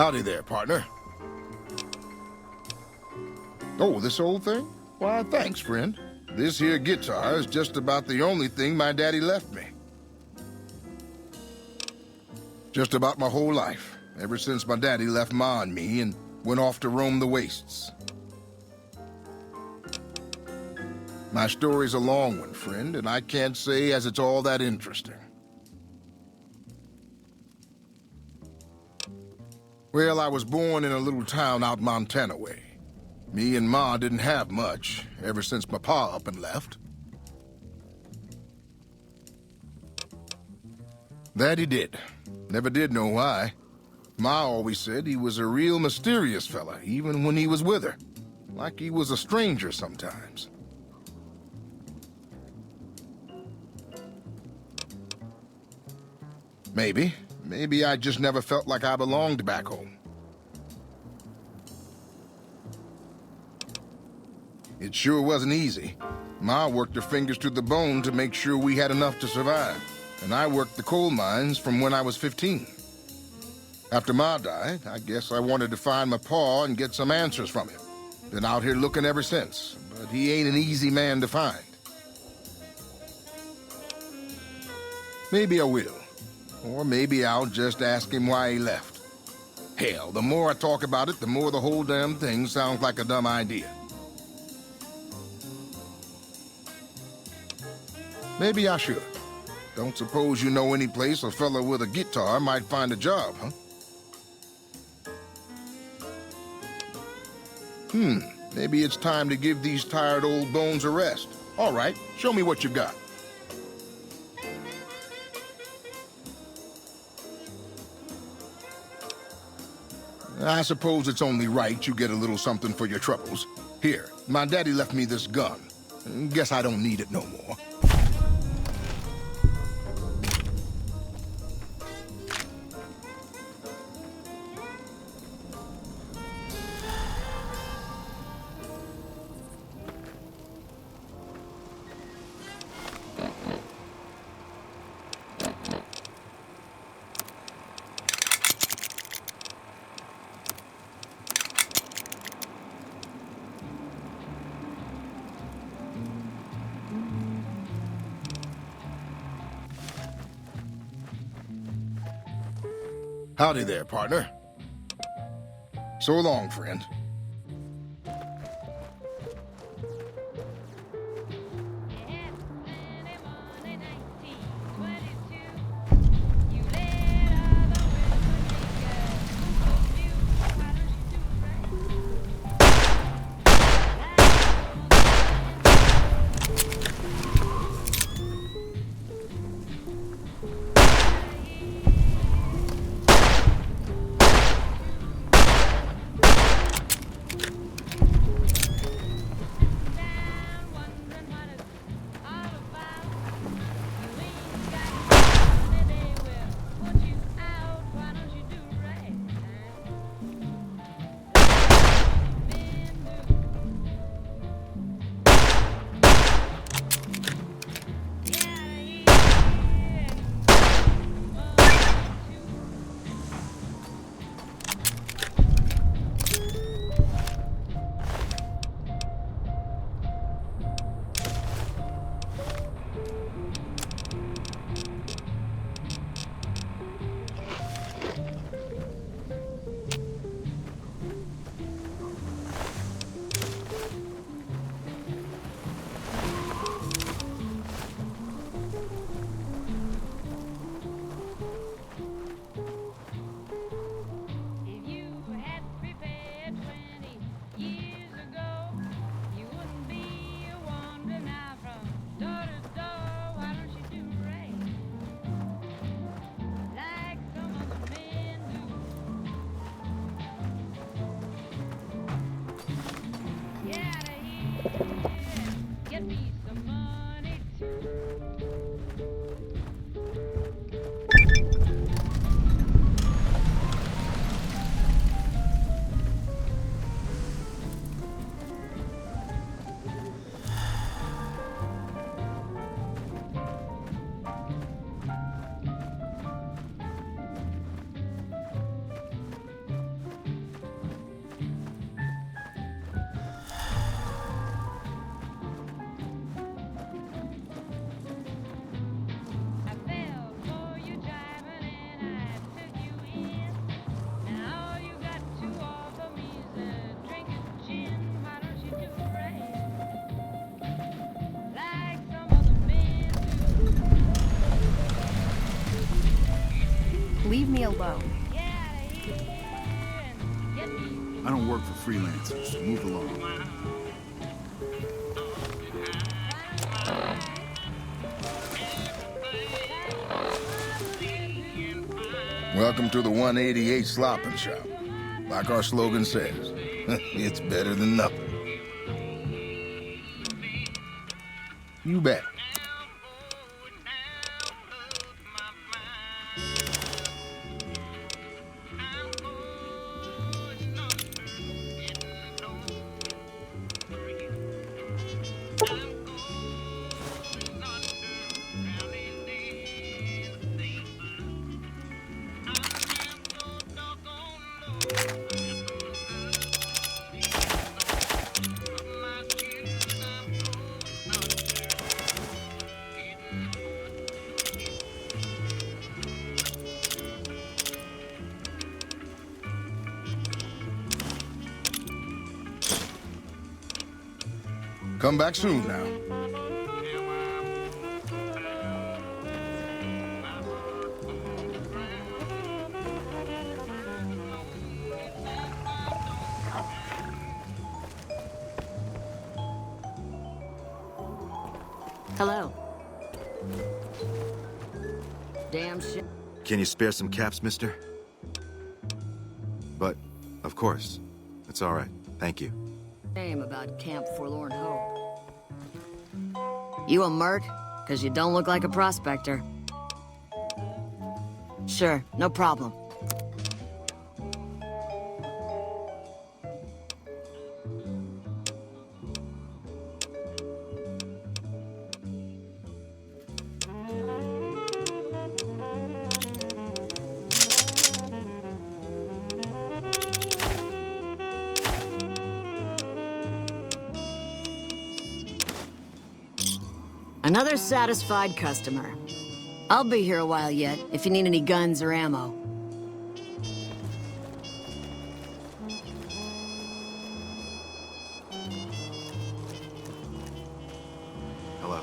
Howdy there, partner. Oh, this old thing? Why, thanks, friend. This here guitar is just about the only thing my daddy left me. Just about my whole life, ever since my daddy left Ma and me and went off to roam the wastes. My story's a long one, friend, and I can't say as it's all that interesting. Well, I was born in a little town out Montana way. Me and Ma didn't have much, ever since my pa up and left. That he did. Never did know why. Ma always said he was a real mysterious fella, even when he was with her. Like he was a stranger sometimes. Maybe. Maybe I just never felt like I belonged back home. It sure wasn't easy. Ma worked her fingers to the bone to make sure we had enough to survive, and I worked the coal mines from when I was 15. After Ma died, I guess I wanted to find my pa and get some answers from him. Been out here looking ever since, but he ain't an easy man to find. Maybe I will. Or maybe I'll just ask him why he left. Hell, the more I talk about it, the more the whole damn thing sounds like a dumb idea. Maybe I should. Don't suppose you know any place a fella with a guitar might find a job, huh? Maybe it's time to give these tired old bones a rest. All right, show me what you've got. I suppose it's only right you get a little something for your troubles. Here, my daddy left me this gun. Guess I don't need it no more. Howdy there, partner. So long, friend. leave me alone. I don't work for freelancers. Move along. Welcome to the 188 Slopping Shop. Like our slogan says, it's better than nothing. You bet. Come back soon now. Hello. Damn shit. Can you spare some caps, mister? But, of course. It's all right. Thank you. Shame about Camp Forlorn Hope. You a merc? 'Cause you don't look like a prospector. Sure, no problem. Another satisfied customer. I'll be here a while yet, if you need any guns or ammo. Hello.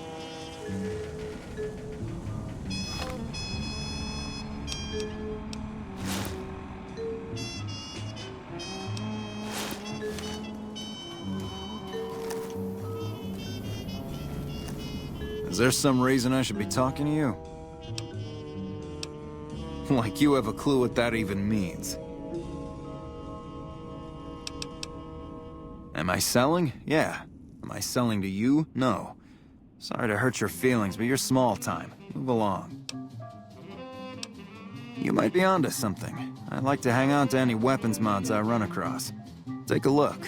Is there some reason I should be talking to you? Like you have a clue what that even means. Am I selling? Yeah. Am I selling to you? No. Sorry to hurt your feelings, but you're small time. Move along. You might be onto something. I like to hang on to any weapons mods I run across. Take a look.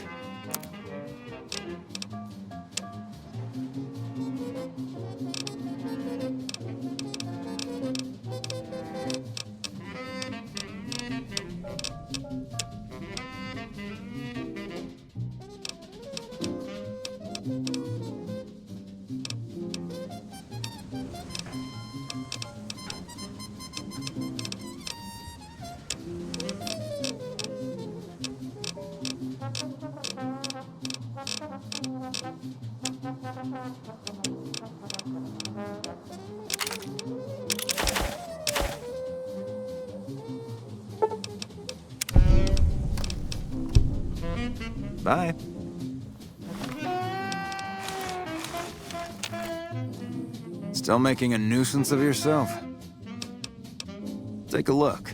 Bye. Still making a nuisance of yourself? Take a look.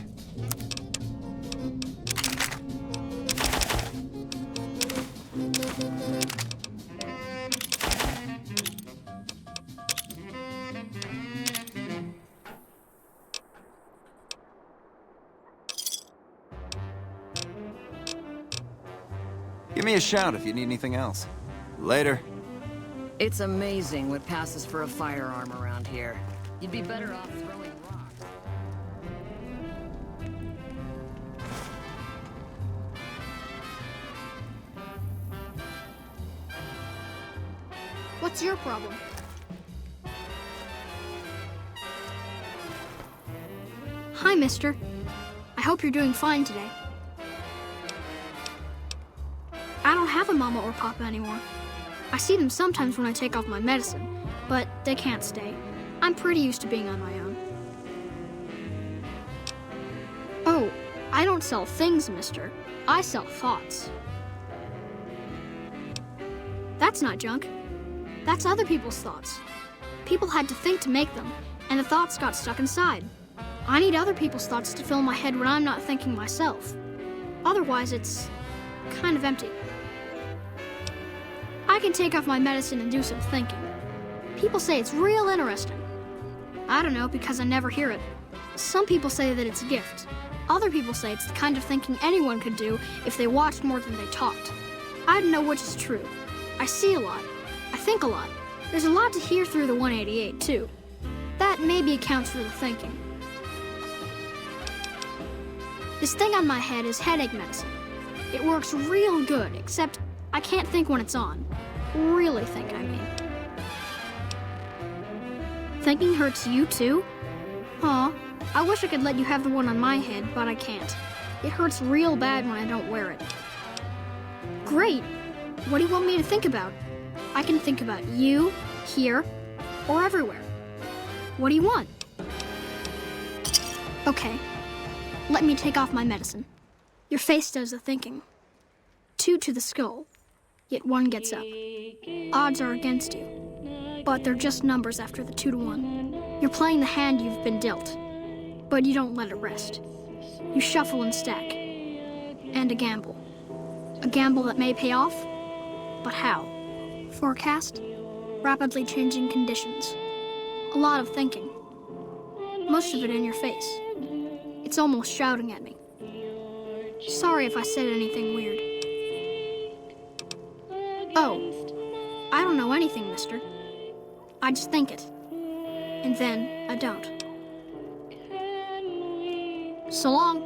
Give me a shout if you need anything else. Later. It's amazing what passes for a firearm around here. You'd be better off throwing rocks. What's your problem? Hi, mister. I hope you're doing fine today. I don't have a mama or papa anymore. I see them sometimes when I take off my medicine, but they can't stay. I'm pretty used to being on my own. I don't sell things, mister. I sell thoughts. That's not junk. That's other people's thoughts. People had to think to make them, and the thoughts got stuck inside. I need other people's thoughts to fill my head when I'm not thinking myself. Otherwise, it's kind of empty. I can take off my medicine and do some thinking. People say it's real interesting. I don't know, because I never hear it. Some people say that it's a gift. Other people say it's the kind of thinking anyone could do if they watched more than they talked. I don't know which is true. I see a lot. I think a lot. There's a lot to hear through the 188, too. That maybe accounts for the thinking. This thing on my head is headache medicine. It works real good, except I can't think when it's on. Really think, I mean. Thinking hurts you, too? Aw, I wish I could let you have the one on my head, but I can't. It hurts real bad when I don't wear it. Great! What do you want me to think about? I can think about you, here, or everywhere. What do you want? Okay, let me take off my medicine. Your face does the thinking. 2 to the skull, yet 1 gets up. Odds are against you, but they're just numbers after the 2 to 1. You're playing the hand you've been dealt, but you don't let it rest. You shuffle and stack, and a gamble. A gamble that may pay off, but how? Forecast? Rapidly changing conditions. A lot of thinking. Most of it in your face. It's almost shouting at me. Sorry if I said anything weird. Oh, I don't know anything, mister. I just think it. And then I don't. So long.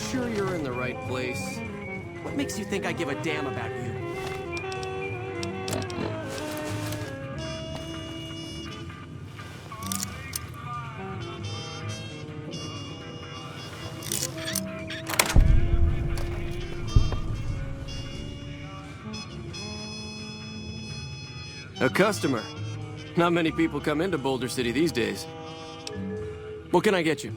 sure you're in the right place? What makes you think I give a damn about you? A customer. Not many people come into Boulder City these days. What can I get you?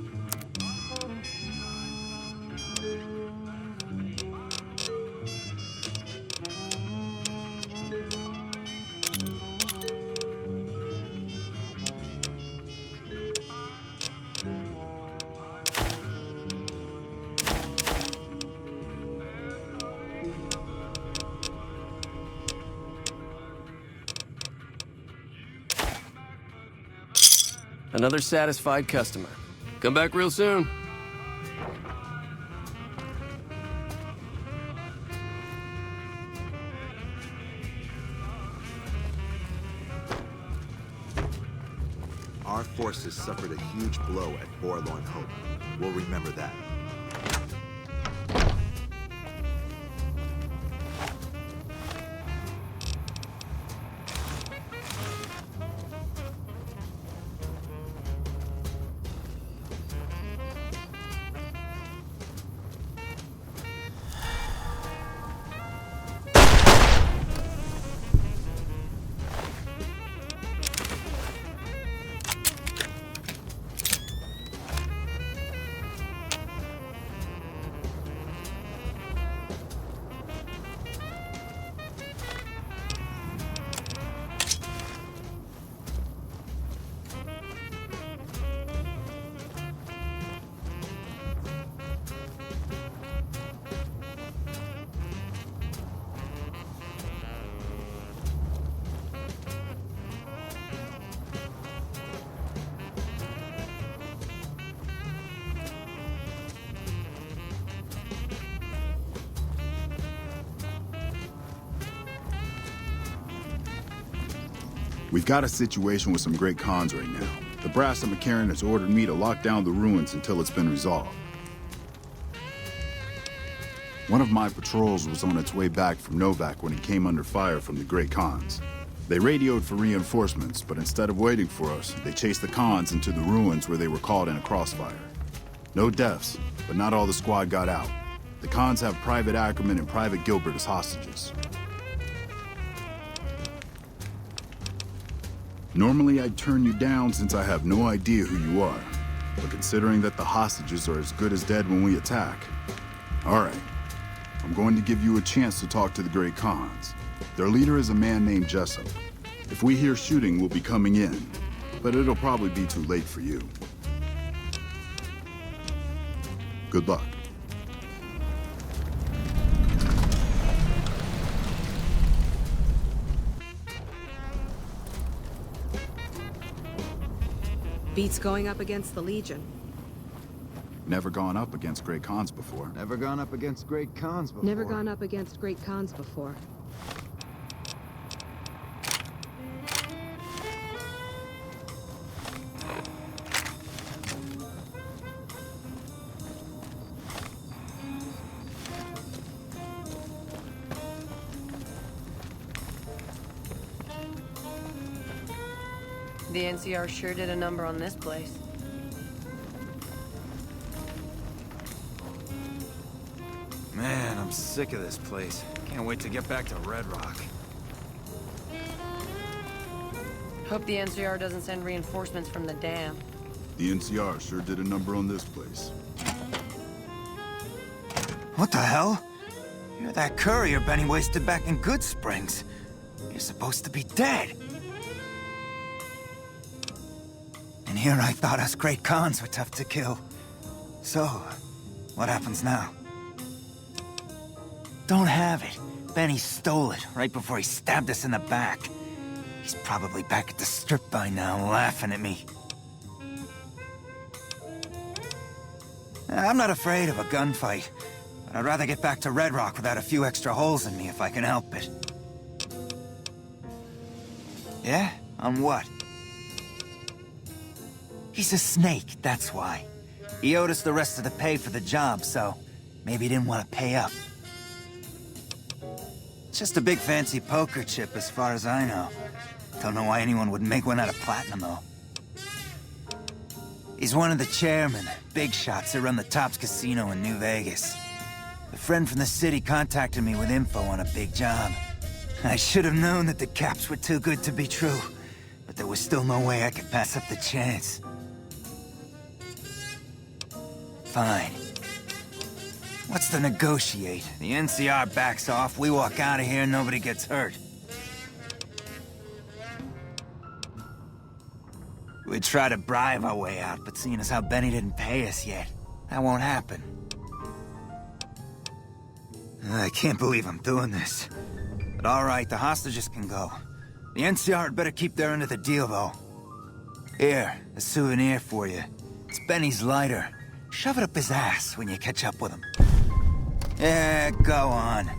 Another satisfied customer. Come back real soon. Our forces suffered a huge blow at Forlorn Hope. We'll remember that. We've got a situation with some great cons right now. The Brass and McCarran has ordered me to lock down the ruins until it's been resolved. One of my patrols was on its way back from Novak when he came under fire from the Great Khans. They radioed for reinforcements, but instead of waiting for us, they chased the Khans into the ruins where they were caught in a crossfire. No deaths, but not all the squad got out. The Khans have Private Ackerman and Private Gilbert as hostages. Normally I'd turn you down since I have no idea who you are, but considering that the hostages are as good as dead when we attack, alright, I'm going to give you a chance to talk to the Great Khans. Their leader is a man named Jessup. If we hear shooting, we'll be coming in, but it'll probably be too late for you. Good luck. Beats going up against the Legion. Never gone up against Great Khans before. Never gone up against Great Khans before. Never gone up against Great Khans before. The NCR sure did a number on this place. Man, I'm sick of this place. Can't wait to get back to Red Rock. Hope the NCR doesn't send reinforcements from the dam. The NCR sure did a number on this place. What the hell? You're that courier Benny wasted back in Good Springs. You're supposed to be dead. And here I thought us Great Khans were tough to kill. So, what happens now? Don't have it. Benny stole it right before he stabbed us in the back. He's probably back at the strip by now, laughing at me. I'm not afraid of a gunfight, but I'd rather get back to Red Rock without a few extra holes in me if I can help it. Yeah? On what? He's a snake, that's why. He owed us the rest of the pay for the job, so Maybe he didn't want to pay up. It's just a big fancy poker chip as far as I know. Don't know why anyone would make one out of platinum, though. He's one of the chairmen, big shots that run the Tops Casino in New Vegas. A friend from the city contacted me with info on a big job. I should have known that the caps were too good to be true, but there was still no way I could pass up the chance. Fine. What's to negotiate? The NCR backs off, we walk out of here, nobody gets hurt. We'd try to bribe our way out, but seeing as how Benny didn't pay us yet, that won't happen. I can't believe I'm doing this. But alright, the hostages can go. The NCR had better keep their end of the deal, though. Here, a souvenir for you. It's Benny's lighter. Shove it up his ass when you catch up with him. Yeah, go on.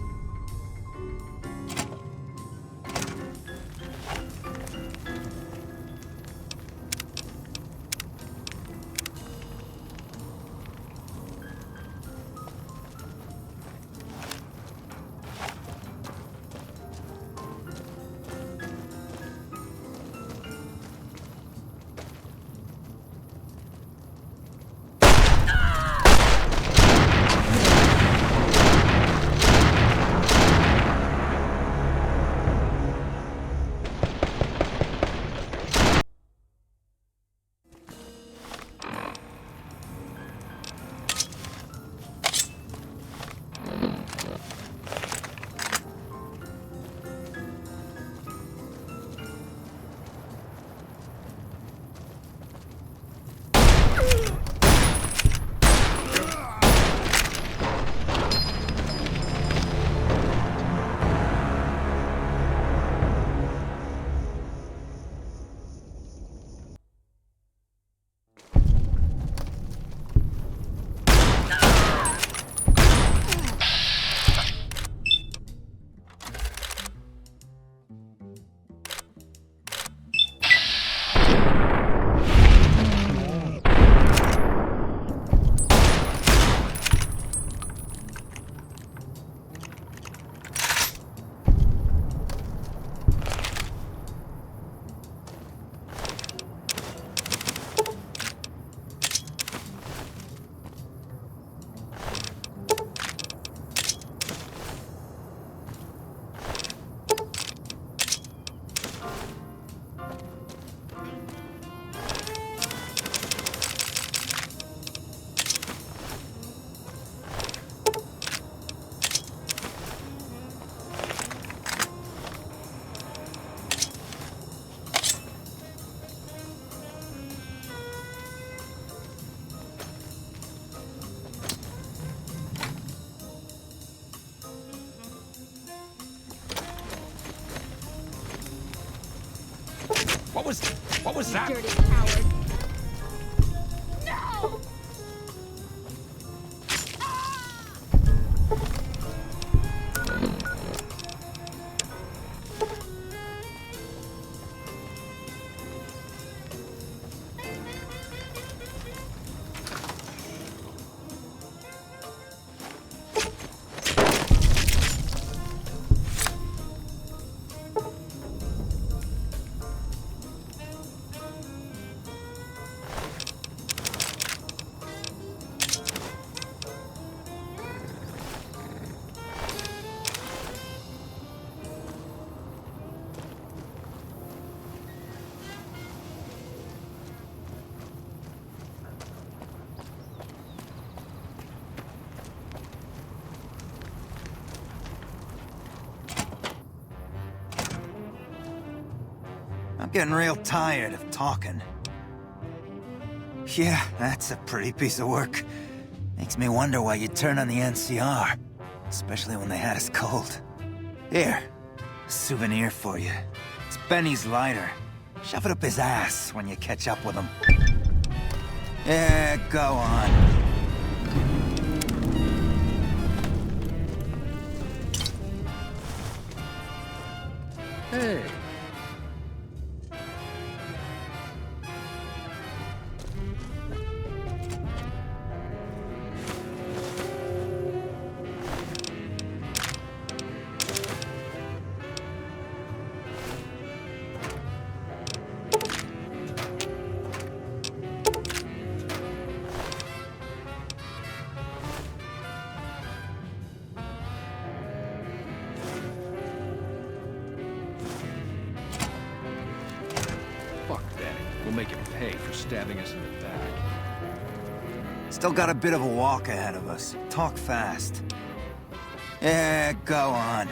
What was that? Dirty coward. No! I'm getting real tired of talking. Yeah, that's a pretty piece of work. Makes me wonder why you'd turn on the NCR. Especially when they had us cold. Here, a souvenir for you. It's Benny's lighter. Shove it up his ass when you catch up with him. Yeah, go on. Hey. stabbing us in the back. Still got a bit of a walk ahead of us. Talk fast. Yeah, go on.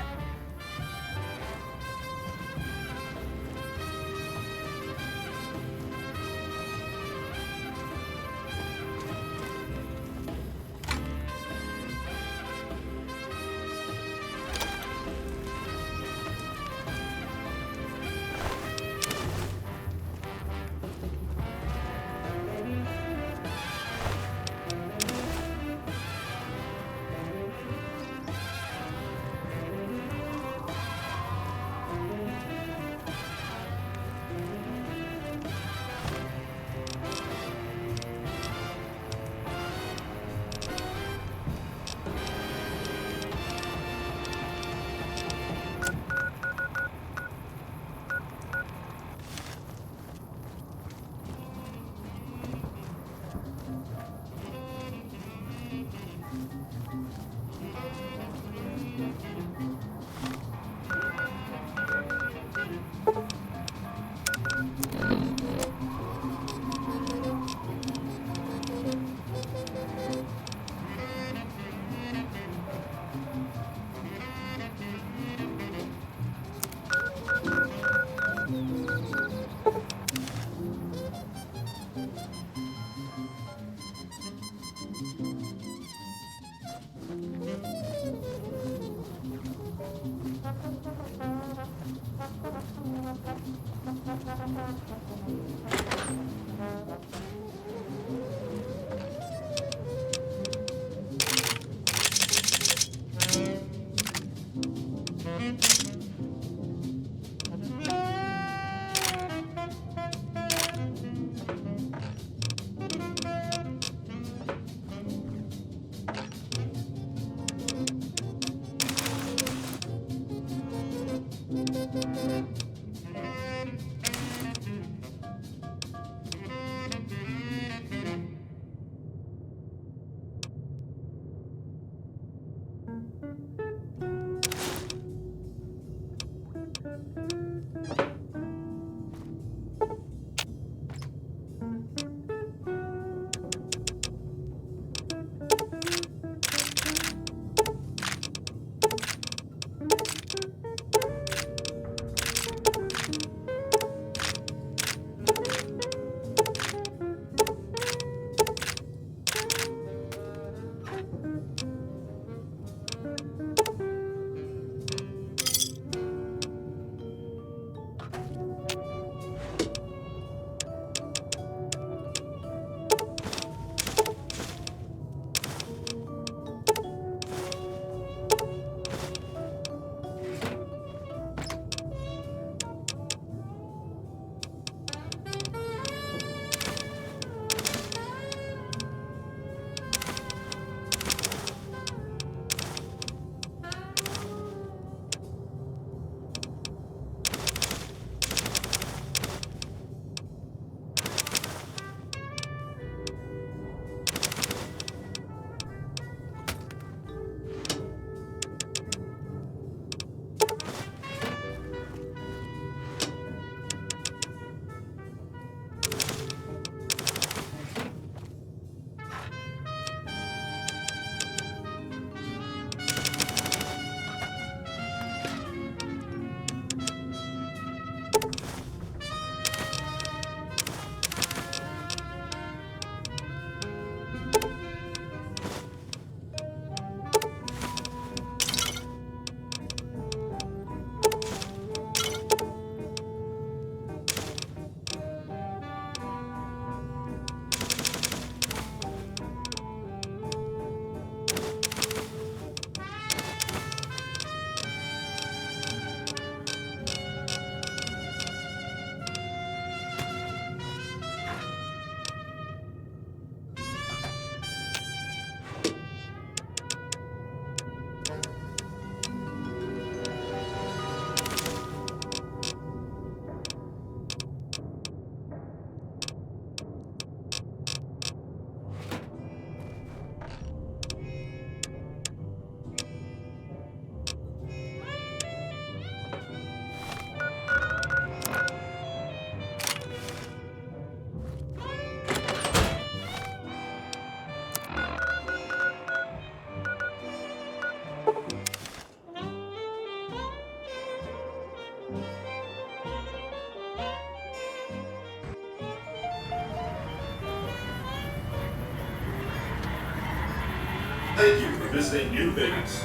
Thank you for visiting New Vegas.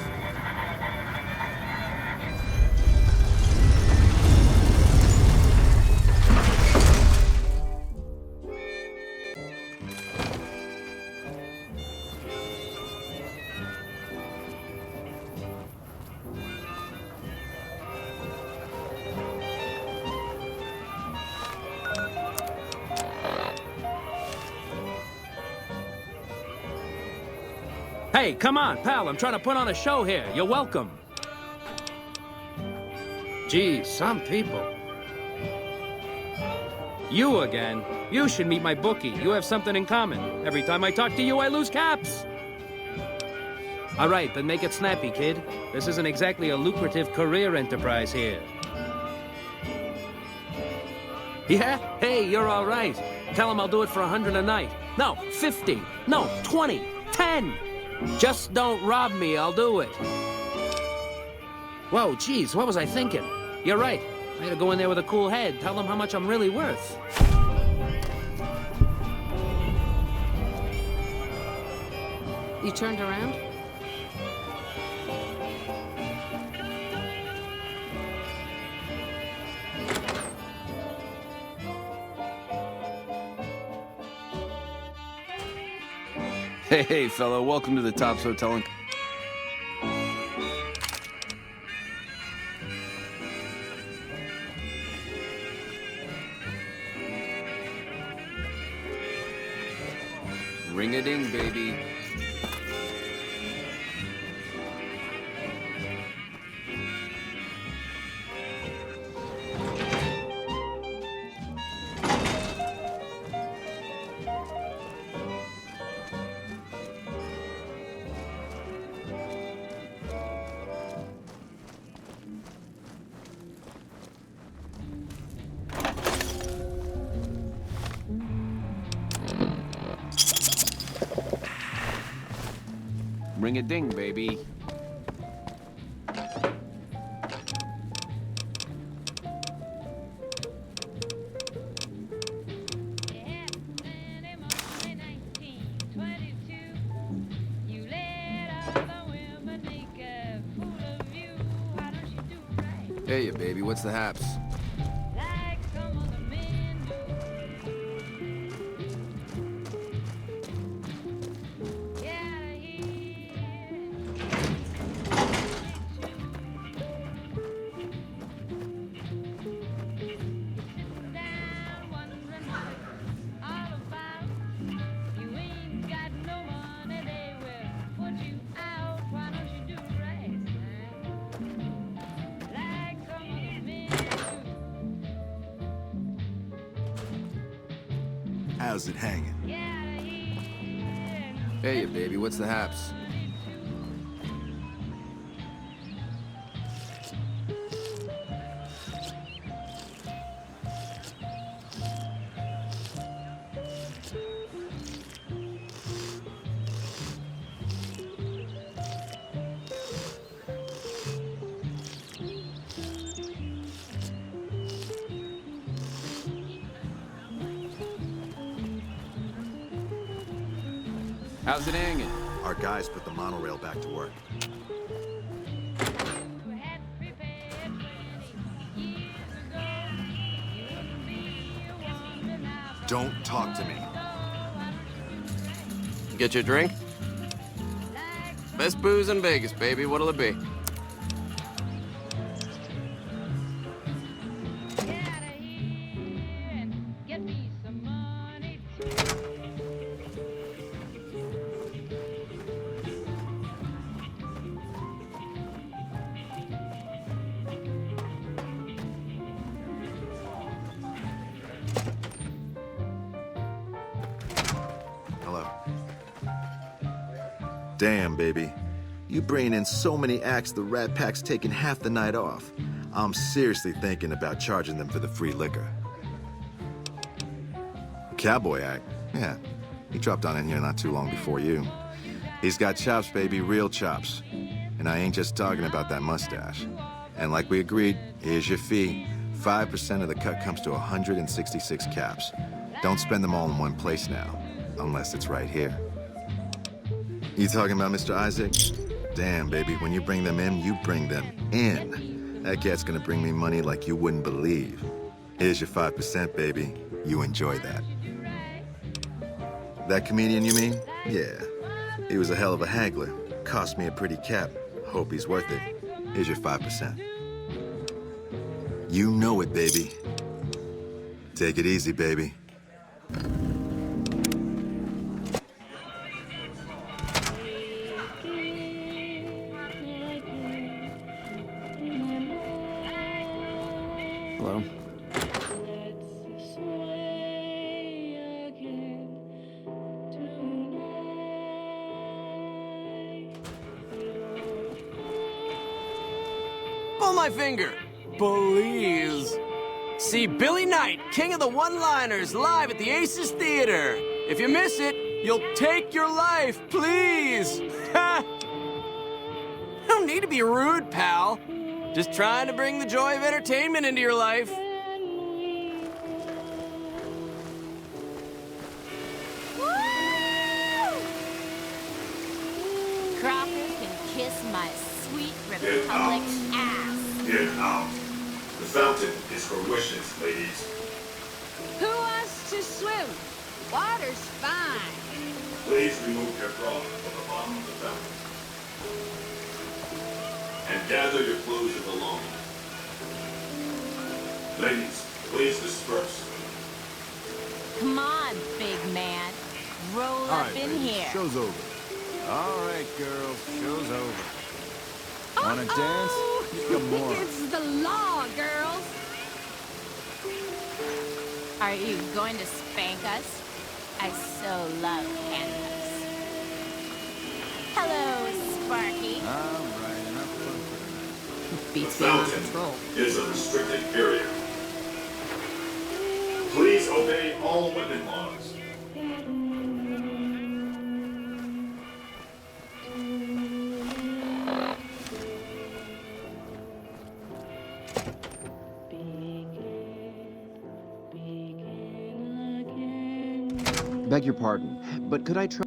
Hey, come on, pal. I'm trying to put on a show here. You're welcome. Geez, some people. You again. You should meet my bookie. You have something in common. Every time I talk to you, I lose caps. All right, then make it snappy, kid. This isn't exactly a lucrative career enterprise here. Yeah? Hey, you're all right. Tell him I'll do it for 100 a night. No, 50. No, 20. 10. Just don't rob me, I'll do it. Whoa, geez, what was I thinking? You're right. I had to go in there with a cool head, tell them how much I'm really worth. You turned around? Hey, fellow, welcome to the Tops Hotel. Ring-a-ding, baby. Ring-a-ding, baby. Hey, baby, what's the haps? How's it hanging? Hey, baby, what's the haps? How's it hanging? Our guys put the monorail back to work. Don't talk to me. Get your drink? Best booze in Vegas, baby. What'll it be? Damn, baby. You bring in so many acts, the Rat Pack's taking half the night off. I'm seriously thinking about charging them for the free liquor. Cowboy act? Yeah. He dropped on in here not too long before you. He's got chops, baby, real chops. And I ain't just talking about that mustache. And like we agreed, here's your fee. 5% of the cut comes to 166 caps. Don't spend them all in one place now, unless it's right here. You talking about Mr. Isaac? Damn, baby, when you bring them in, you bring them in. That cat's gonna bring me money like you wouldn't believe. Here's your 5%, baby. You enjoy that. That comedian, you mean? Yeah. He was a hell of a haggler. Cost me a pretty cap. Hope he's worth it. Here's your 5%. You know it, baby. Take it easy, baby. Hello? Pull my finger! Please! See Billy Knight, king of the one-liners, live at the Aces Theater. If you miss it, you'll take your life, please! Don't need to be rude, pal. Just trying to bring the joy of entertainment into your life. Crawford can kiss my sweet Republic ass. Get out. The fountain is for wishes, ladies. Who wants to swim? Water's fine. Please remove your bra from the bottom of the fountain. And gather your clothes and belongings. Ladies, please disperse. Come on, big man. Roll up in here. Show's over. All right, girls, show's over. Wanna dance? Come more. It's the law, girls. Are you going to spank us? I so love handcuffs. Hello, Sparky. All right, enough fun for tonight. The Beats being on fountain patrol. is a restricted area. Please obey all women laws. Beg your pardon, but could I try?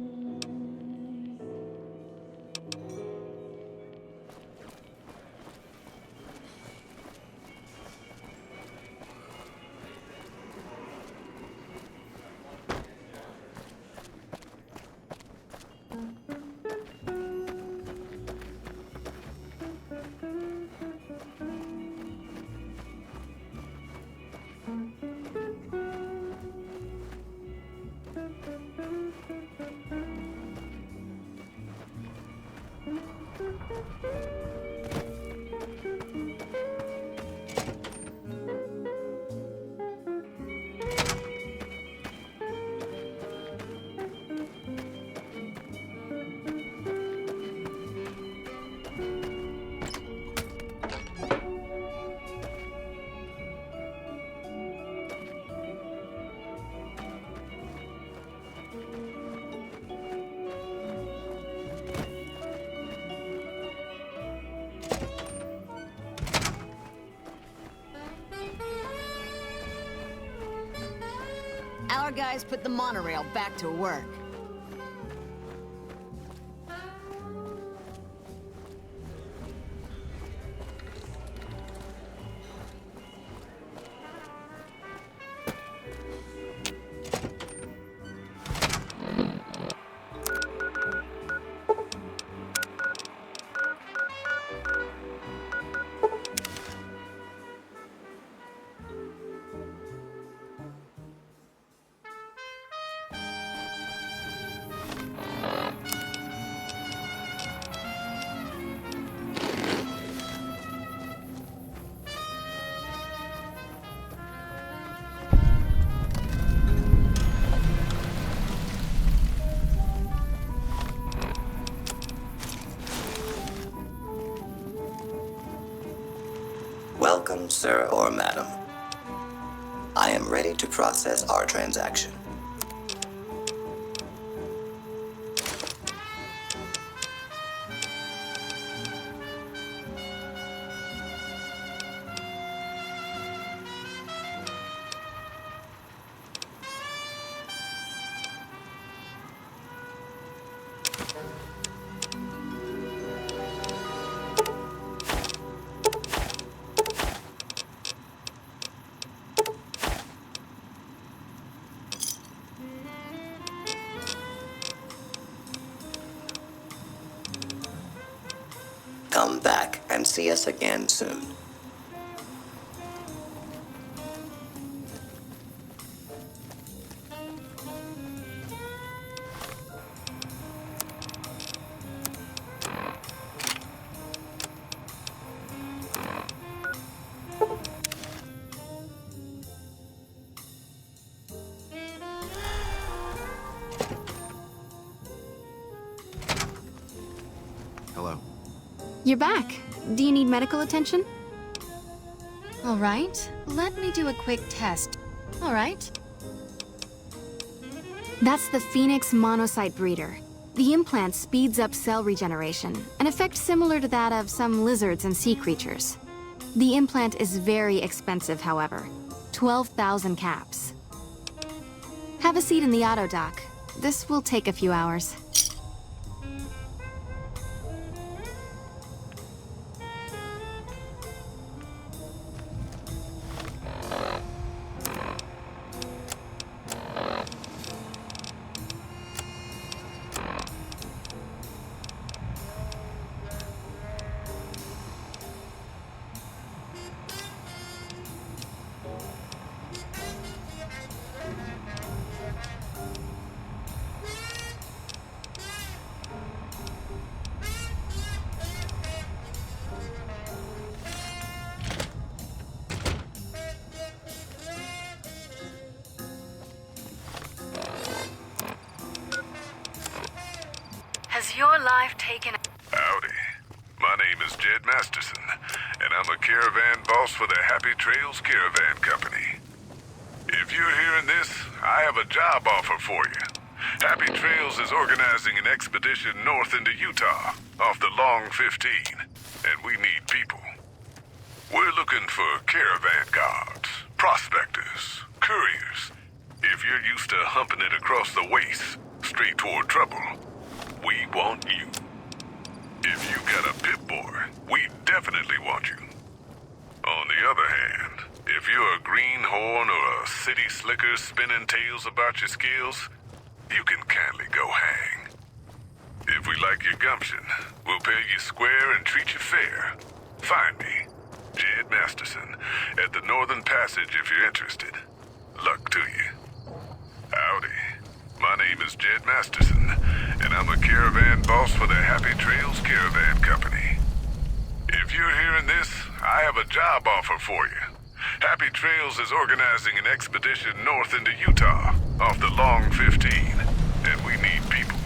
Our guys put the monorail back to work. Welcome, sir or madam. I am ready to process our transaction. and see us again soon. Hello. You're back. Do you need medical attention? All right, let me do a quick test. All right. That's the Phoenix monocyte breeder. The implant speeds up cell regeneration, an effect similar to that of some lizards and sea creatures. The implant is very expensive, however. 12,000 caps. Have a seat in the auto dock. This will take a few hours. Has your life taken... Howdy. My name is Jed Masterson, and I'm a caravan boss for the Happy Trails Caravan Company. If you're hearing this, I have a job offer for you. Happy Trails is organizing an expedition north into Utah, off the Long 15, and we need people. We're looking for caravan guards, prospectors, couriers. If you're used to humping it across the waste, straight toward trouble, we want you. If you got a Pip-Boy, we definitely want you. On the other hand, if you're a greenhorn or a city slicker spinning tales about your skills, you can kindly go hang. If we like your gumption, we'll pay you square and treat you fair. Find me, Jed Masterson, at the Northern Passage if you're interested. Luck to you. Howdy. My name is Jed Masterson, and I'm a caravan boss for the Happy Trails Caravan Company. If you're hearing this, I have a job offer for you. Happy Trails is organizing an expedition north into Utah, off the Long 15, and we need people.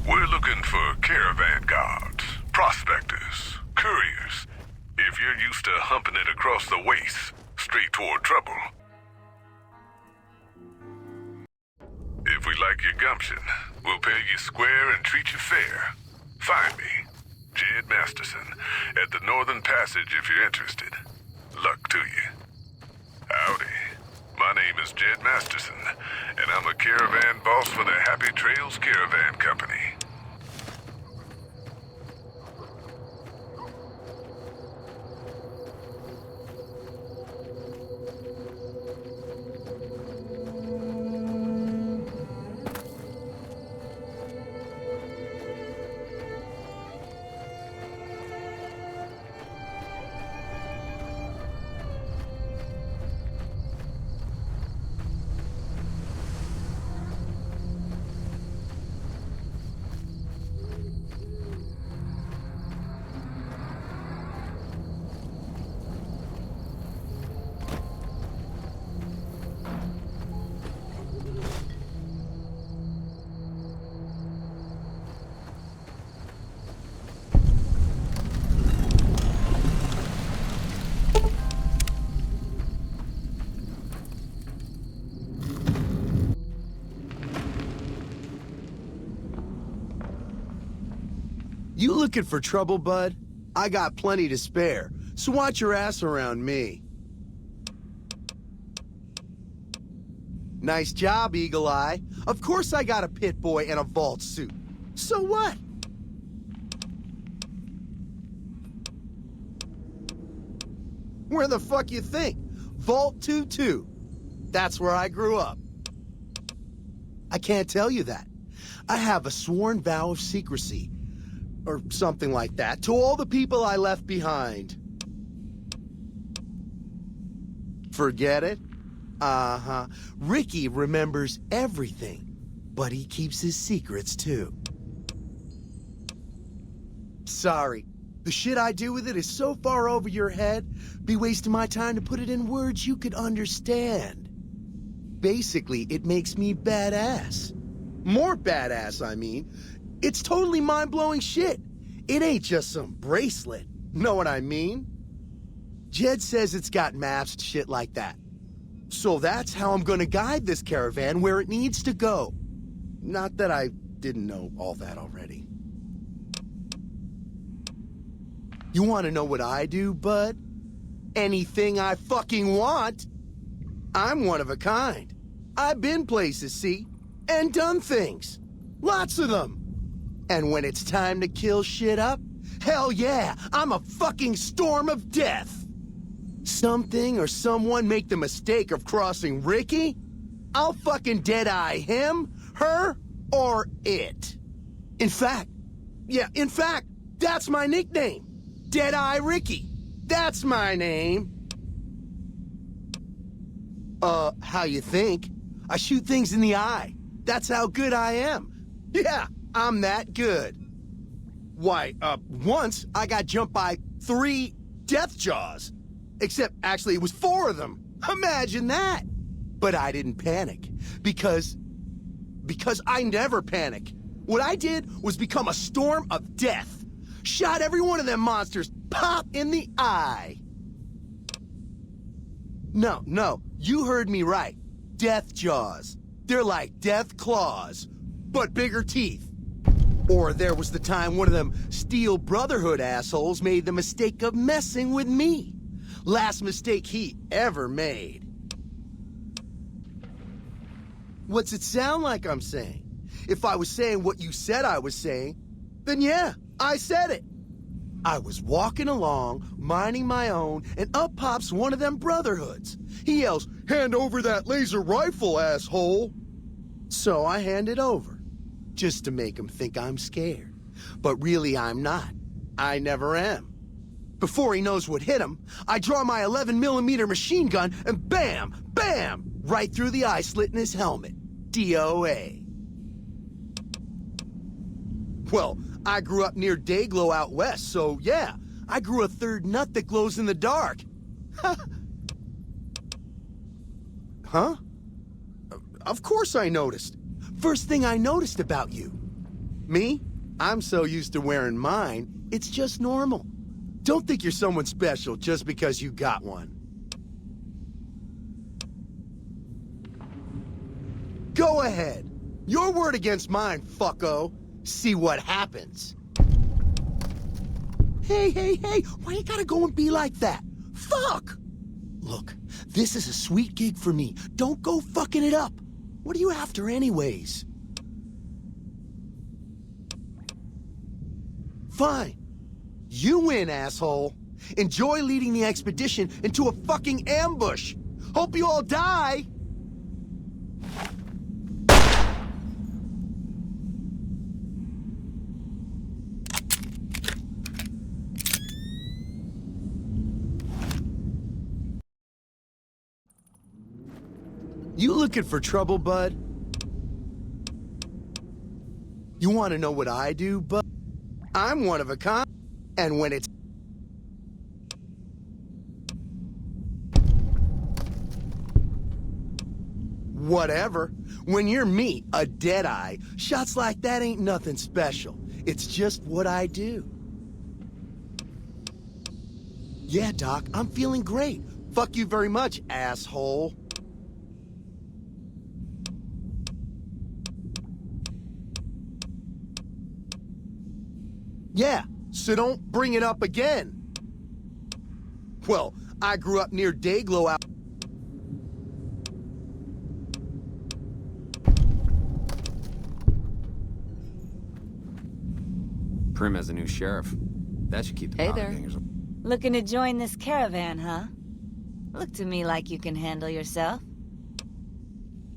We're looking for caravan guards, prospectors, couriers. If you're used to humping it across the waste, straight toward trouble. If we like your gumption, we'll pay you square and treat you fair. Find me, Jed Masterson, at the Northern Passage if you're interested. Luck to you. Howdy. My name is Jed Masterson, and I'm a caravan boss for the Happy Trails Caravan Company. You looking for trouble, bud? I got plenty to spare, so watch your ass around me. Nice job, Eagle Eye. Of course I got a Pip-Boy and a vault suit. So what? Where the fuck you think? Vault 2-2. That's where I grew up. I can't tell you that. I have a sworn vow of secrecy. or something like that, to all the people I left behind. Forget it? Uh-huh. Ricky remembers everything, but he keeps his secrets too. Sorry. The shit I do with it is so far over your head, be wasting my time to put it in words you could understand. Basically, it makes me badass. More badass, I mean. It's totally mind-blowing shit. It ain't just some bracelet. Know what I mean? Jed says it's got maps, shit like that. So that's how I'm gonna guide this caravan where it needs to go. Not that I didn't know all that already. You wanna know what I do, bud? Anything I fucking want. I'm one of a kind. I've been places, see? And done things. Lots of them. And when it's time to kill shit up, hell yeah, I'm a fucking storm of death. Something or someone make the mistake of crossing Ricky, I'll fucking dead-eye him, her, or it. In fact, that's my nickname. Dead-Eye Ricky. That's my name. How you think? I shoot things in the eye. That's how good I am. Yeah, I'm that good. Why, once I got jumped by 3 death jaws. Except, actually, it was 4 of them. Imagine that. But I didn't panic. Because I never panic. What I did was become a storm of death. Shot every one of them monsters pop in the eye. No, you heard me right. Death jaws. They're like death claws, but bigger teeth. Or there was the time one of them Steel Brotherhood assholes made the mistake of messing with me. Last mistake he ever made. What's it sound like I'm saying? If I was saying what you said I was saying, then yeah, I said it. I was walking along, minding my own, and up pops one of them Brotherhoods. He yells, "Hand over that laser rifle, asshole!" So I hand it over, just to make him think I'm scared. But really I'm not. I never am. Before he knows what hit him, I draw my 11mm machine gun and bam, bam, right through the eye slit in his helmet. DOA. Well, I grew up near Dayglow out west, so yeah, I grew a third nut that glows in the dark. Huh? Of course I noticed. First thing I noticed about you. Me? I'm so used to wearing mine, it's just normal. Don't think you're someone special just because you got one. Go ahead. Your word against mine, fucko. See what happens. Hey, why you gotta go and be like that? Fuck! Look, this is a sweet gig for me. Don't go fucking it up. What are you after anyways? Fine. You win, asshole. Enjoy leading the expedition into a fucking ambush. Hope you all die. You looking for trouble, bud? You want to know what I do, bud? I'm one of a kind, and when it's... Whatever. When you're me, a Deadeye, shots like that ain't nothing special. It's just what I do. Yeah, Doc, I'm feeling great. Fuck you very much, asshole. Yeah, so don't bring it up again. Well, I grew up near Dayglow out... Prim has a new sheriff. That should keep the Hey looking to join this caravan, huh? Look to me like you can handle yourself.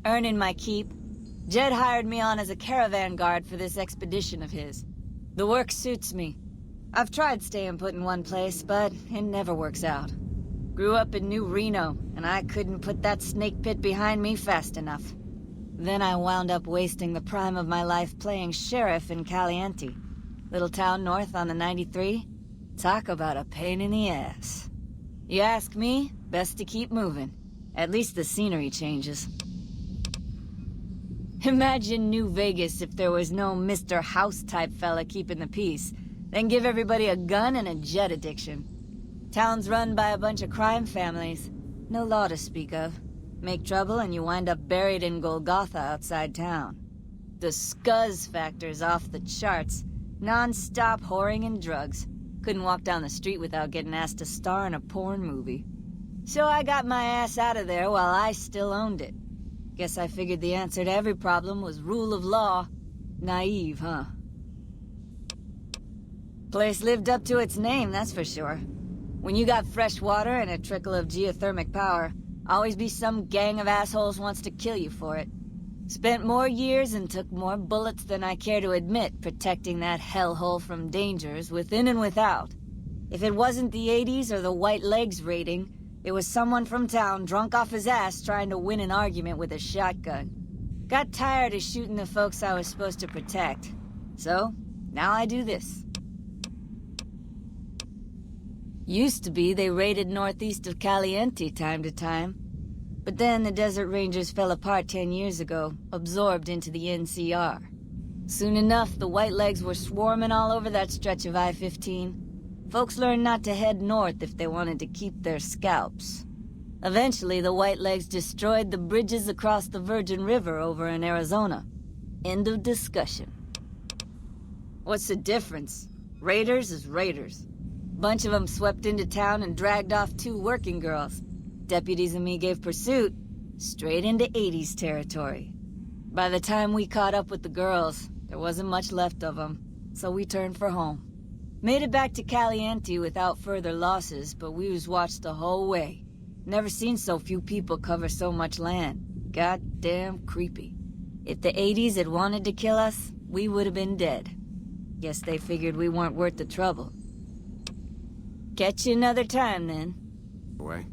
Earning my keep. Jed hired me on as a caravan guard for this expedition of his. The work suits me. I've tried staying put in one place, but it never works out. Grew up in New Reno, and I couldn't put that snake pit behind me fast enough. Then I wound up wasting the prime of my life playing sheriff in Caliente. Little town north on the 93. Talk about a pain in the ass. You ask me, best to keep moving. At least the scenery changes. Imagine New Vegas if there was no Mr. House-type fella keeping the peace. Then give everybody a gun and a jet addiction. Town's run by a bunch of crime families. No law to speak of. Make trouble and you wind up buried in Golgotha outside town. The scuzz factor's off the charts. Non-stop whoring and drugs. Couldn't walk down the street without getting asked to star in a porn movie. So I got my ass out of there while I still owned it. Guess I figured the answer to every problem was rule of law. Naive, huh? Place lived up to its name, that's for sure. When you got fresh water and a trickle of geothermic power, always be some gang of assholes wants to kill you for it. Spent more years and took more bullets than I care to admit protecting that hellhole from dangers within and without. If it wasn't the 80s or the white legs raiding, it was someone from town drunk off his ass trying to win an argument with a shotgun. Got tired of shooting the folks I was supposed to protect. So, now I do this. Used to be they raided northeast of Caliente time to time. But then the Desert Rangers fell apart 10 years ago, absorbed into the NCR. Soon enough, the White Legs were swarming all over that stretch of I-15. Folks learned not to head north if they wanted to keep their scalps. Eventually, the White Legs destroyed the bridges across the Virgin River over in Arizona. End of discussion. What's the difference? Raiders is raiders. Bunch of them swept into town and dragged off 2 working girls. Deputies and me gave pursuit, straight into 80s territory. By the time we caught up with the girls, there wasn't much left of them, so we turned for home. Made it back to Caliente without further losses, but we was watched the whole way. Never seen so few people cover so much land. Goddamn creepy. If the 80s had wanted to kill us, we would have been dead. Guess they figured we weren't worth the trouble. Catch you another time, then. Away.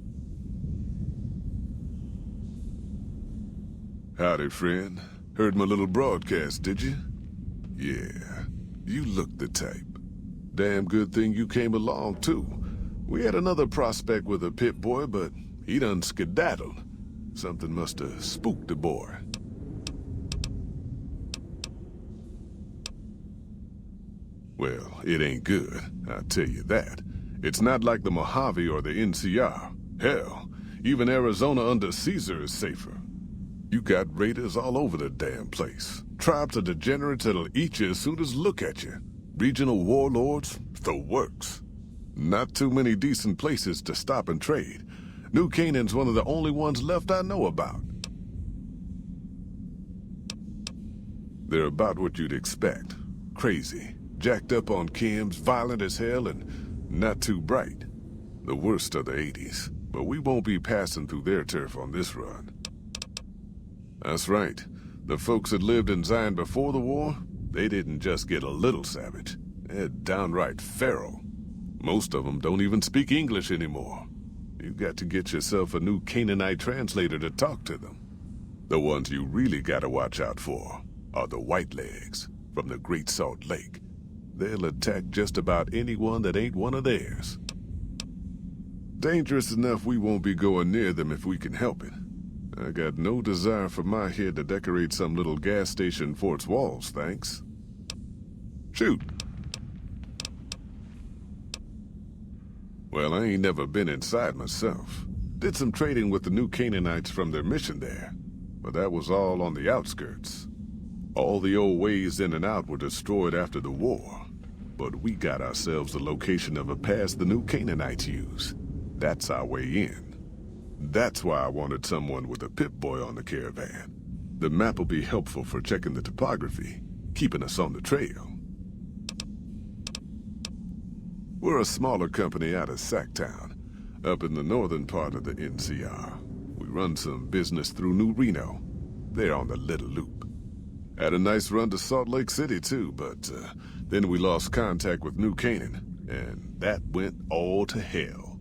Howdy, friend. Heard my little broadcast, did you? Yeah, you look the type. Damn good thing you came along, too. We had another prospect with a pit boy, but he done skedaddled. Something must have spooked the boy. Well, it ain't good, I'll tell you that. It's not like the Mojave or the NCR. Hell, even Arizona under Caesar is safer. You got raiders all over the damn place. Tribes of degenerates that'll eat you as soon as look at you. Regional warlords, the works. Not too many decent places to stop and trade. New Canaan's one of the only ones left I know about. They're about what you'd expect. Crazy, jacked up on chems, violent as hell, and not too bright. The worst of the 80s, but we won't be passing through their turf on this run. That's right. The folks that lived in Zion before the war, they didn't just get a little savage. They're downright feral. Most of them don't even speak English anymore. You've got to get yourself a new Canaanite translator to talk to them. The ones you really gotta watch out for are the White Legs from the Great Salt Lake. They'll attack just about anyone that ain't one of theirs. Dangerous enough we won't be going near them if we can help it. I got no desire for my head to decorate some little gas station fort's walls, thanks. Shoot. Well, I ain't never been inside myself. Did some trading with the New Canaanites from their mission there, but that was all on the outskirts. All the old ways in and out were destroyed after the war, but we got ourselves the location of a pass the New Canaanites use. That's our way in. That's why I wanted someone with a Pip-Boy on the caravan. The map will be helpful for checking the topography, keeping us on the trail. We're a smaller company out of Sacktown, up in the northern part of the NCR. We run some business through New Reno. They're on the Little Loop. Had a nice run to Salt Lake City, too, but Then we lost contact with New Canaan, and that went all to hell.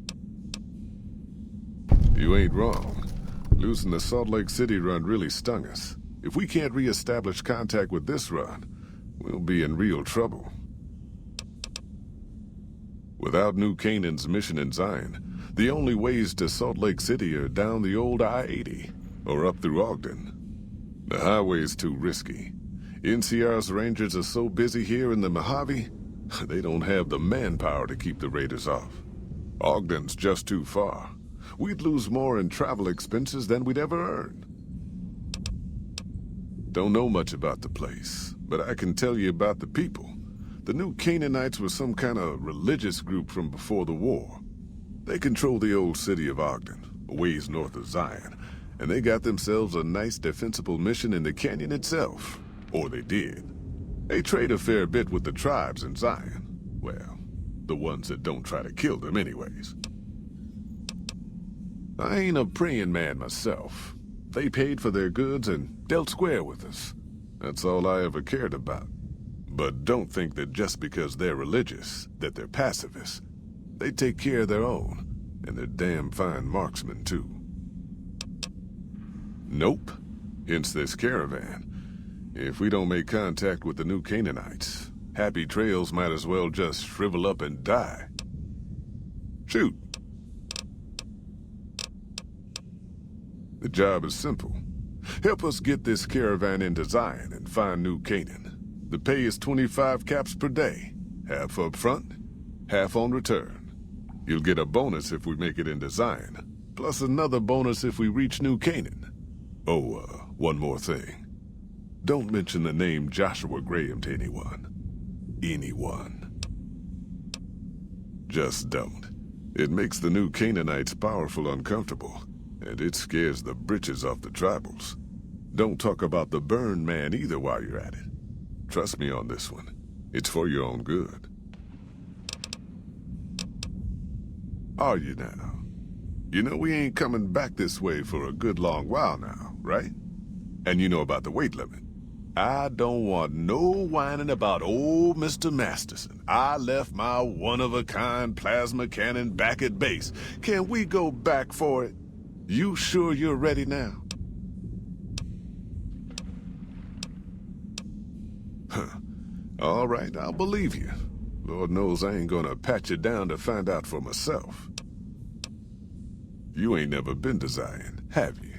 You ain't wrong. Losing the Salt Lake City run really stung us. If we can't re-establish contact with this run, we'll be in real trouble. Without New Canaan's mission in Zion, the only ways to Salt Lake City are down the old I-80, or up through Ogden. The highway's too risky. NCR's rangers are so busy here in the Mojave, they don't have the manpower to keep the raiders off. Ogden's just too far. We'd lose more in travel expenses than we'd ever earn. Don't know much about the place, but I can tell you about the people. The New Canaanites were some kind of religious group from before the war. They control the old city of Ogden, a ways north of Zion, and they got themselves a nice defensible mission in the canyon itself. Or they did. They trade a fair bit with the tribes in Zion. Well, the ones that don't try to kill them anyways. I ain't a praying man myself. They paid for their goods and dealt square with us. That's all I ever cared about. But don't think that just because they're religious, that they're pacifists. They take care of their own, and they're damn fine marksmen, too. Nope. Hence this caravan. If we don't make contact with the New Canaanites, Happy Trails might as well just shrivel up and die. Shoot. The job is simple. Help us get this caravan into Zion and find New Canaan. The pay is 25 caps per day. Half up front, half on return. You'll get a bonus if we make it into Zion, plus another bonus if we reach New Canaan. Oh, one more thing. Don't mention the name Joshua Graham to anyone. Anyone. Just don't. It makes the New Canaanites powerful uncomfortable, and it scares the britches off the tribals. Don't talk about the Burn Man either while you're at it. Trust me on this one. It's for your own good. Are you now? You know we ain't coming back this way for a good long while now, right? And you know about the weight limit. I don't want no whining about old Mr. Masterson. I left my one-of-a-kind plasma cannon back at base. Can we go back for it? You sure you're ready now? Huh. All right, I'll believe you. Lord knows I ain't gonna pat you down to find out for myself. You ain't never been to Zion, have you?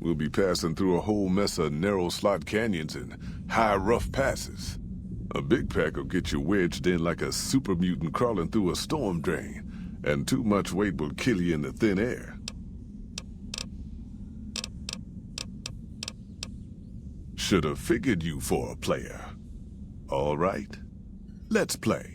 We'll be passing through a whole mess of narrow slot canyons and high rough passes. A big pack will get you wedged in like a super mutant crawling through a storm drain, and too much weight will kill you in the thin air. Should have figured you for a player. All right, let's play.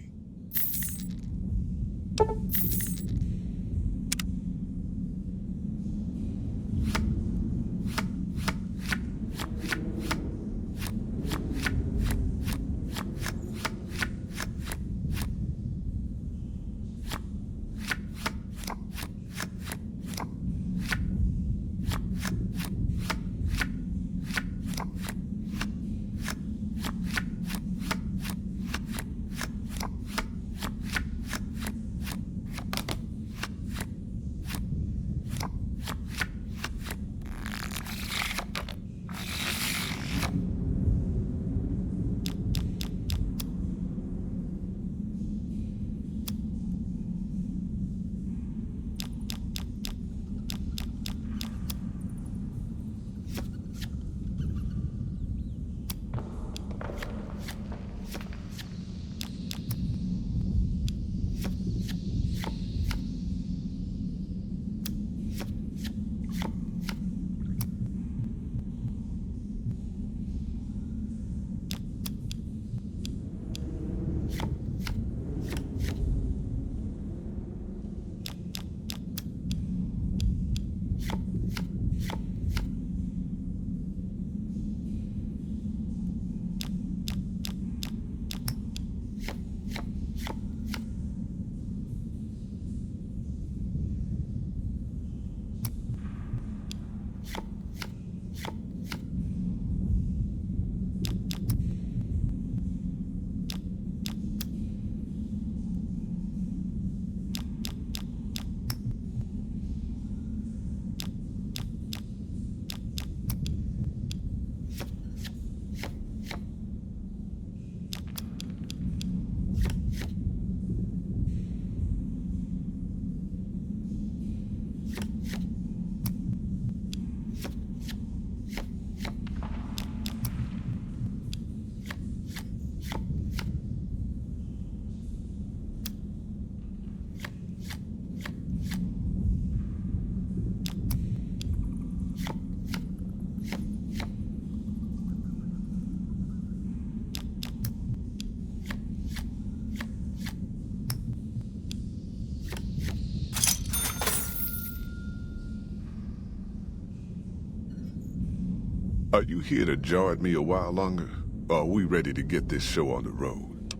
Are you here to jaw at me a while longer? Or are we ready to get this show on the road?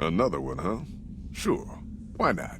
Another one, huh? Sure. Why not?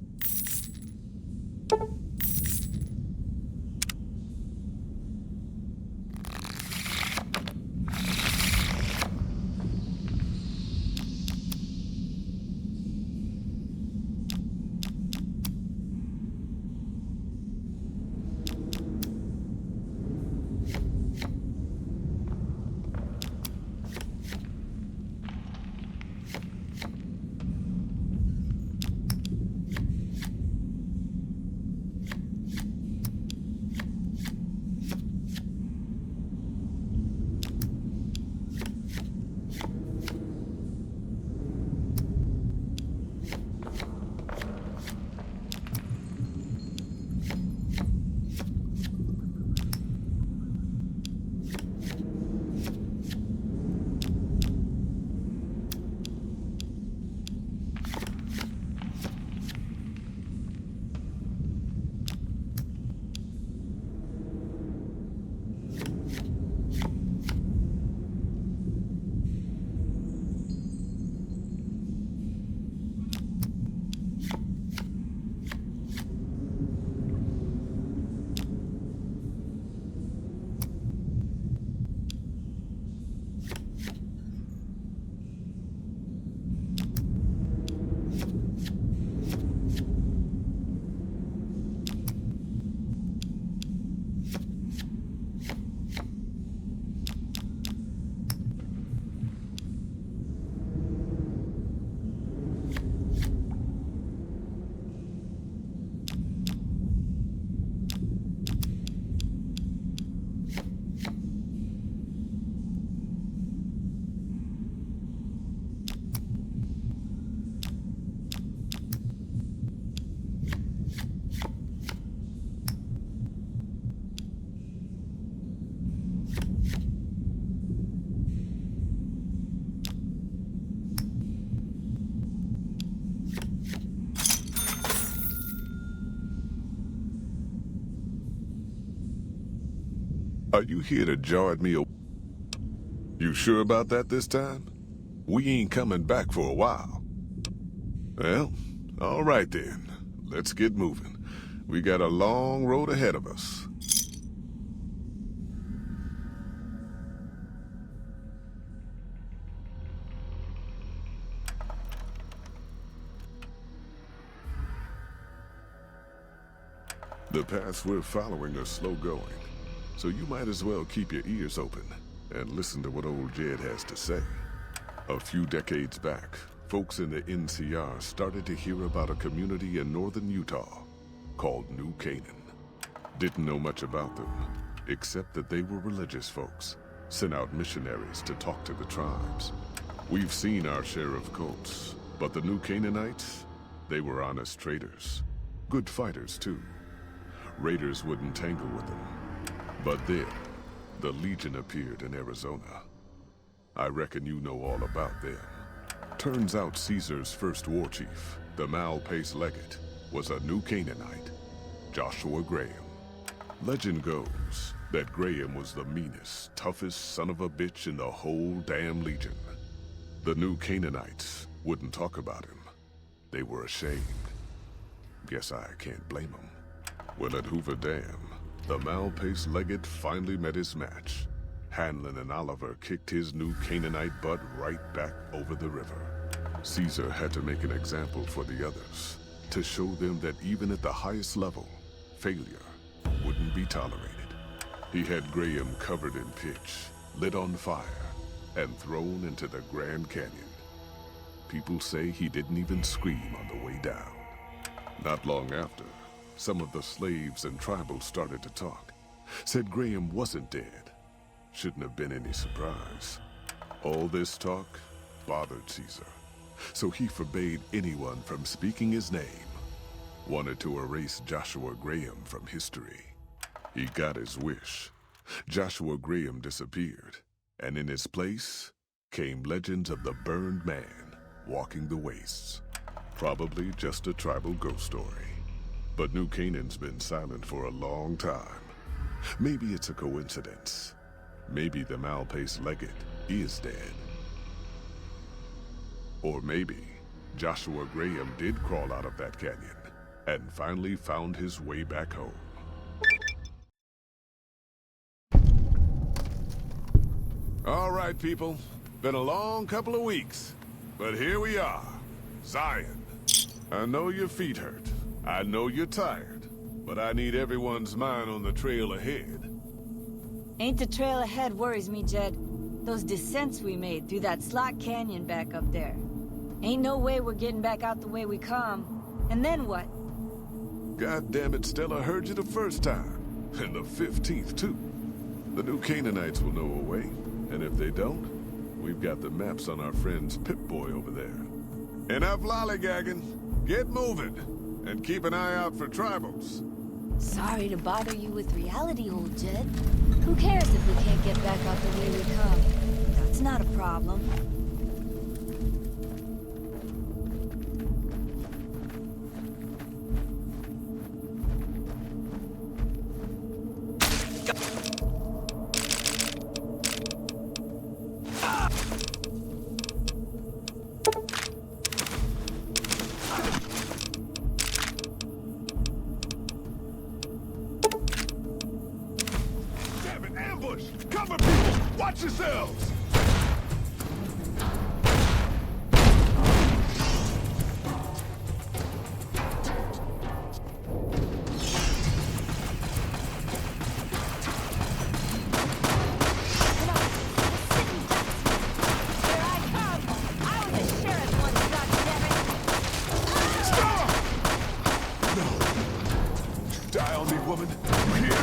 Are you here to jaw at me? You sure about that this time? We ain't coming back for a while. Well, all right then. Let's get moving. We got a long road ahead of us. The paths we're following are slow going, so you might as well keep your ears open and listen to what old Jed has to say. A few decades back, folks in the NCR started to hear about a community in northern Utah called New Canaan. Didn't know much about them, except that they were religious folks, sent out missionaries to talk to the tribes. We've seen our share of cults, but the New Canaanites, they were honest traders. Good fighters, too. Raiders wouldn't tangle with them. But then, the Legion appeared in Arizona. I reckon you know all about them. Turns out Caesar's first war chief, the Malpais Legate, was a New Canaanite, Joshua Graham. Legend goes that Graham was the meanest, toughest son of a bitch in the whole damn Legion. The New Canaanites wouldn't talk about him. They were ashamed. Guess I can't blame them. Well, at Hoover Dam, the Malpais Legate finally met his match. Hanlon and Oliver kicked his New Canaanite butt right back over the river. Caesar had to make an example for the others, to show them that even at the highest level, failure wouldn't be tolerated. He had Graham covered in pitch, lit on fire, and thrown into the Grand Canyon. People say he didn't even scream on the way down. Not long after, some of the slaves and tribals started to talk. Said Graham wasn't dead. Shouldn't have been any surprise. All this talk bothered Caesar, so he forbade anyone from speaking his name. Wanted to erase Joshua Graham from history. He got his wish. Joshua Graham disappeared, and in his place came legends of the burned man walking the wastes. Probably just a tribal ghost story. But New Canaan's been silent for a long time. Maybe it's a coincidence. Maybe the Malpace legate is dead. Or maybe Joshua Graham did crawl out of that canyon and finally found his way back home. All right, people. Been a long couple of weeks, but here we are. Zion. I know your feet hurt. I know you're tired, but I need everyone's mind on the trail ahead. Ain't the trail ahead worries me, Jed. Those descents we made through that slot canyon back up there. Ain't no way we're getting back out the way we come. And then what? God damn it, Stella heard you the first time. And the 15th, too. The new Canaanites will know a way. And if they don't, we've got the maps on our friend's Pip-Boy over there. Enough lollygagging. Get moving. And keep an eye out for tribals. Sorry to bother you with reality, old Jed. Who cares if we can't get back out the way we come? That's not a problem. Cover people! Watch yourselves! Die on me, woman. You hear?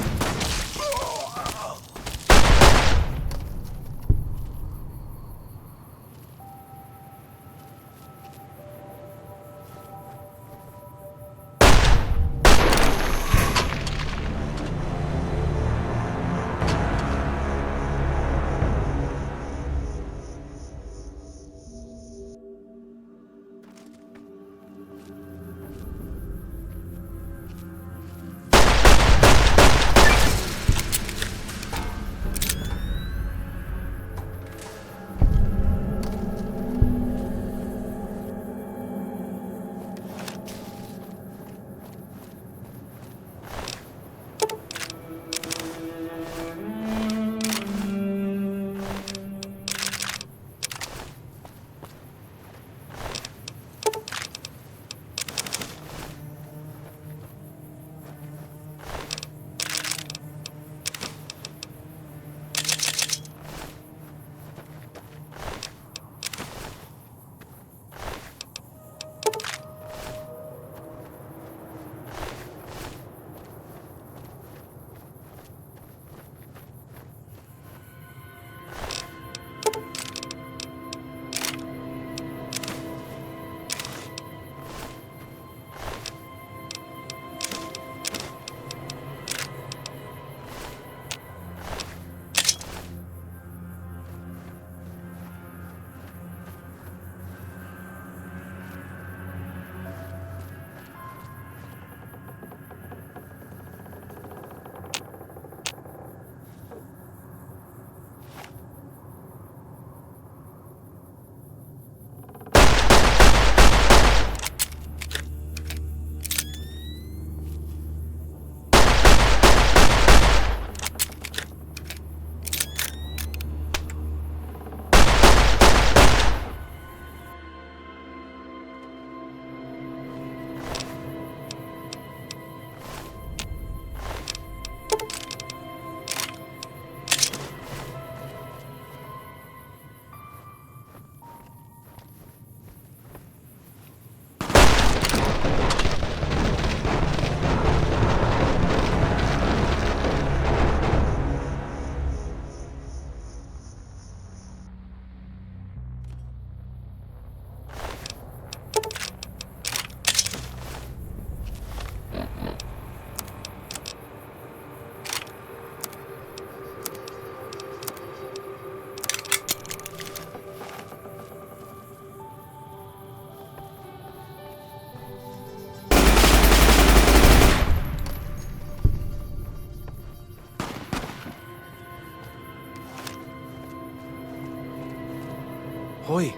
Hoi,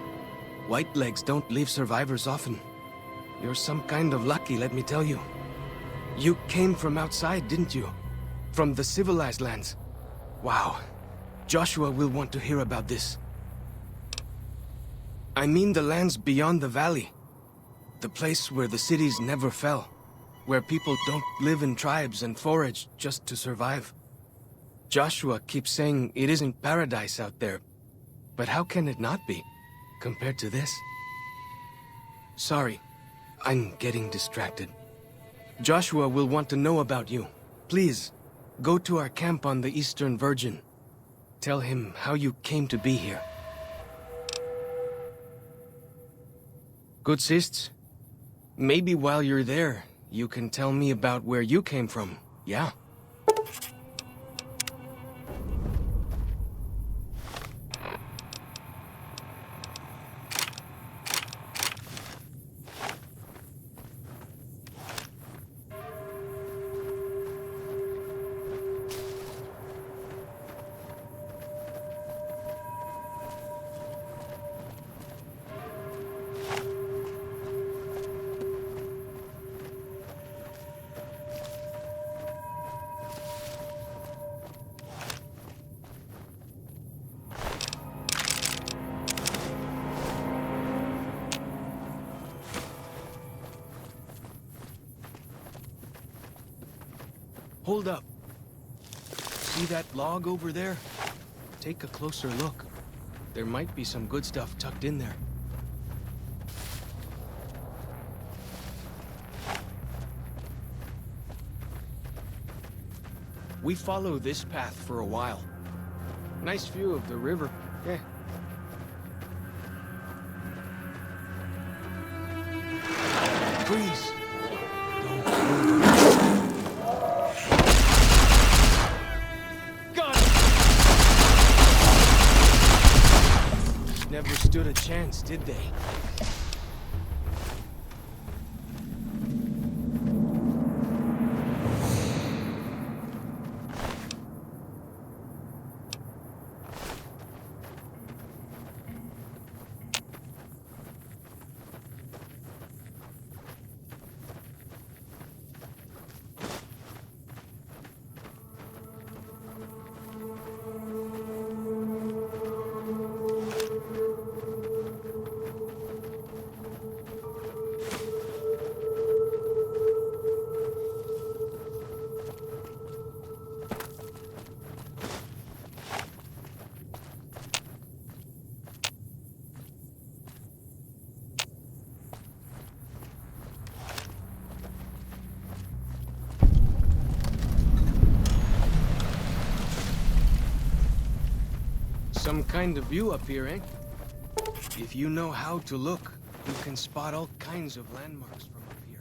Whitelegs don't leave survivors often. You're some kind of lucky, let me tell you. You came from outside, didn't you? From the civilized lands. Wow. Joshua will want to hear about this. I mean the lands beyond the valley. The place where the cities never fell. Where people don't live in tribes and forage just to survive. Joshua keeps saying it isn't paradise out there. But how can it not be, compared to this? Sorry, I'm getting distracted. Joshua will want to know about you. Please, go to our camp on the Eastern Virgin. Tell him how you came to be here. Good sists. Maybe while you're there, you can tell me about where you came from, yeah? Hold up. See that log over there? Take a closer look. There might be some good stuff tucked in there. We follow this path for a while. Nice view of the river. Yeah. Freeze! Never stood a chance, did they? Some kind of view up here, eh? If you know how to look, you can spot all kinds of landmarks from up here.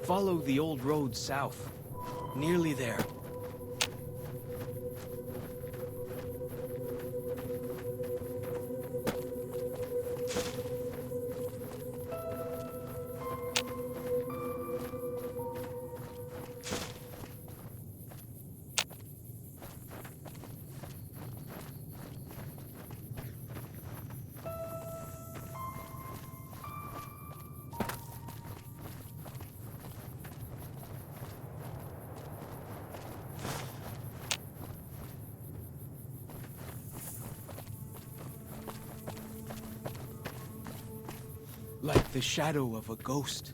Follow the old road south. Nearly there. like the shadow of a ghost.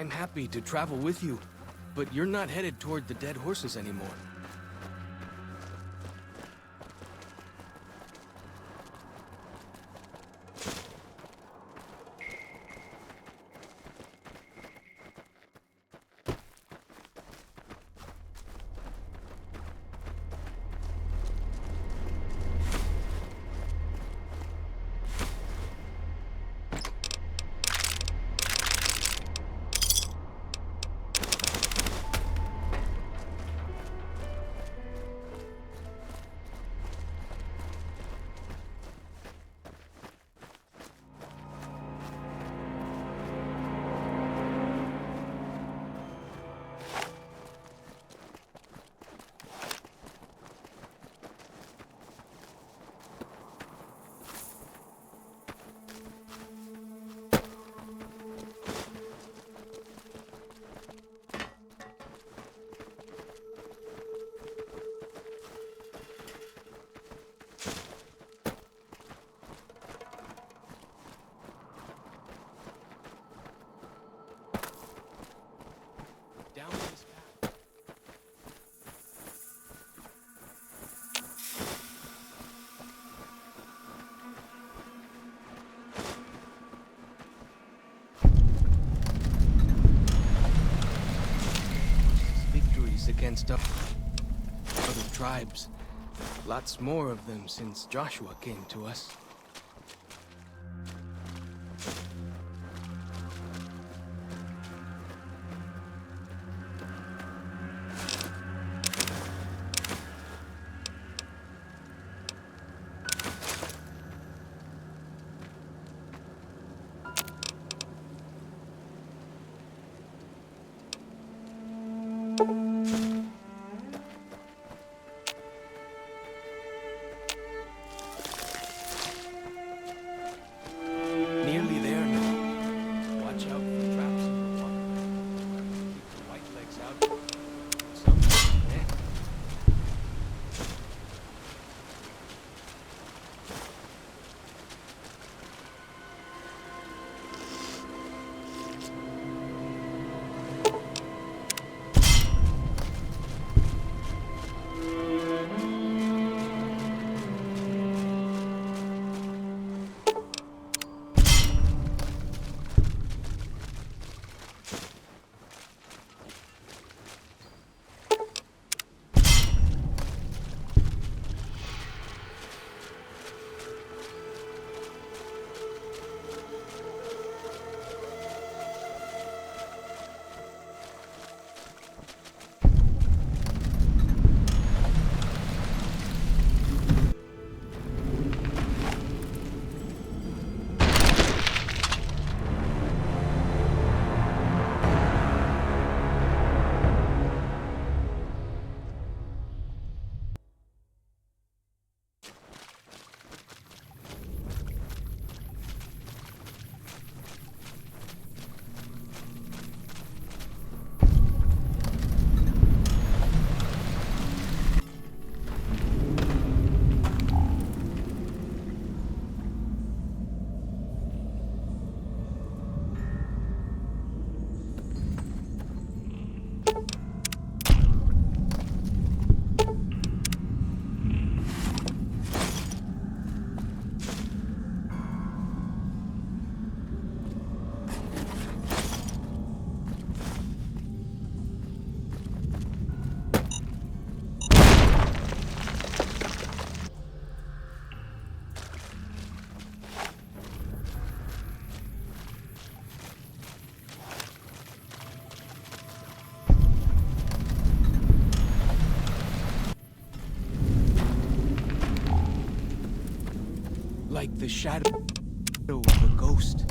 I'm happy to travel with you, but you're not headed toward the dead horses anymore. against other tribes. Lots more of them since Joshua came to us. Nearly there now. Watch out for traps in the water. Keep the white legs out. Something, eh? Like the shadow of a ghost.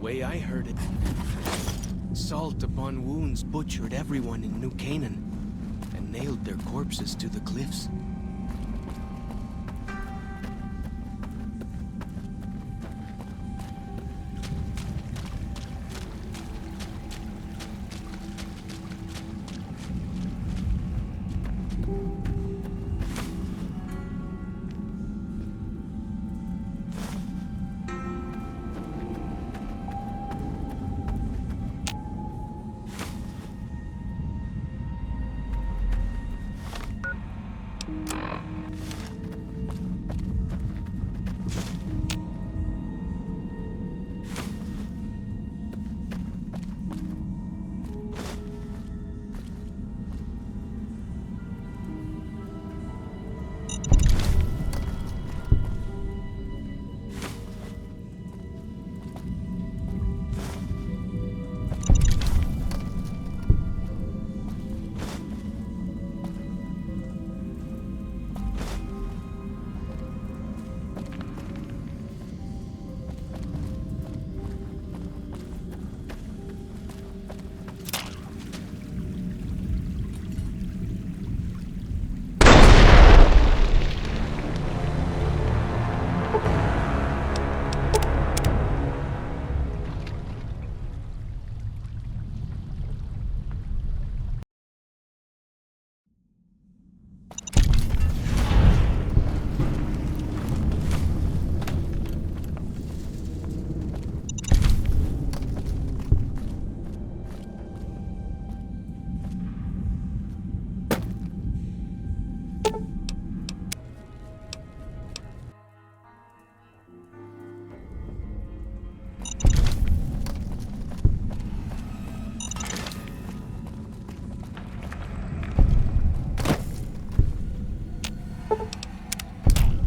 way I heard it, salt upon wounds butchered everyone in New Canaan and nailed their corpses to the cliffs.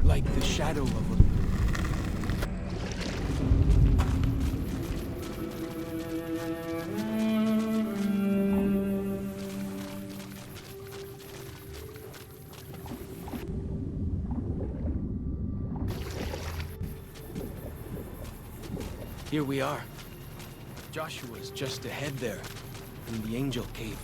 Like the shadow of a... Here we are. Joshua's just ahead there, in the Angel Cave.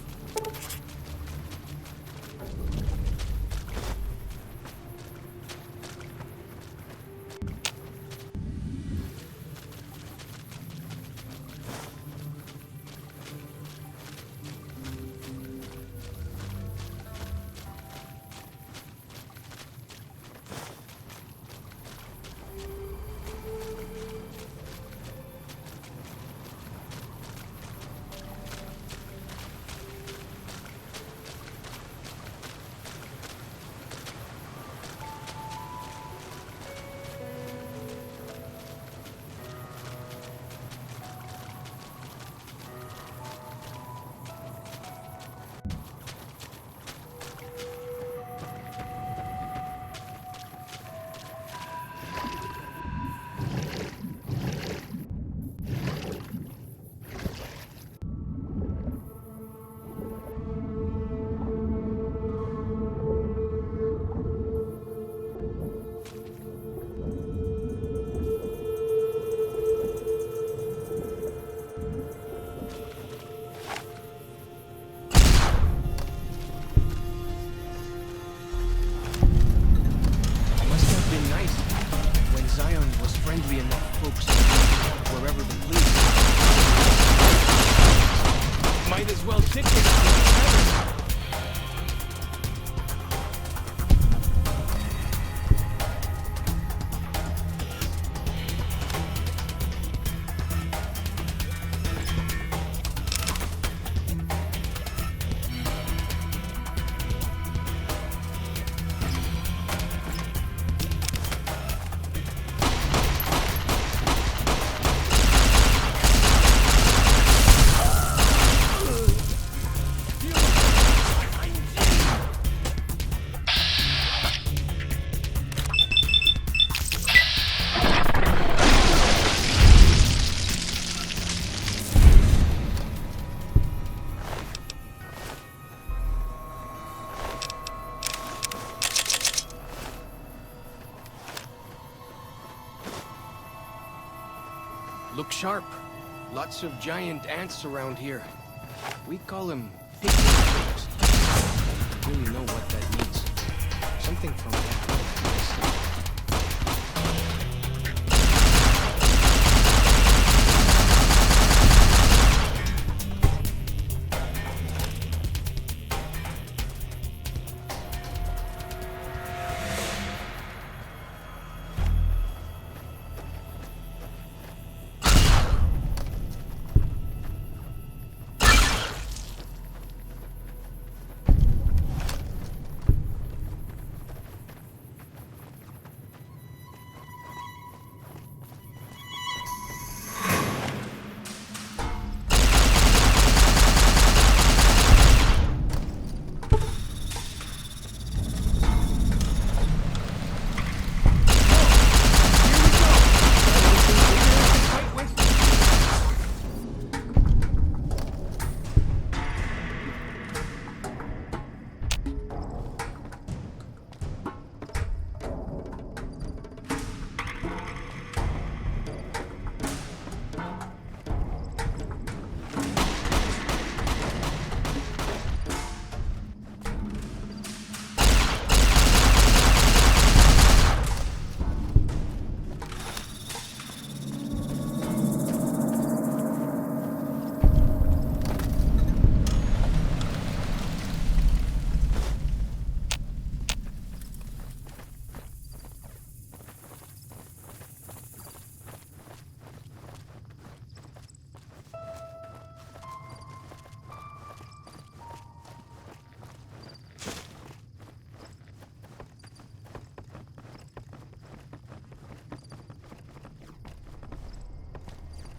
Might as well tick it out of the Look sharp. Lots of giant ants around here. We call them picnic ants. I don't really know what that means. Something from that.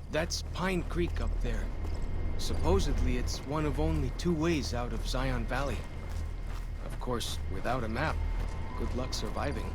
That's Pine Creek up there. Supposedly, it's one of only 2 ways out of Zion Valley. Of course, without a map, good luck surviving.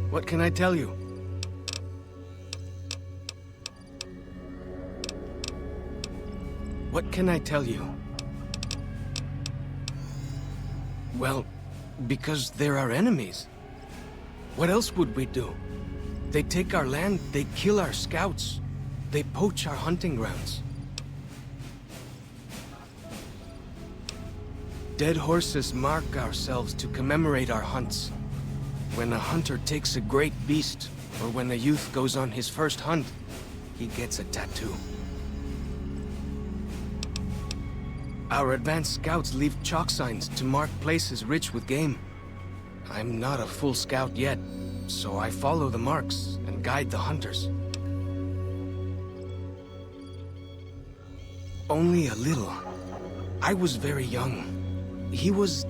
What can I tell you? What can I tell you? Well, because they're our enemies. What else would we do? They take our land, they kill our scouts, they poach our hunting grounds. Dead horses mark ourselves to commemorate our hunts. When a hunter takes a great beast, or when a youth goes on his first hunt, he gets a tattoo. Our advanced scouts leave chalk signs to mark places rich with game. I'm not a full scout yet, so I follow the marks and guide the hunters. Only a little. I was very young. He was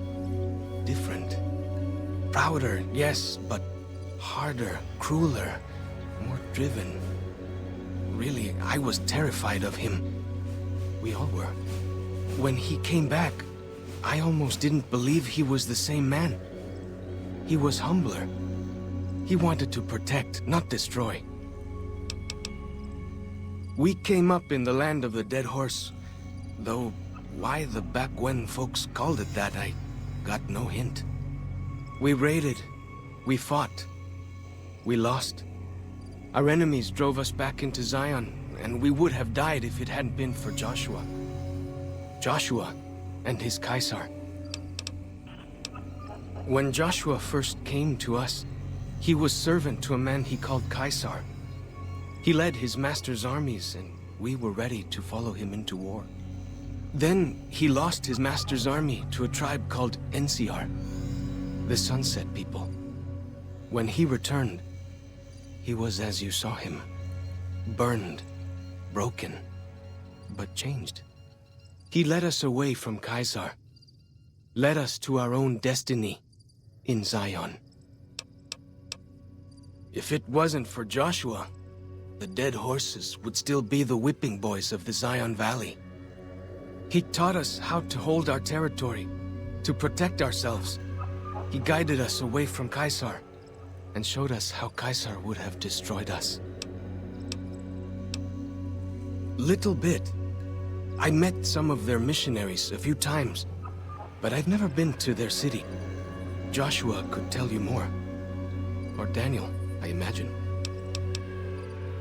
different. Prouder, yes, but harder, crueler, more driven. Really, I was terrified of him. We all were. When he came back, I almost didn't believe he was the same man. He was humbler. He wanted to protect, not destroy. We came up in the land of the Dead Horse, though why the back when folks called it that, I got no hint. We raided, we fought, we lost. Our enemies drove us back into Zion, and we would have died if it hadn't been for Joshua. Joshua and his Caesar. When Joshua first came to us, he was servant to a man he called Caesar. He led his master's armies, and we were ready to follow him into war. Then he lost his master's army to a tribe called NCR, the Sunset People. When he returned, he was as you saw him, burned, broken, but changed. He led us away from Caesar, led us to our own destiny in Zion. If it wasn't for Joshua, the Dead Horses would still be the whipping boys of the Zion Valley. He taught us how to hold our territory, to protect ourselves. He guided us away from Caesar, and showed us how Caesar would have destroyed us. Little bit. I met some of their missionaries a few times, but I've never been to their city. Joshua could tell you more. Or Daniel, I imagine.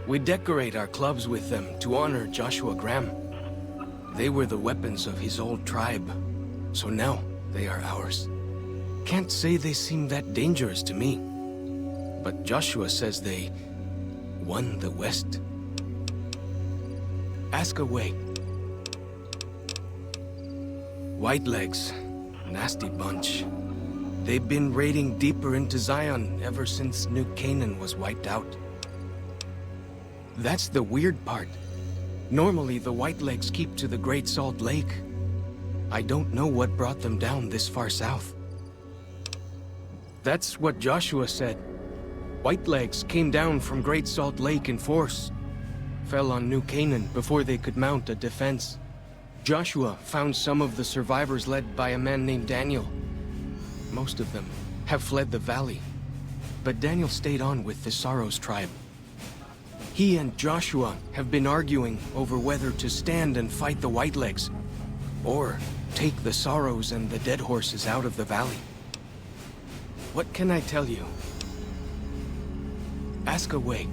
We decorate our clubs with them to honor Joshua Graham. They were the weapons of his old tribe, so now they are ours. Can't say they seem that dangerous to me, but Joshua says they won the West. Ask away. Whitelegs, nasty bunch. They've been raiding deeper into Zion ever since New Canaan was wiped out. That's the weird part. Normally, the Whitelegs keep to the Great Salt Lake. I don't know what brought them down this far south. That's what Joshua said. Whitelegs came down from Great Salt Lake in force, fell on New Canaan before they could mount a defense. Joshua found some of the survivors led by a man named Daniel. Most of them have fled the valley, but Daniel stayed on with the Saros tribe. He and Joshua have been arguing over whether to stand and fight the Whitelegs, or take the Saros and the Dead Horses out of the valley. What can I tell you? Ask away.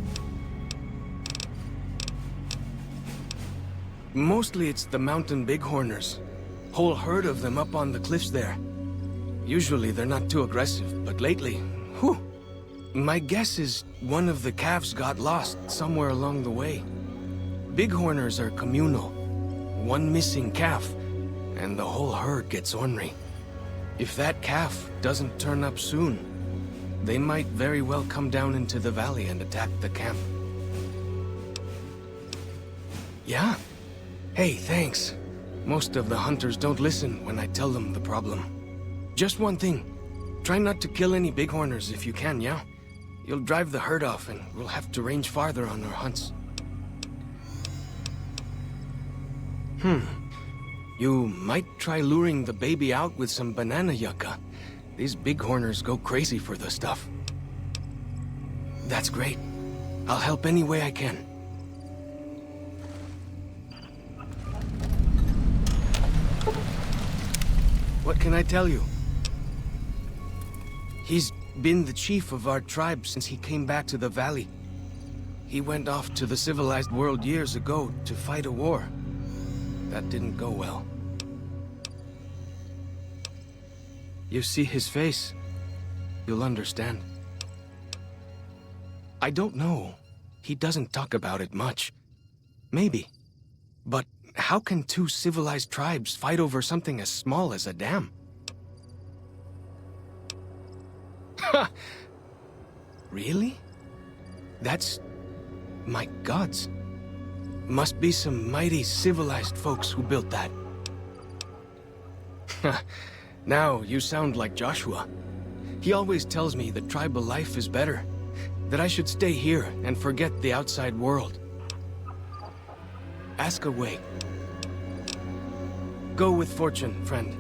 Mostly it's the mountain bighorners. Whole herd of them up on the cliffs there. Usually they're not too aggressive, but lately, whew. My guess is one of the calves got lost somewhere along the way. Bighorners are communal. One missing calf, and the whole herd gets ornery. If that calf doesn't turn up soon, they might very well come down into the valley and attack the camp. Yeah? Hey, thanks. Most of the hunters don't listen when I tell them the problem. Just one thing. Try not to kill any bighorners if you can, yeah? You'll drive the herd off and we'll have to range farther on our hunts. You might try luring the baby out with some banana yucca. These bighorners go crazy for the stuff. That's great. I'll help any way I can. What can I tell you? He's been the chief of our tribe since he came back to the valley. He went off to the civilized world years ago to fight a war. That didn't go well. You see his face, you'll understand. I don't know. He doesn't talk about it much. Maybe. But how can two civilized tribes fight over something as small as a dam? Ha! Really? That's... my gods. Must be some mighty civilized folks who built that. Now you sound like Joshua. He always tells me that tribal life is better, that I should stay here and forget the outside world. Ask away. Go with fortune, friend.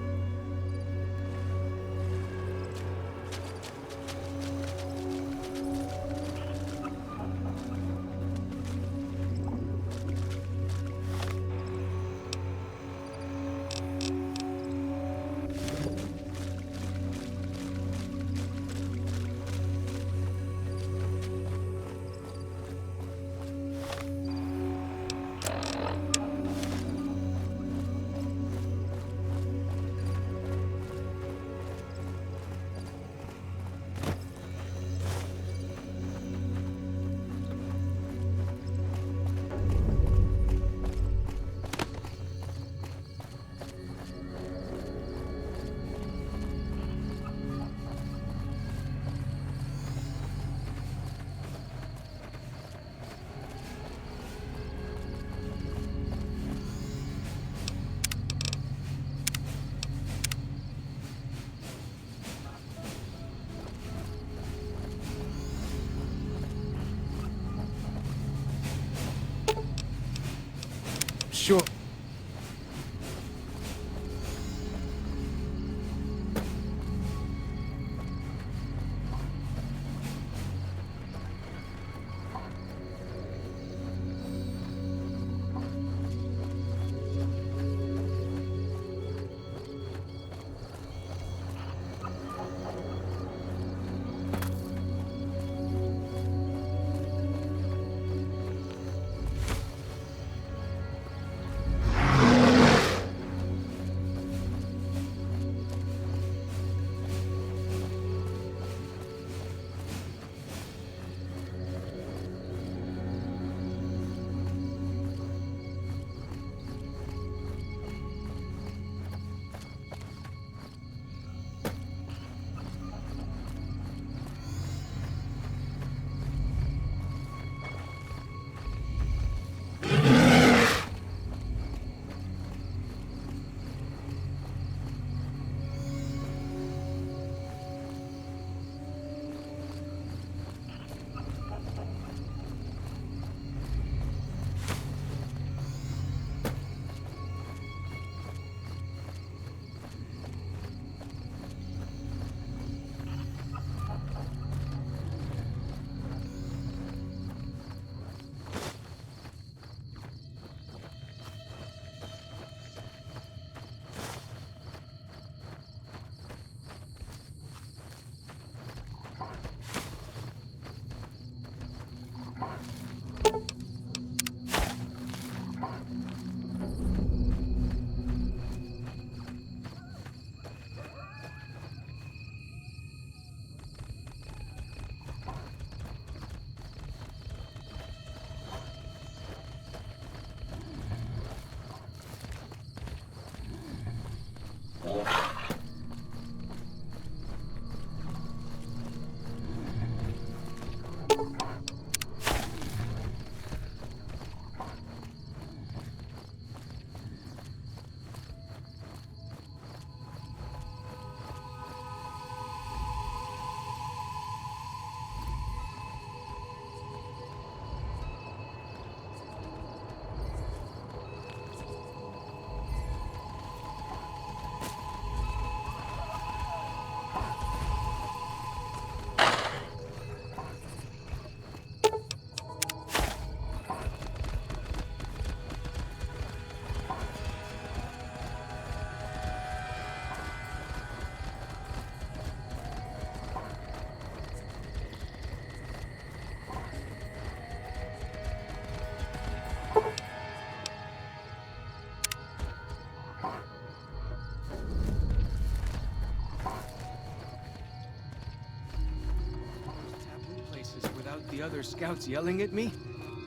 the other scouts yelling at me?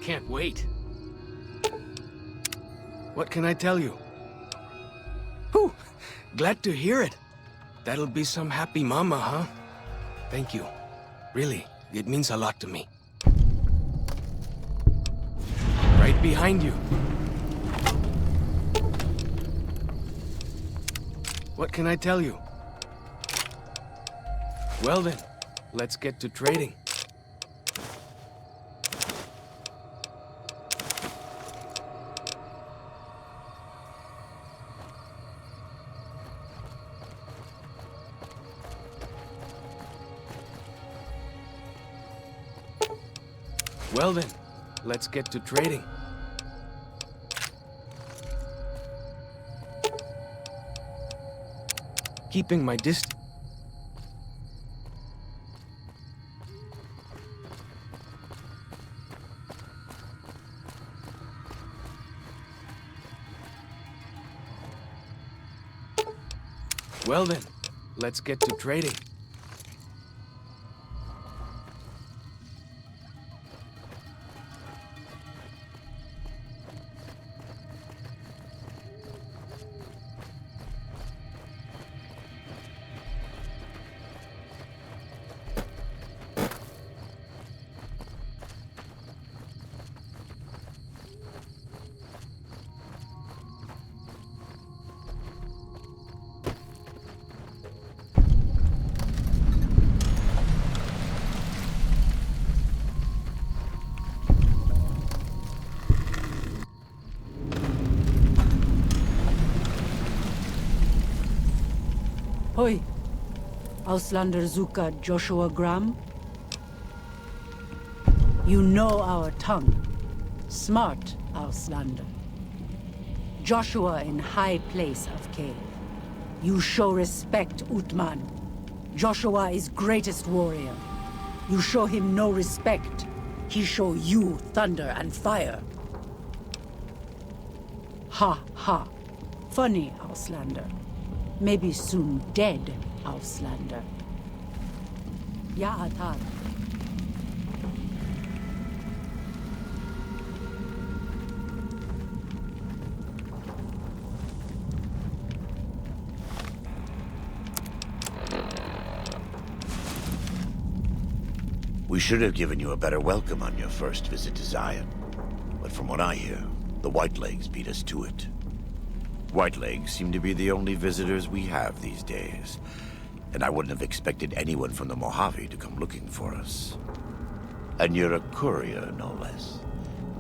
Can't wait. What can I tell you? Whew! Glad to hear it. That'll be some happy mama, huh? Thank you. Really, it means a lot to me. Right behind you. What can I tell you? Well then, let's get to trading. Well then, let's get to trading. Keeping my distance. Well then, let's get to trading. Hoi, Auslander Zuka Joshua Graham. You know our tongue. Smart, Auslander. Joshua in high place of cave. You show respect, Utman. Joshua is greatest warrior. You show him no respect. He show you thunder and fire. Ha ha. Funny, Auslander. Maybe soon dead, Auslander. Ya Atar. We should have given you a better welcome on your first visit to Zion. But from what I hear, the Whitelegs beat us to it. Whitelegs seem to be the only visitors we have these days, and I wouldn't have expected anyone from the Mojave to come looking for us. And you're a courier, no less.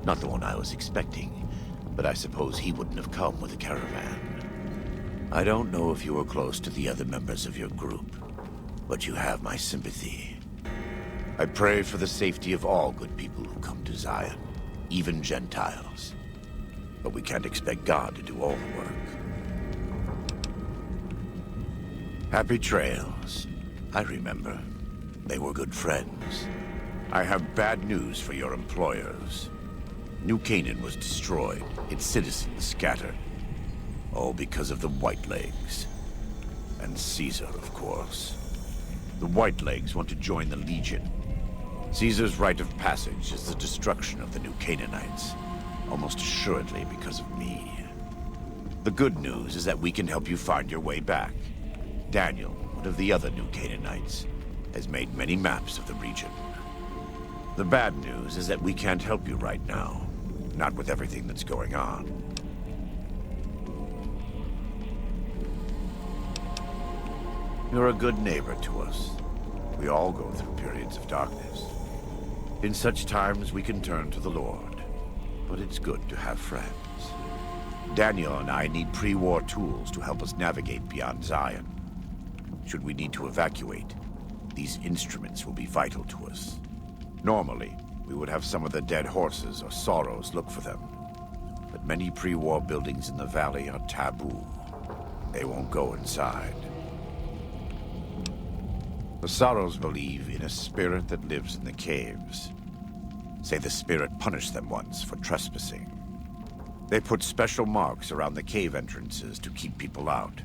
Not the one I was expecting, but I suppose he wouldn't have come with a caravan. I don't know if you were close to the other members of your group, but you have my sympathy. I pray for the safety of all good people who come to Zion, even Gentiles. But we can't expect God to do all the work. Happy trails. I remember. They were good friends. I have bad news for your employers. New Canaan was destroyed, its citizens scattered. All because of the Whitelegs. And Caesar, of course. The Whitelegs want to join the Legion. Caesar's rite of passage is the destruction of the New Canaanites. Almost assuredly because of me. The good news is that we can help you find your way back. Daniel, one of the other New Canaanites, has made many maps of the region. The bad news is that we can't help you right now. Not with everything that's going on. You're a good neighbor to us. We all go through periods of darkness. In such times, we can turn to the Lord. But it's good to have friends. Daniel and I need pre-war tools to help us navigate beyond Zion. Should we need to evacuate, these instruments will be vital to us. Normally, we would have some of the dead horses or sorrows look for them. But many pre-war buildings in the valley are taboo. They won't go inside. The sorrows believe in a spirit that lives in the caves. Say the spirit punished them once for trespassing. They put special marks around the cave entrances to keep people out.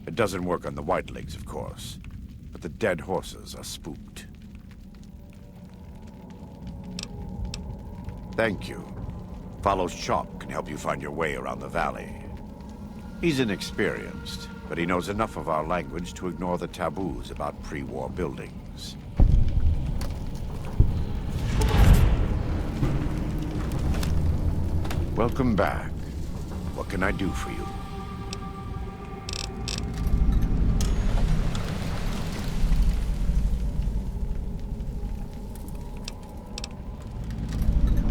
It doesn't work on the Whitelegs, of course, but the dead horses are spooked. Thank you. Follow Chalk can help you find your way around the valley. He's inexperienced, but he knows enough of our language to ignore the taboos about pre-war buildings. Welcome back. What can I do for you?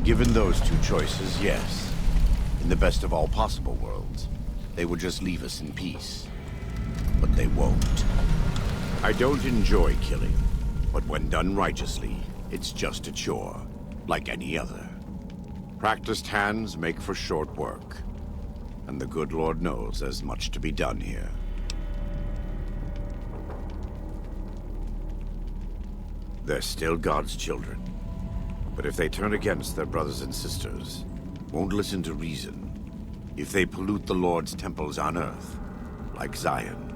Given those two choices, yes. In the best of all possible worlds, they would just leave us in peace. But they won't. I don't enjoy killing, but when done righteously, it's just a chore, like any other. Practiced hands make for short work, and the good Lord knows there's much to be done here. They're still God's children. But if they turn against their brothers and sisters, won't listen to reason, if they pollute the Lord's temples on earth, like Zion,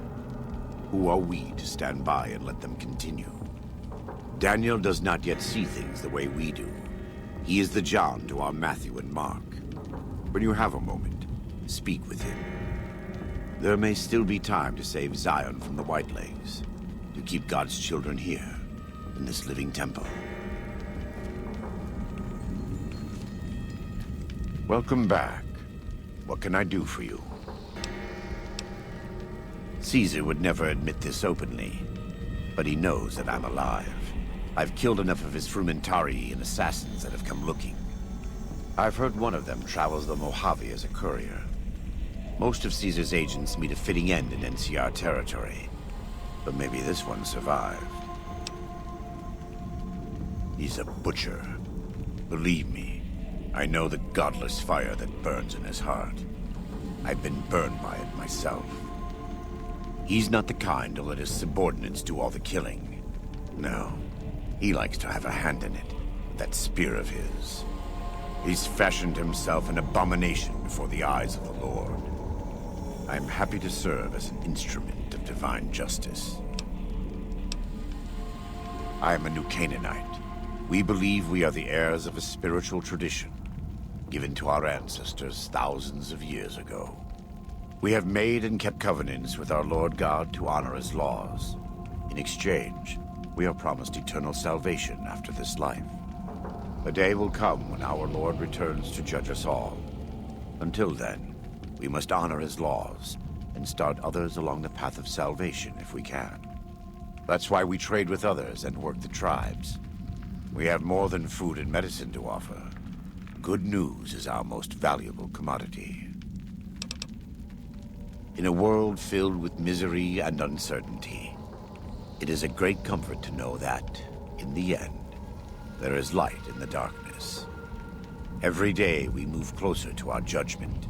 who are we to stand by and let them continue? Daniel does not yet see things the way we do. He is the John to our Matthew and Mark. When you have a moment, speak with him. There may still be time to save Zion from the Whitelegs, to keep God's children here, in this living temple. Welcome back. What can I do for you? Caesar would never admit this openly, but he knows that I'm alive. I've killed enough of his Frumentari and assassins that have come looking. I've heard one of them travels the Mojave as a courier. Most of Caesar's agents meet a fitting end in NCR territory, but maybe this one survived. He's a butcher. Believe me. I know the godless fire that burns in his heart. I've been burned by it myself. He's not the kind to let his subordinates do all the killing. No, he likes to have a hand in it, that spear of his. He's fashioned himself an abomination before the eyes of the Lord. I'm happy to serve as an instrument of divine justice. I am a New Canaanite. We believe we are the heirs of a spiritual tradition given to our ancestors thousands of years ago. We have made and kept covenants with our Lord God to honor his laws. In exchange, we are promised eternal salvation after this life. A day will come when our Lord returns to judge us all. Until then, we must honor his laws and start others along the path of salvation if we can. That's why we trade with others and work the tribes. We have more than food and medicine to offer. Good news is our most valuable commodity. In a world filled with misery and uncertainty, it is a great comfort to know that, in the end, there is light in the darkness. Every day we move closer to our judgment.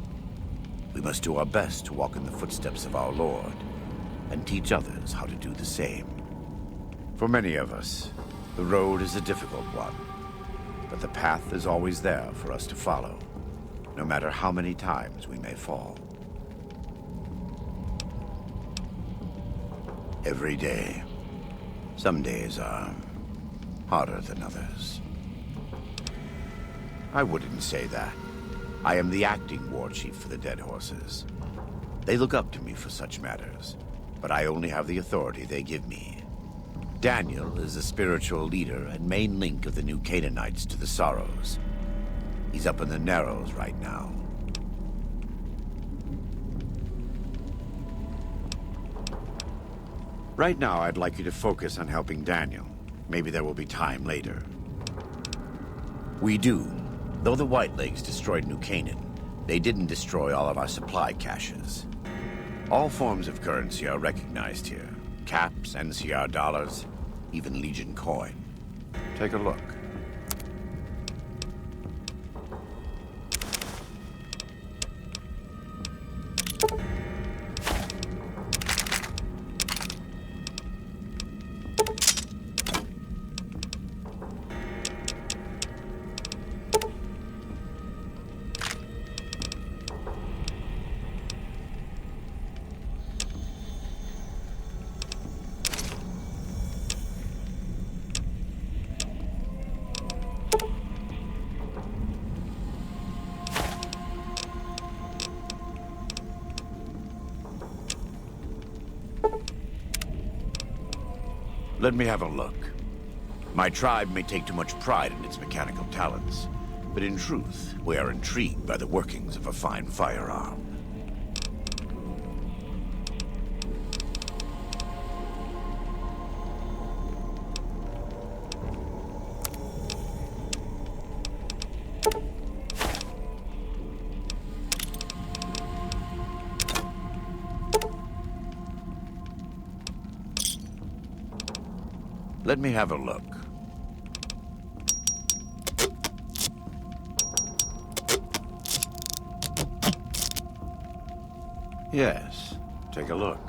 We must do our best to walk in the footsteps of our Lord and teach others how to do the same. For many of us, the road is a difficult one, but the path is always there for us to follow, no matter how many times we may fall. Every day. Some days are harder than others. I wouldn't say that. I am the acting war chief for the Dead Horses. They look up to me for such matters, but I only have the authority they give me. Daniel is the spiritual leader and main link of the New Canaanites to the Sorrows. He's up in the Narrows right now. Right now, I'd like you to focus on helping Daniel. Maybe there will be time later. We do. Though the Whitelegs destroyed New Canaan, they didn't destroy all of our supply caches. All forms of currency are recognized here. Caps, NCR dollars, even Legion coin. Take a look. Let me have a look. My tribe may take too much pride in its mechanical talents, but in truth, we are intrigued by the workings of a fine firearm. Let me have a look. Yes, take a look.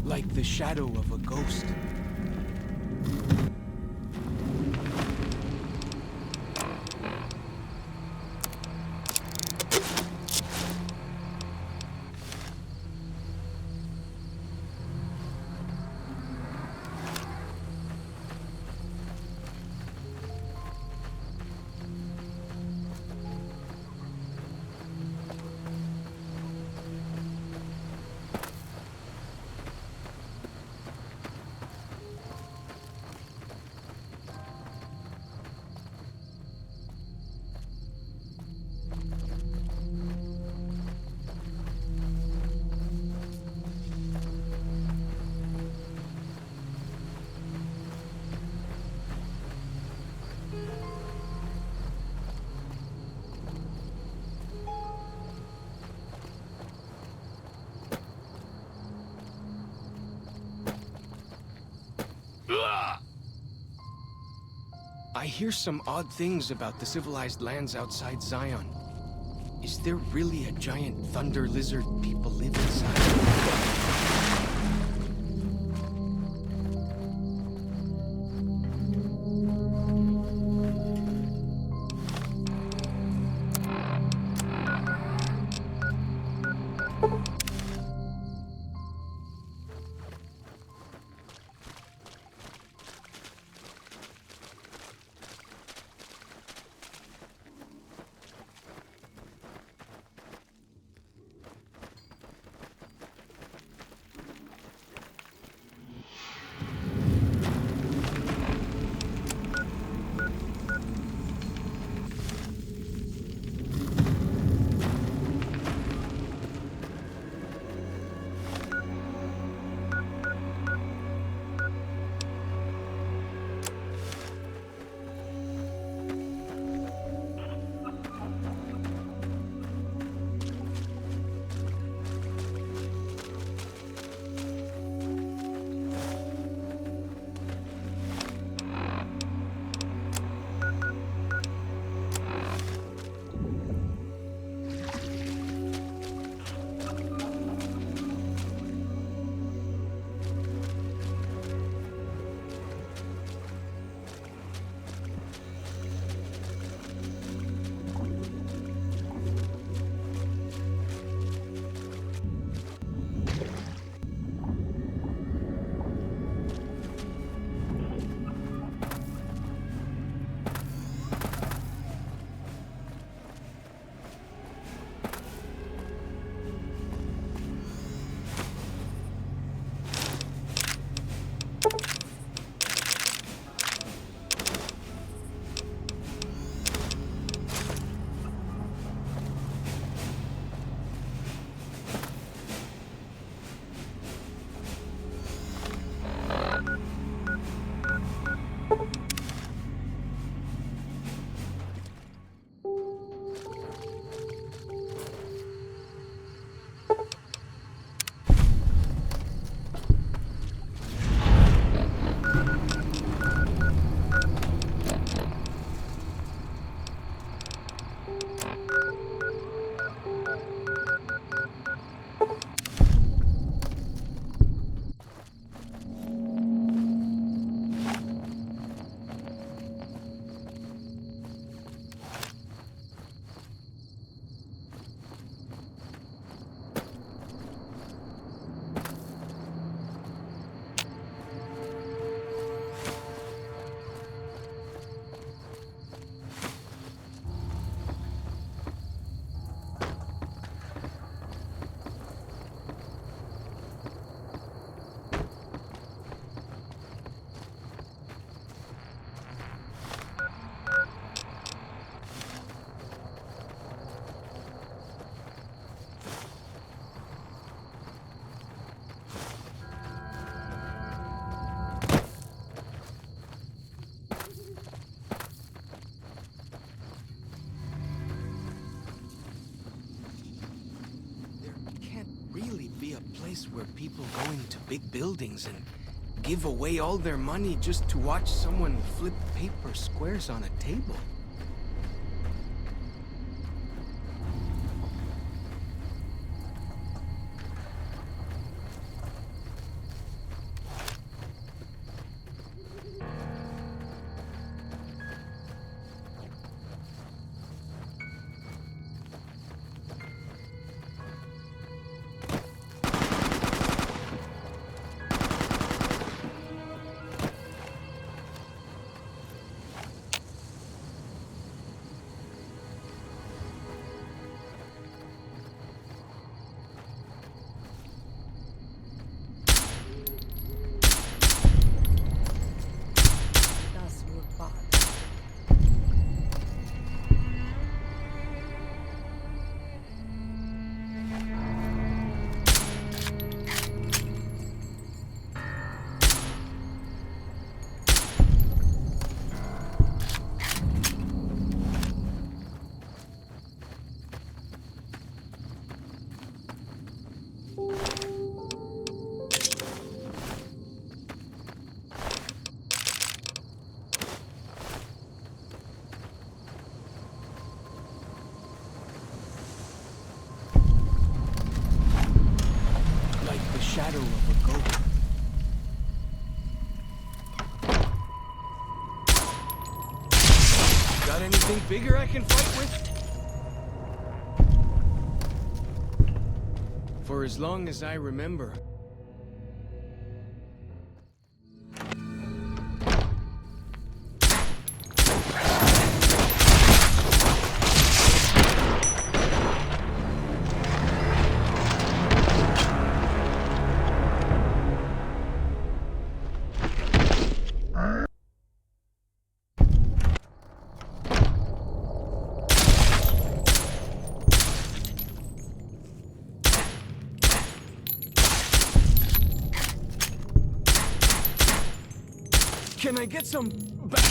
Like the shadow of a ghost. I hear some odd things about the civilized lands outside Zion. Is there really a giant thunder lizard people live inside? Where people go into big buildings and give away all their money just to watch someone flip paper squares on a table. Shadow of a goat. Got anything bigger I can fight with? For as long as I remember. Can I get some back?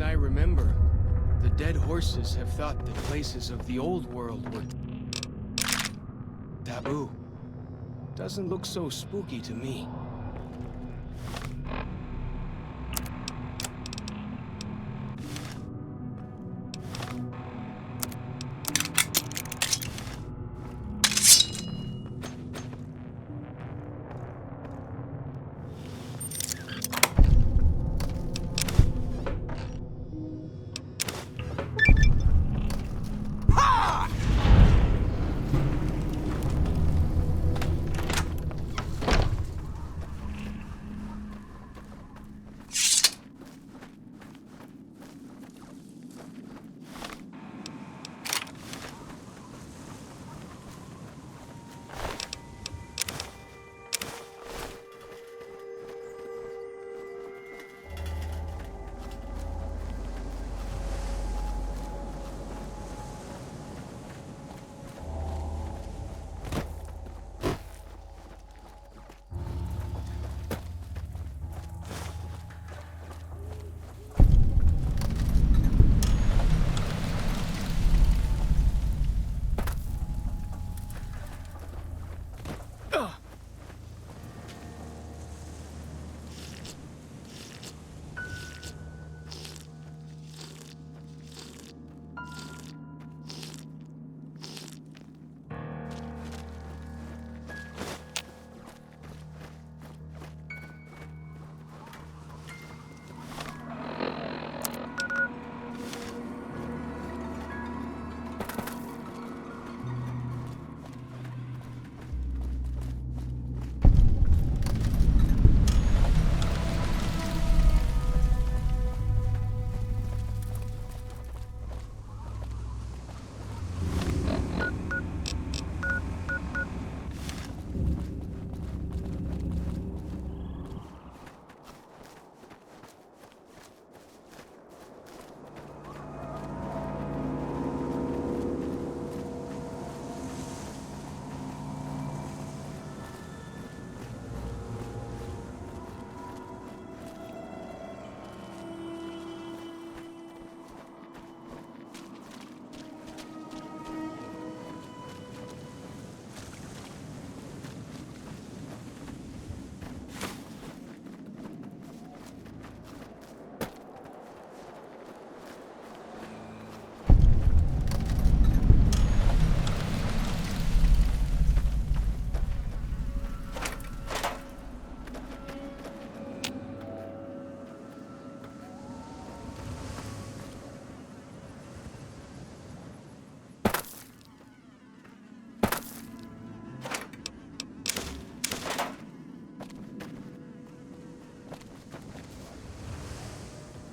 I remember, the dead horses have thought that places of the old world were taboo. Doesn't look so spooky to me.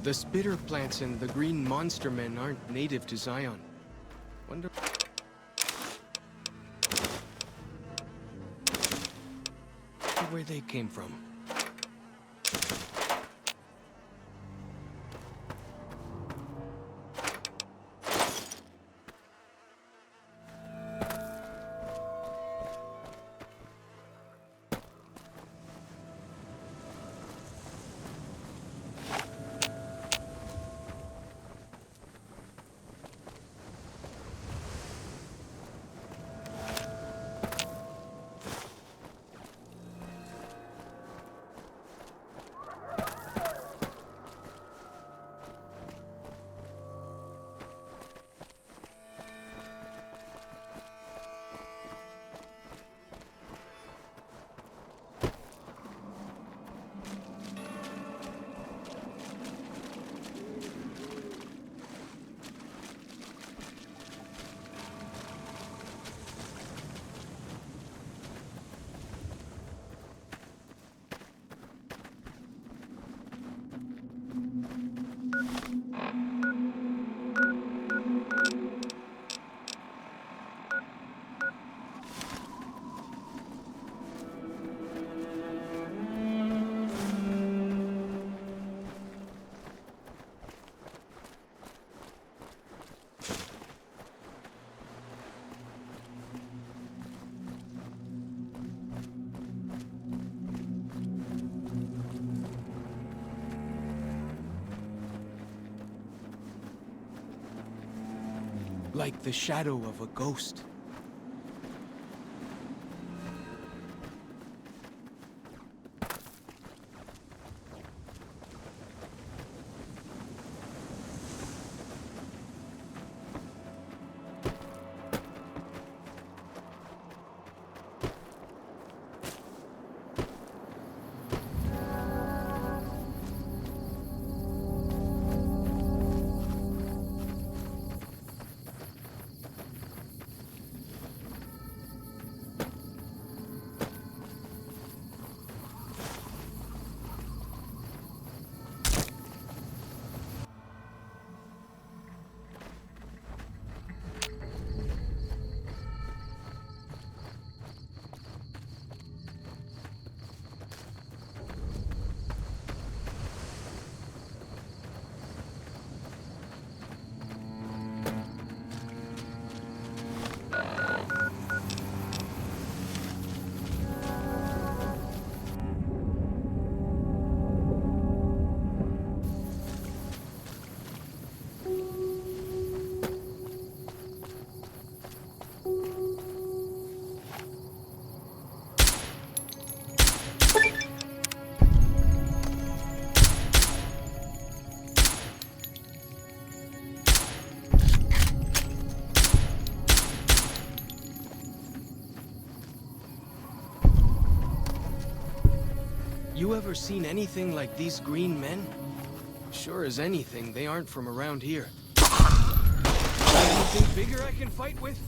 The spitter plants and the green monster men aren't native to Zion. Wonder where they came from. like the shadow of a ghost. You ever seen anything like these green men? Sure as anything, they aren't from around here. Anything bigger I can fight with?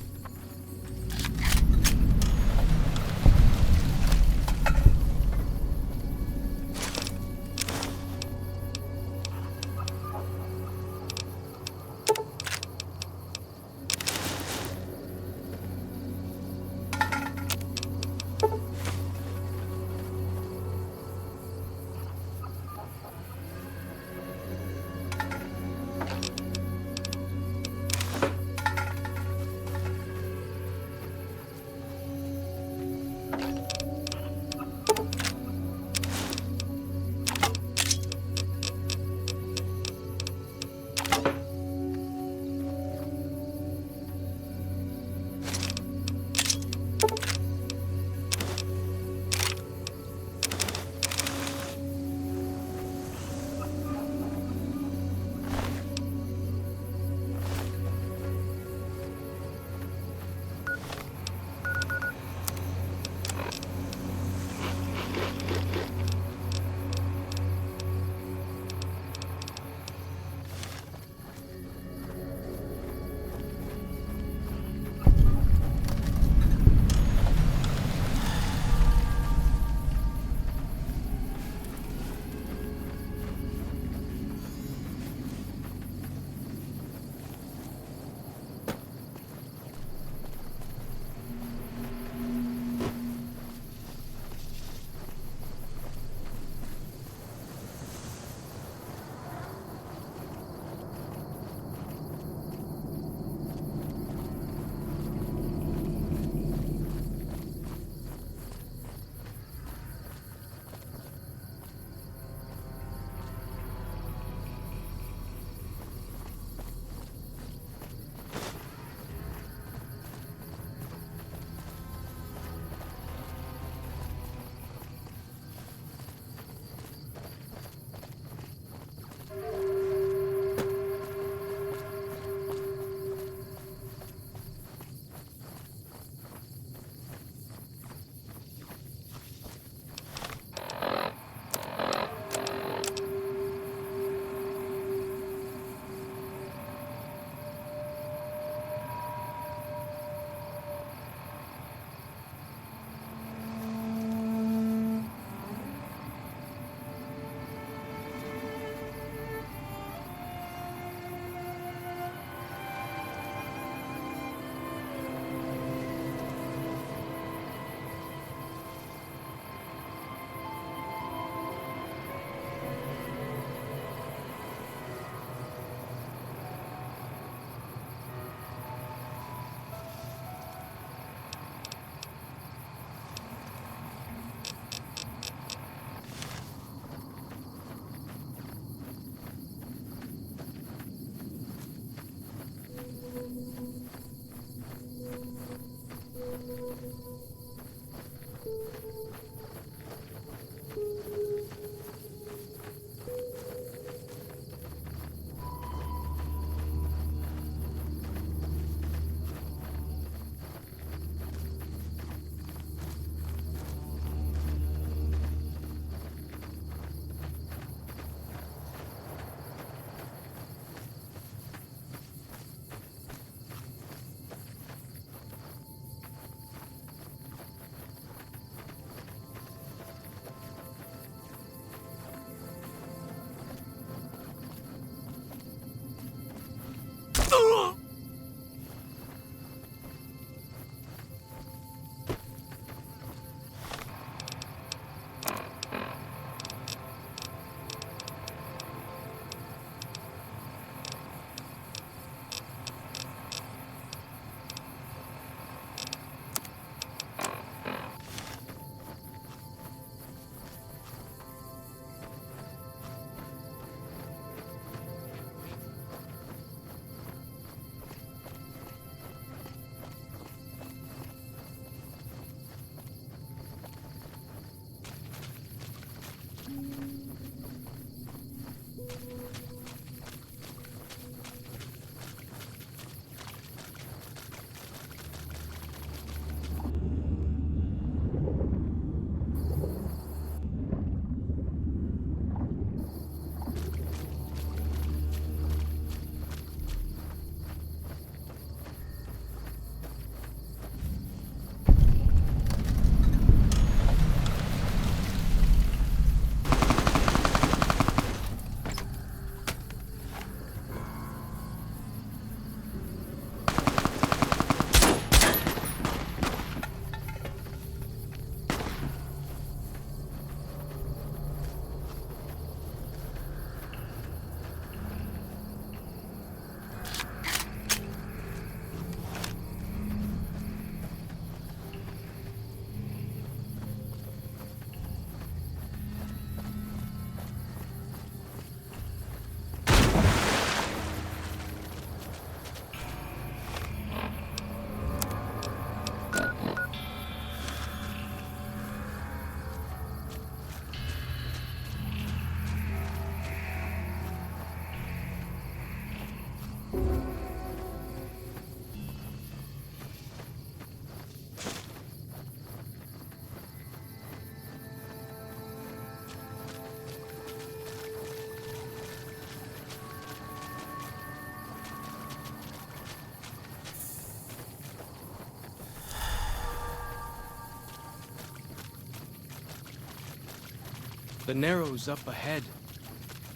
The Narrows up ahead.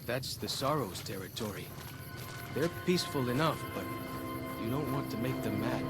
That's the Sorrows territory. They're peaceful enough, but you don't want to make them mad.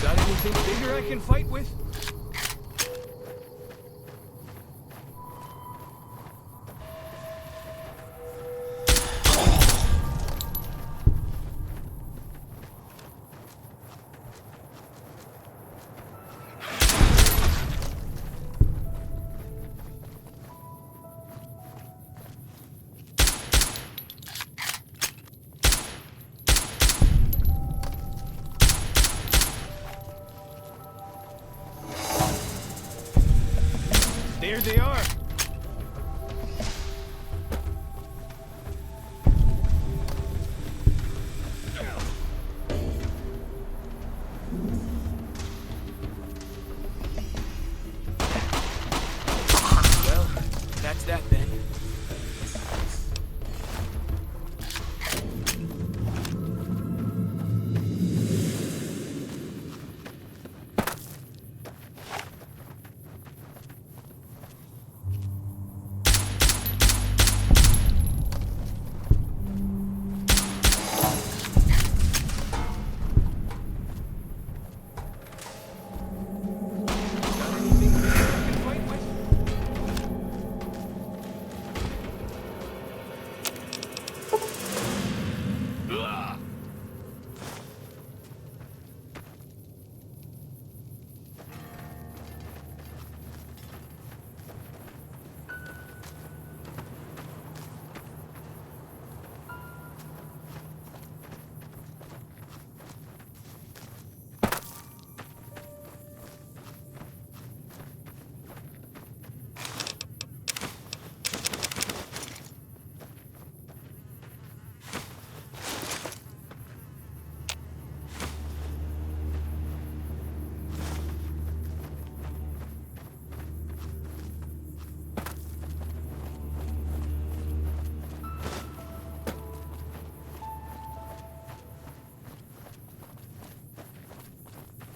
Got anything bigger I can fight with? There they are! Well, that's that then.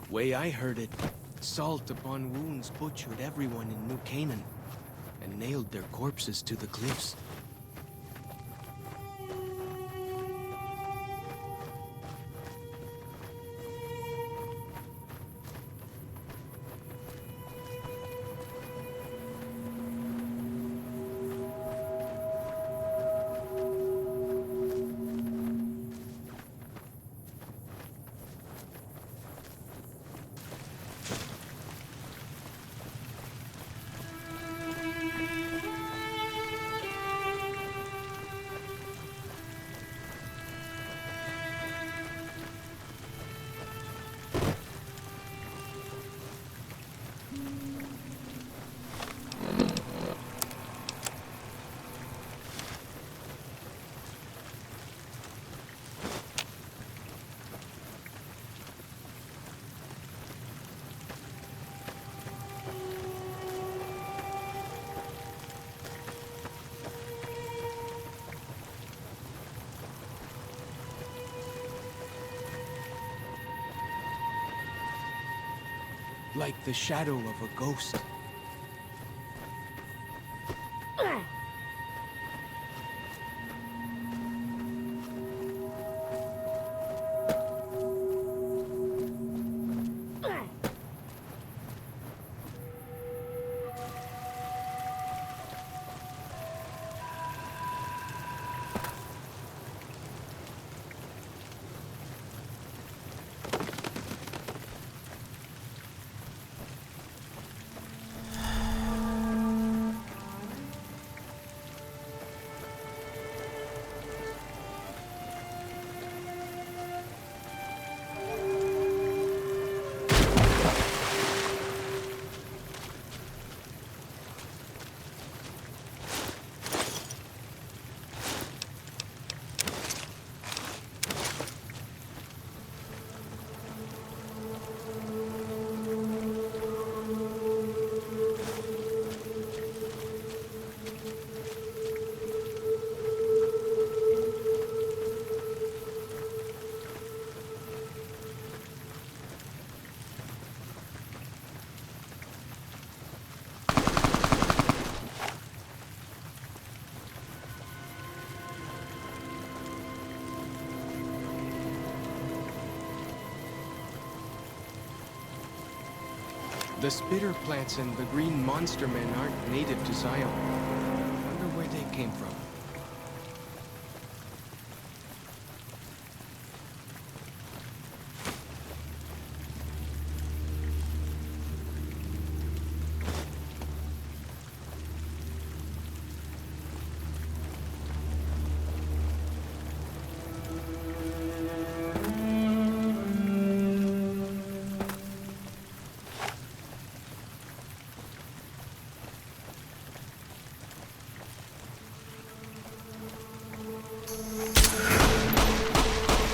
Way I heard it, salt upon wounds butchered everyone in New Canaan and nailed their corpses to the cliffs. Like the shadow of a ghost. The spitter plants and the green monster men aren't native to Zion. Wonder where they came from.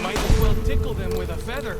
Might as well tickle them with a feather.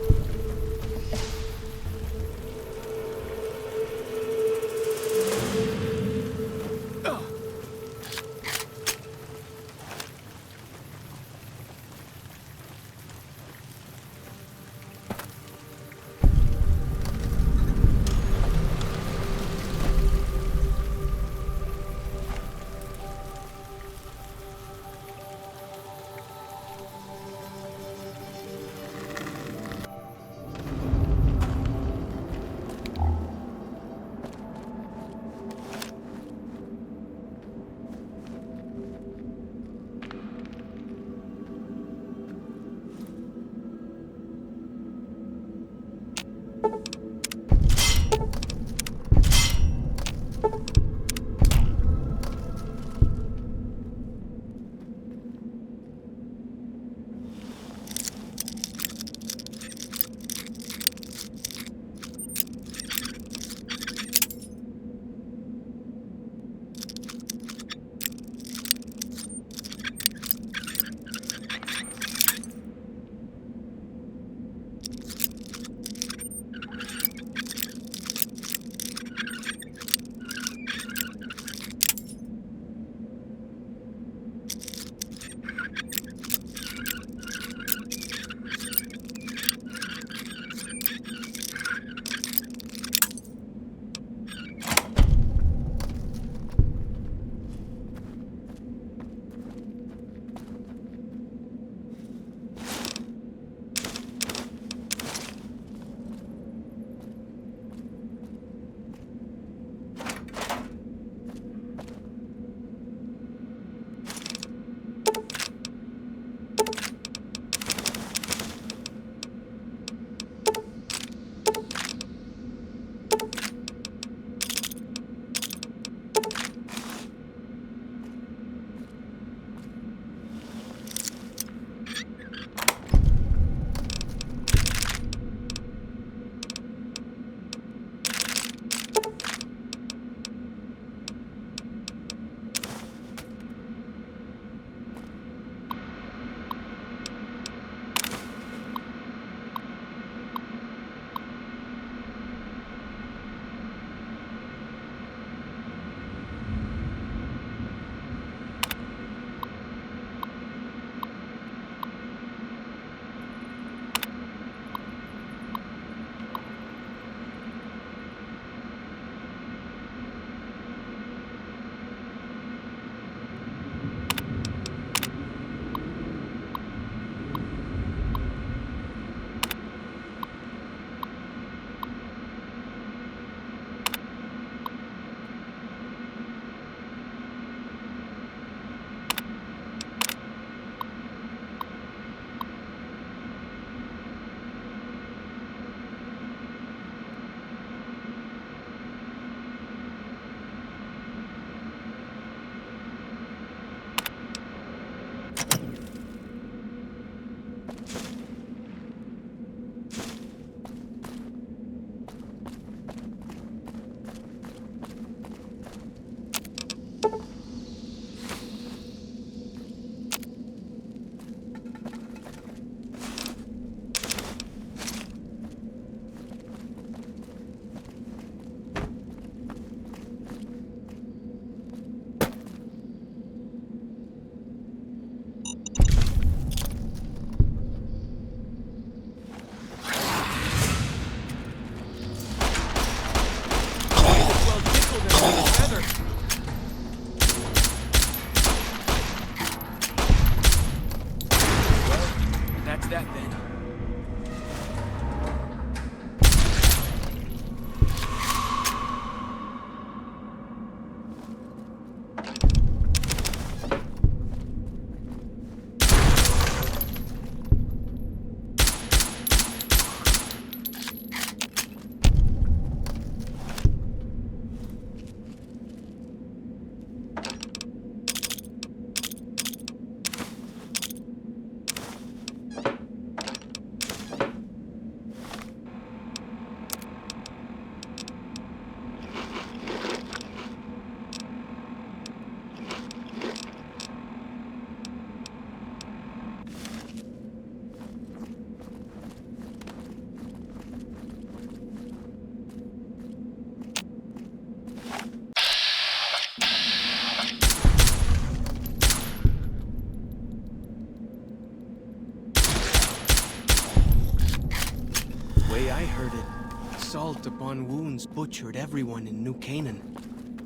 way I heard it, salt upon wounds butchered everyone in New Canaan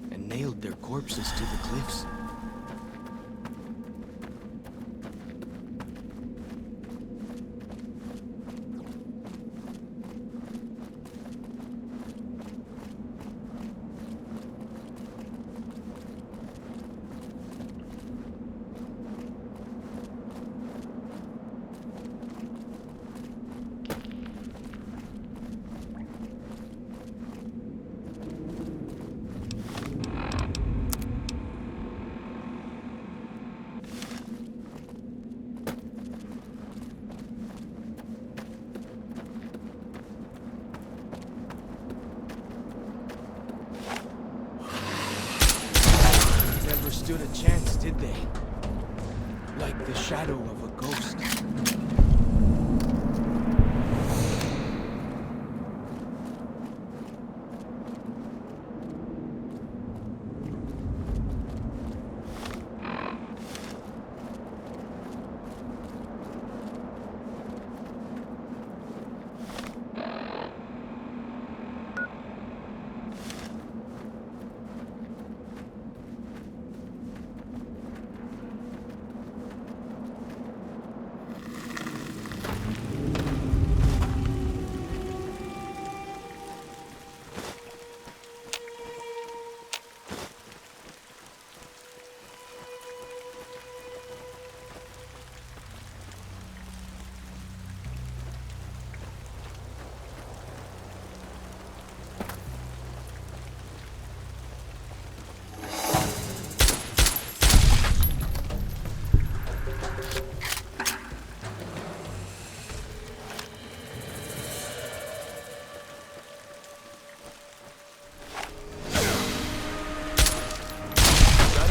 and nailed their corpses to the cliffs. Stood a chance, did they? Like the shadow of a ghost.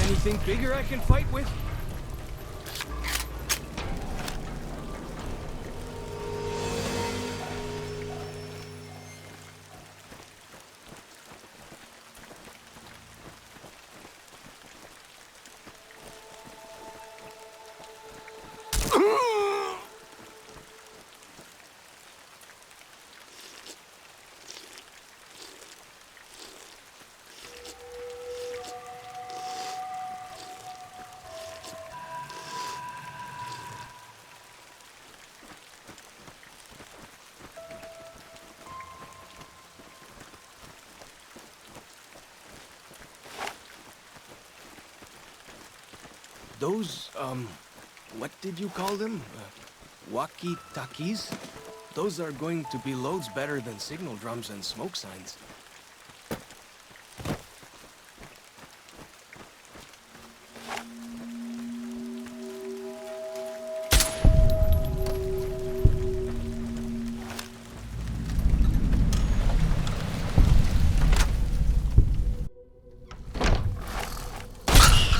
Anything bigger I can fight with? Those, what did you call them? Walkie-talkies? Those are going to be loads better than signal drums and smoke signs.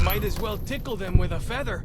Might as well tickle them with a feather.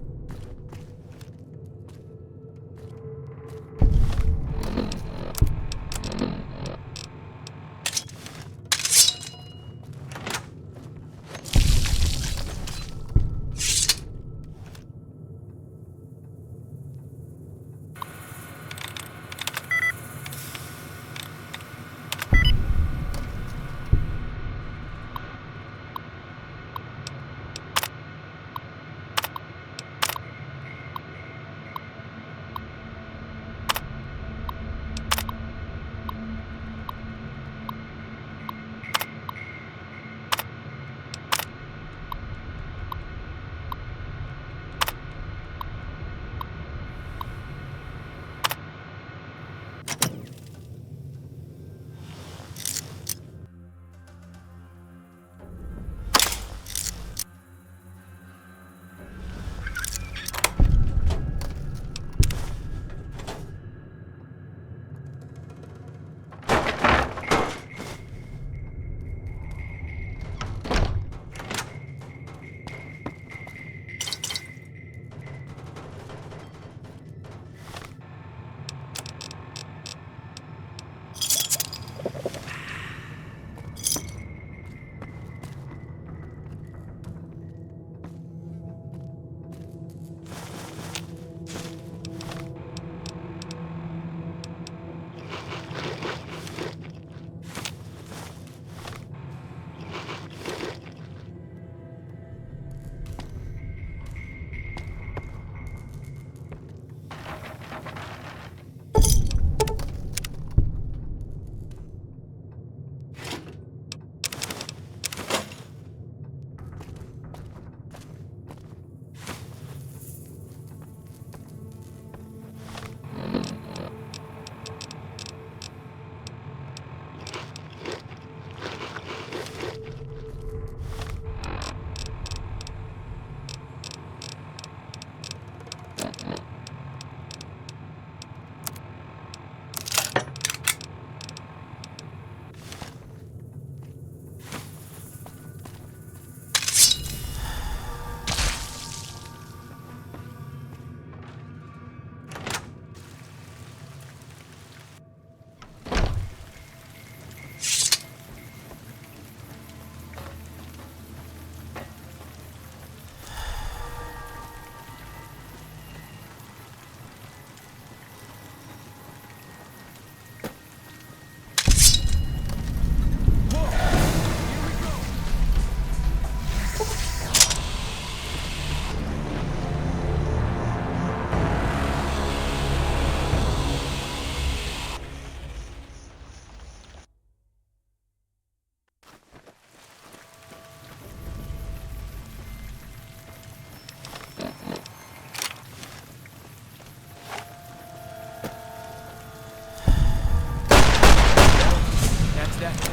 that.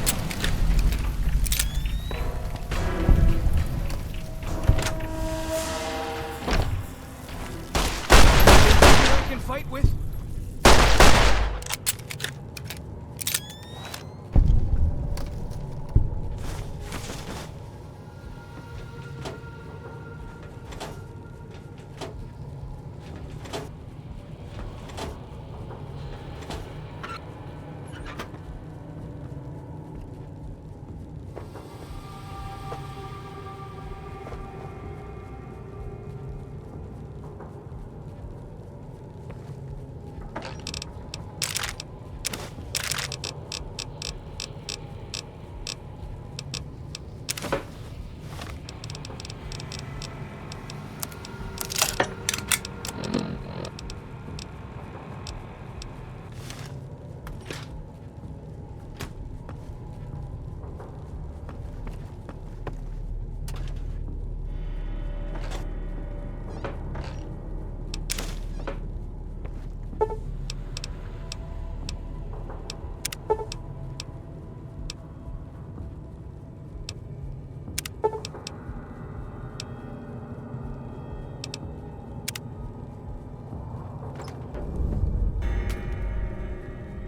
I can fight with?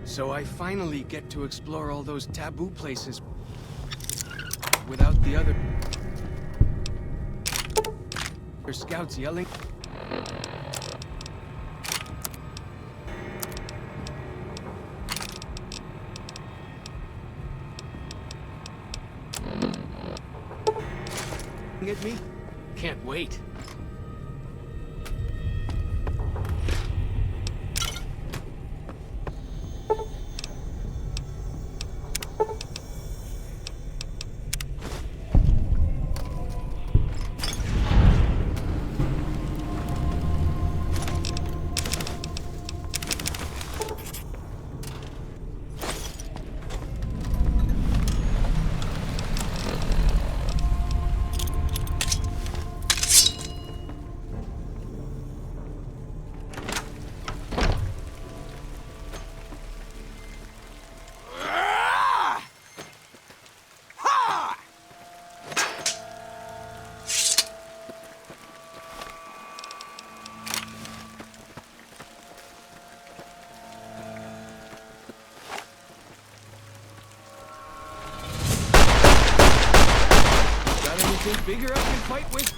So I finally get to explore all those taboo places without the other scouts yelling. At me? Can't wait. Anything bigger I can fight with?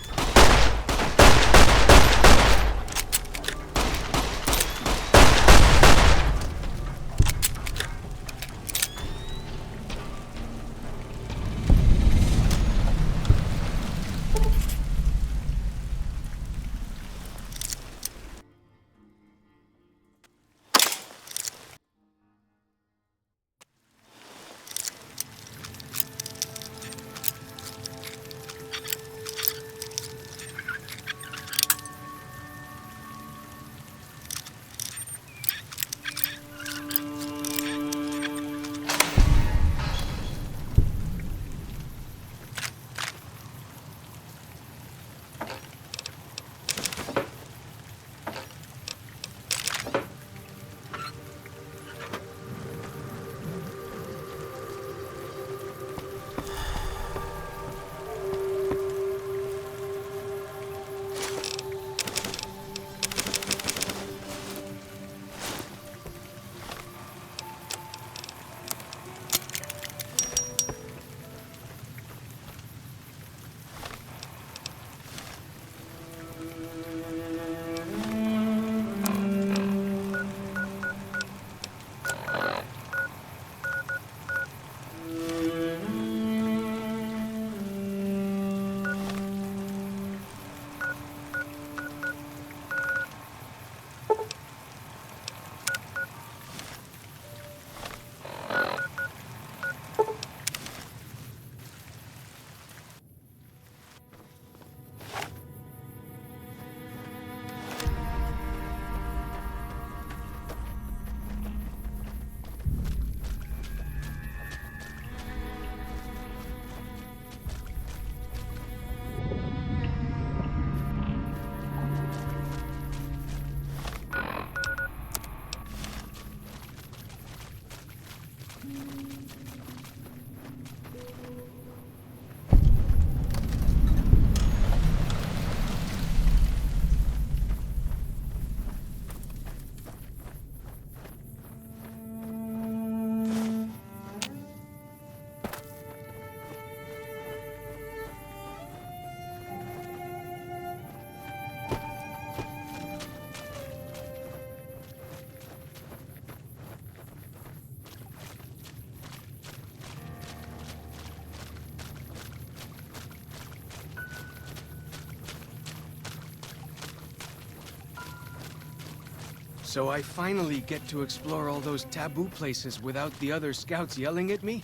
So I finally get to explore all those taboo places without the other scouts yelling at me?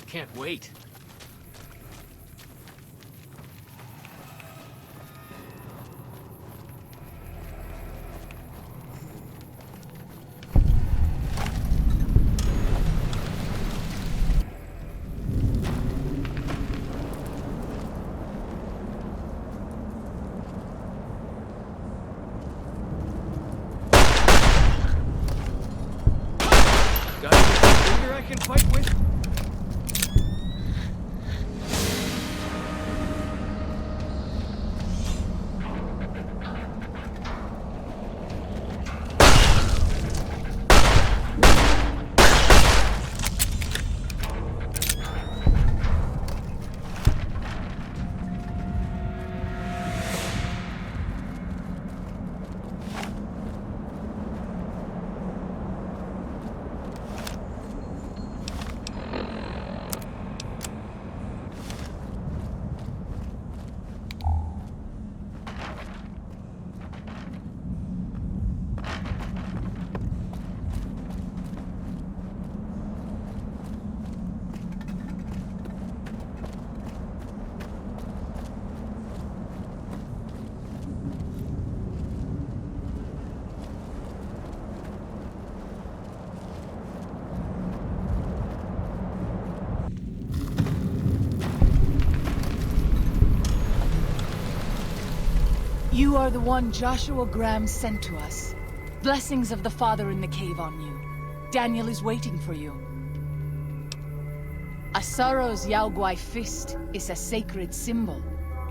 Can't wait. You are the one Joshua Graham sent to us. Blessings of the Father in the cave on you. Daniel is waiting for you. Asaro's Yao Guai fist is a sacred symbol.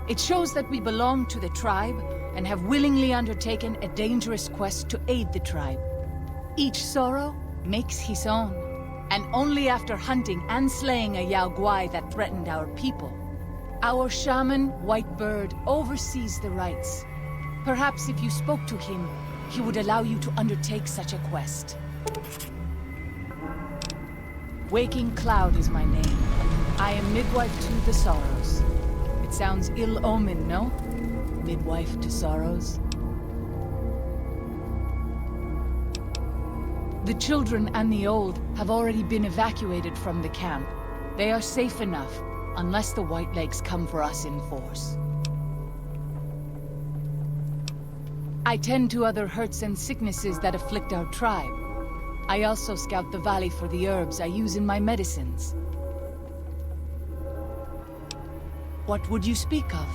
It shows that we belong to the tribe and have willingly undertaken a dangerous quest to aid the tribe. Each Soro makes his own, and only after hunting and slaying a Yao Guai that threatened our people. Our shaman, White Bird, oversees the rites. Perhaps if you spoke to him, he would allow you to undertake such a quest. Waking Cloud is my name. I am midwife to the Sorrows. It sounds ill-omened, no? Midwife to Sorrows. The children and the old have already been evacuated from the camp. They are safe enough, unless the Whitelegs come for us in force. I tend to other hurts and sicknesses that afflict our tribe. I also scout the valley for the herbs I use in my medicines. What would you speak of?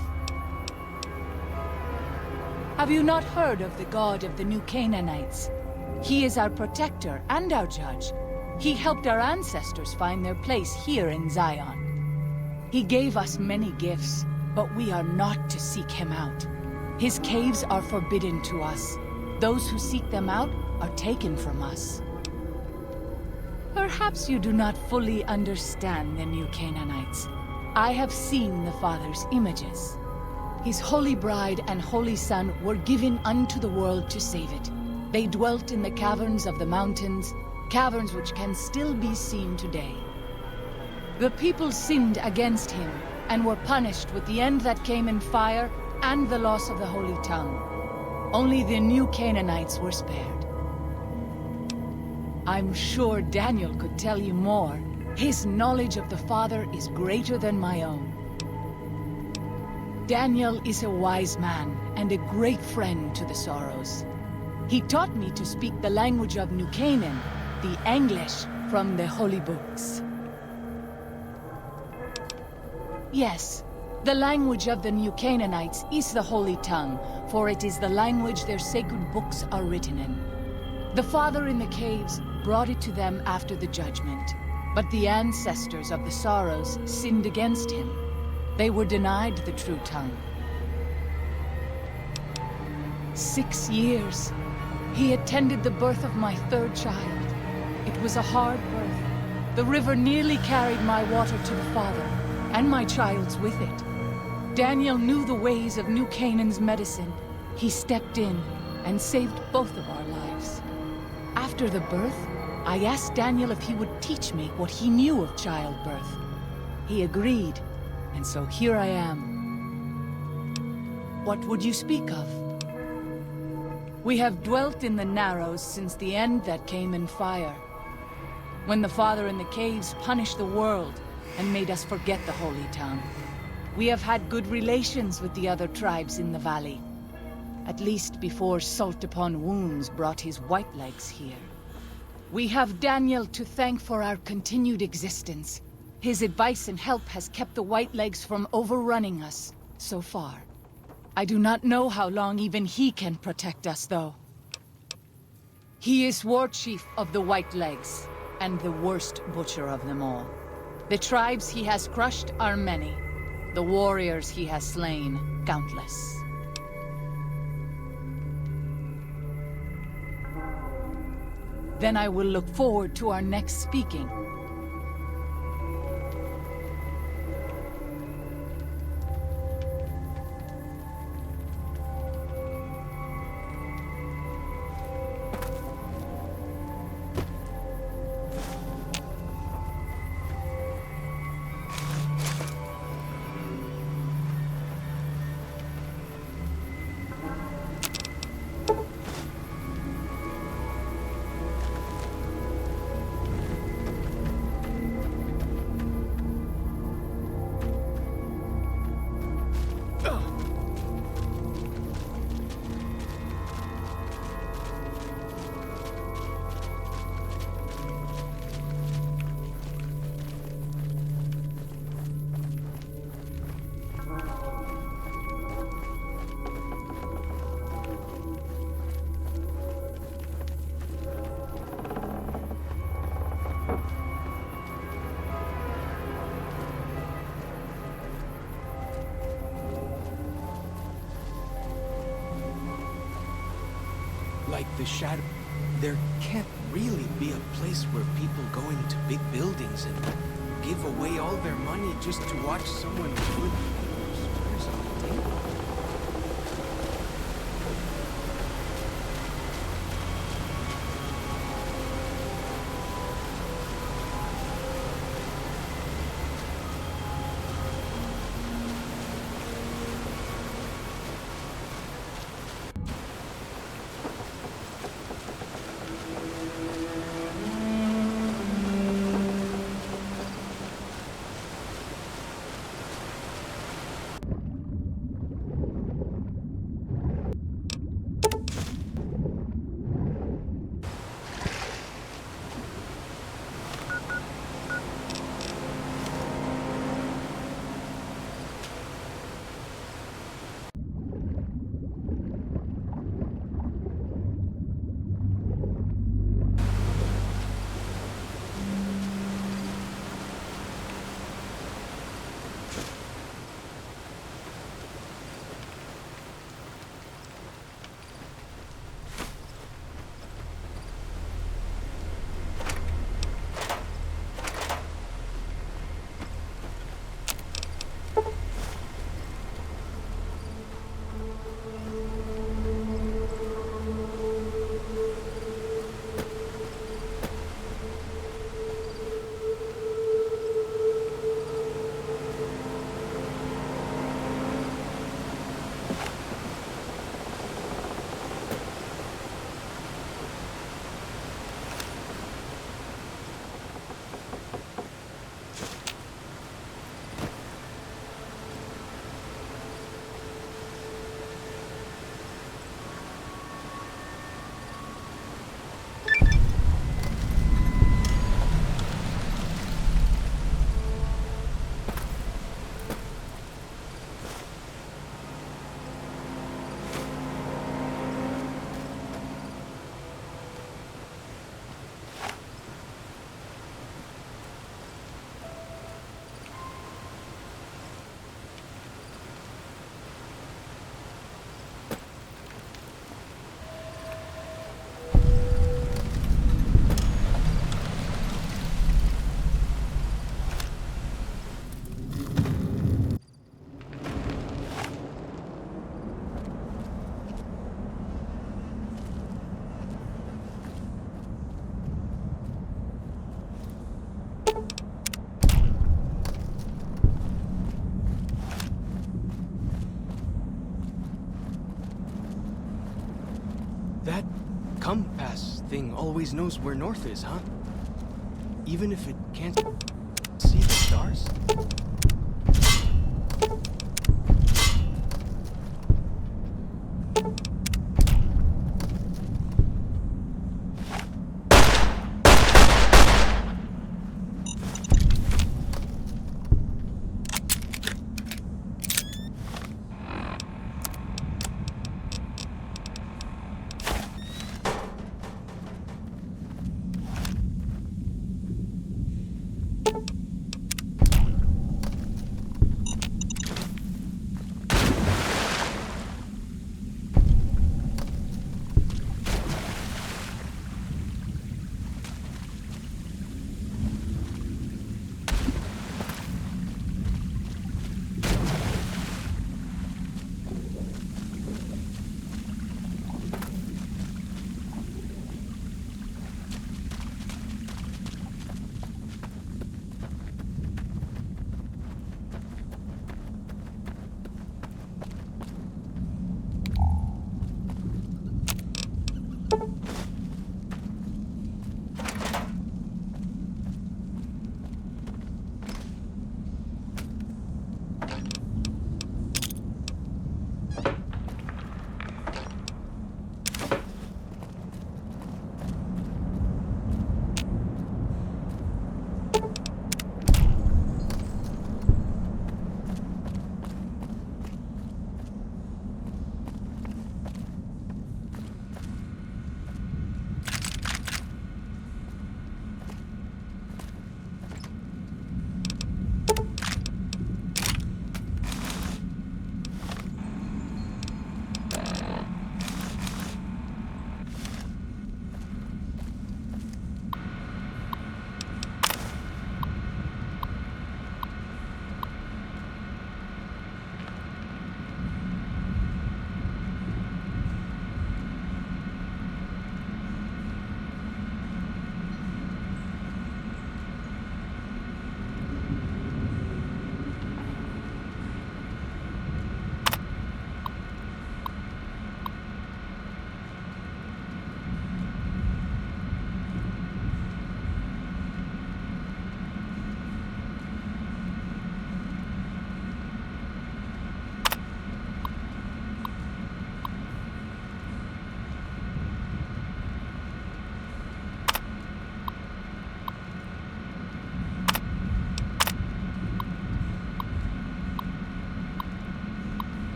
Have you not heard of the god of the New Canaanites? He is our protector and our judge. He helped our ancestors find their place here in Zion. He gave us many gifts, but we are not to seek him out. His caves are forbidden to us. Those who seek them out are taken from us. Perhaps you do not fully understand the New Canaanites. I have seen the Father's images. His holy bride and holy son were given unto the world to save it. They dwelt in the caverns of the mountains, caverns which can still be seen today. The people sinned against him and were punished with the end that came in fire and the loss of the Holy Tongue. Only the New Canaanites were spared. I'm sure Daniel could tell you more. His knowledge of the Father is greater than my own. Daniel is a wise man and a great friend to the Sorrows. He taught me to speak the language of New Canaan, the English from the holy books. Yes, the language of the New Canaanites is the Holy Tongue, for it is the language their sacred books are written in. The Father in the caves brought it to them after the judgment, but the ancestors of the Sorrows sinned against him. They were denied the true tongue. 6 years. He attended the birth of my third child. It was a hard birth. The river nearly carried my water to the Father, and my child's with it. Daniel knew the ways of New Canaan's medicine. He stepped in and saved both of our lives. After the birth, I asked Daniel if he would teach me what he knew of childbirth. He agreed, and so here I am. What would you speak of? We have dwelt in the Narrows since the end that came in fire. When the Father in the Caves punished the world and made us forget the Holy Town. We have had good relations with the other tribes in the valley. At least before Salt Upon Wounds brought his Whitelegs here. We have Daniel to thank for our continued existence. His advice and help has kept the Whitelegs from overrunning us, so far. I do not know how long even he can protect us, though. He is War Chief of the Whitelegs, and the worst butcher of them all. The tribes he has crushed are many. The warriors he has slain, countless. Then I will look forward to our next speaking. Like the shadow. There can't really be a place where people go into big buildings and give away all their money just to watch someone flip squares on a table. thing always knows where north is, huh? Even if it can't see the stars?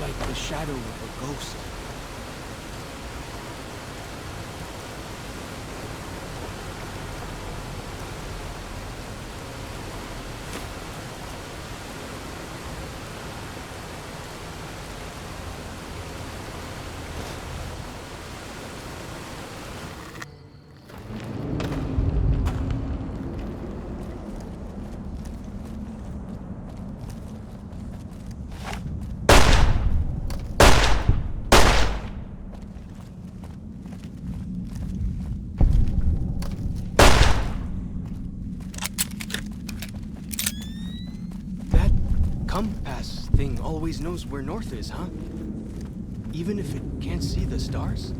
Like the shadow of a ghost. thing always knows where north is, huh? Even if it can't see the stars?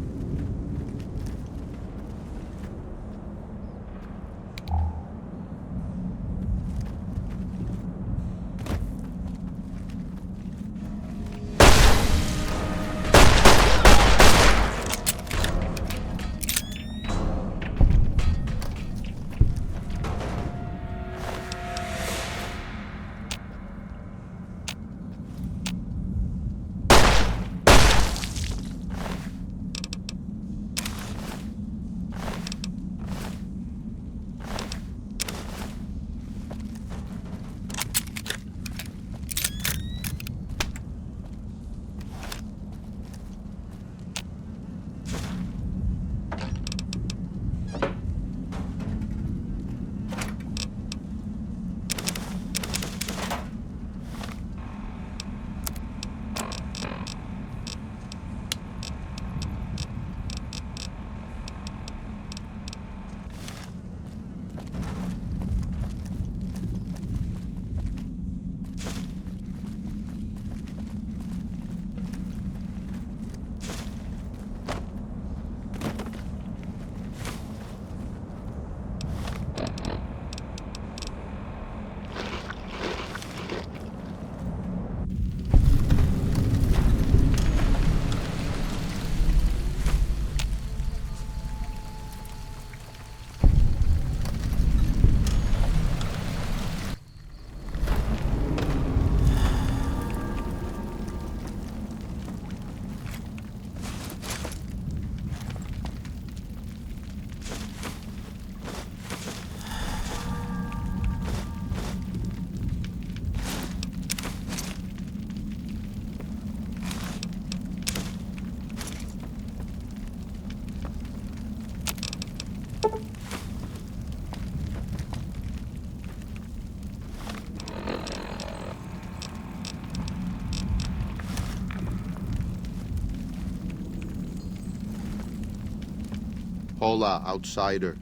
Hola, outsider.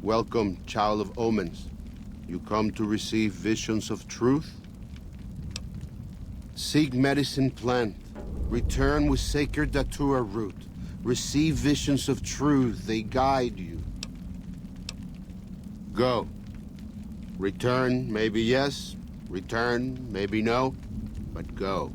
Welcome, child of omens. You come to receive visions of truth? Seek medicine plant. Return with sacred datura root. Receive visions of truth, they guide you. Go. Return, maybe yes. Return, maybe no. But go.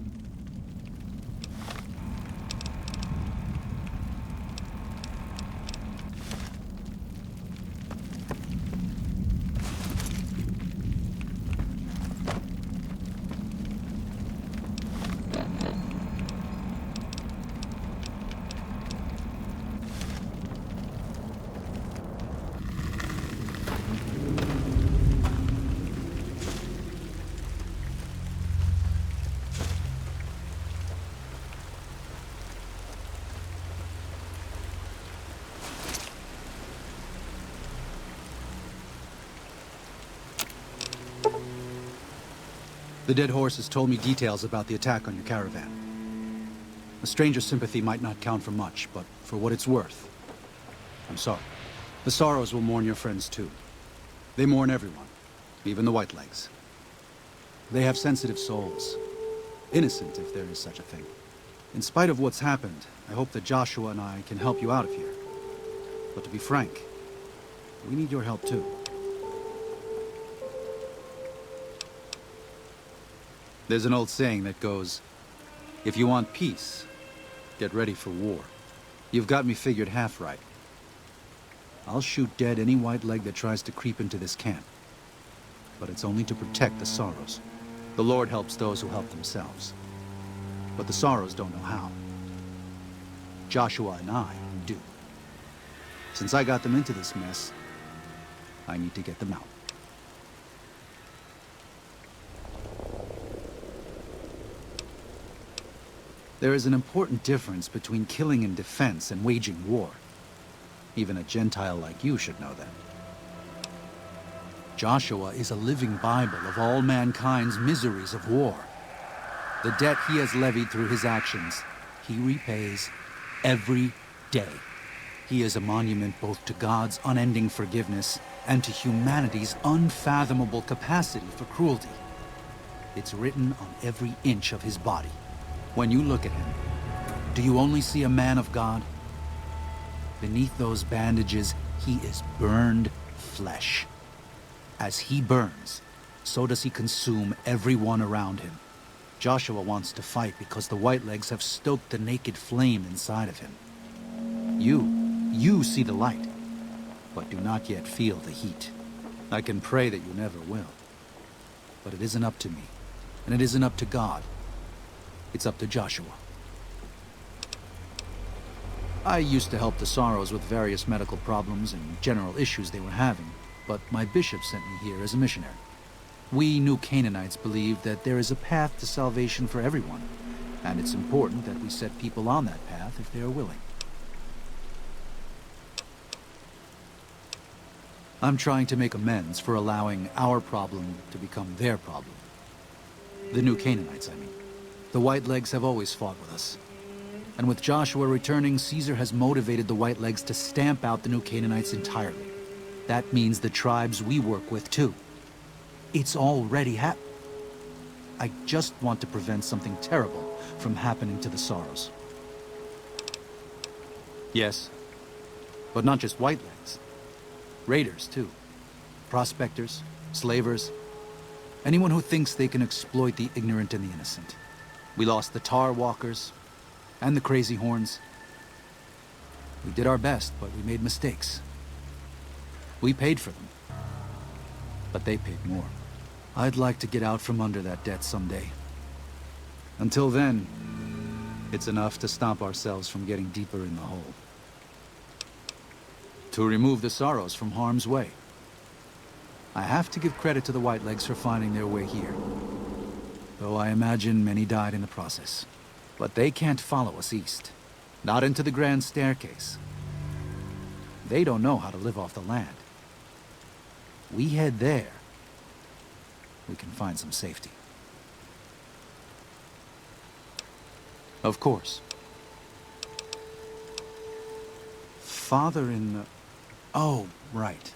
The dead horse has told me details about the attack on your caravan. A stranger's sympathy might not count for much, but for what it's worth, I'm sorry. The Sorrows will mourn your friends too. They mourn everyone, even the Whitelegs. They have sensitive souls. Innocent, if there is such a thing. In spite of what's happened, I hope that Joshua and I can help you out of here. But to be frank, we need your help too. There's an old saying that goes, if you want peace, get ready for war. You've got me figured half right. I'll shoot dead any white leg that tries to creep into this camp. But it's only to protect the Sorrows. The Lord helps those who help themselves. But the Sorrows don't know how. Joshua and I do. Since I got them into this mess, I need to get them out. There is an important difference between killing in defense and waging war. Even a Gentile like you should know that. Joshua is a living Bible of all mankind's miseries of war. The debt he has levied through his actions, he repays every day. He is a monument both to God's unending forgiveness and to humanity's unfathomable capacity for cruelty. It's written on every inch of his body. When you look at him, do you only see a man of God? Beneath those bandages, he is burned flesh. As he burns, so does he consume everyone around him. Joshua wants to fight because the Whitelegs have stoked the naked flame inside of him. You see the light, but do not yet feel the heat. I can pray that you never will. But it isn't up to me, and it isn't up to God. It's up to Joshua. I used to help the Sorrows with various medical problems and general issues they were having, but my bishop sent me here as a missionary. We New Canaanites believe that there is a path to salvation for everyone, and it's important that we set people on that path if they are willing. I'm trying to make amends for allowing our problem to become their problem. The New Canaanites, I mean. The Whitelegs have always fought with us. And with Joshua returning, Caesar has motivated the Whitelegs to stamp out the New Canaanites entirely. That means the tribes we work with, too. It's already happened. I just want to prevent something terrible from happening to the Sorrows. Yes, but not just Whitelegs. Raiders, too. Prospectors, slavers. Anyone who thinks they can exploit the ignorant and the innocent. We lost the Tar Walkers and the Crazy Horns. We did our best, but we made mistakes. We paid for them, but they paid more. I'd like to get out from under that debt someday. Until then, it's enough to stop ourselves from getting deeper in the hole. To remove the Sorrows from harm's way. I have to give credit to the Whitelegs for finding their way here. Though I imagine many died in the process. But they can't follow us east. Not into the Grand Staircase. They don't know how to live off the land. We head there, we can find some safety. Of course. Father in the... Oh, right.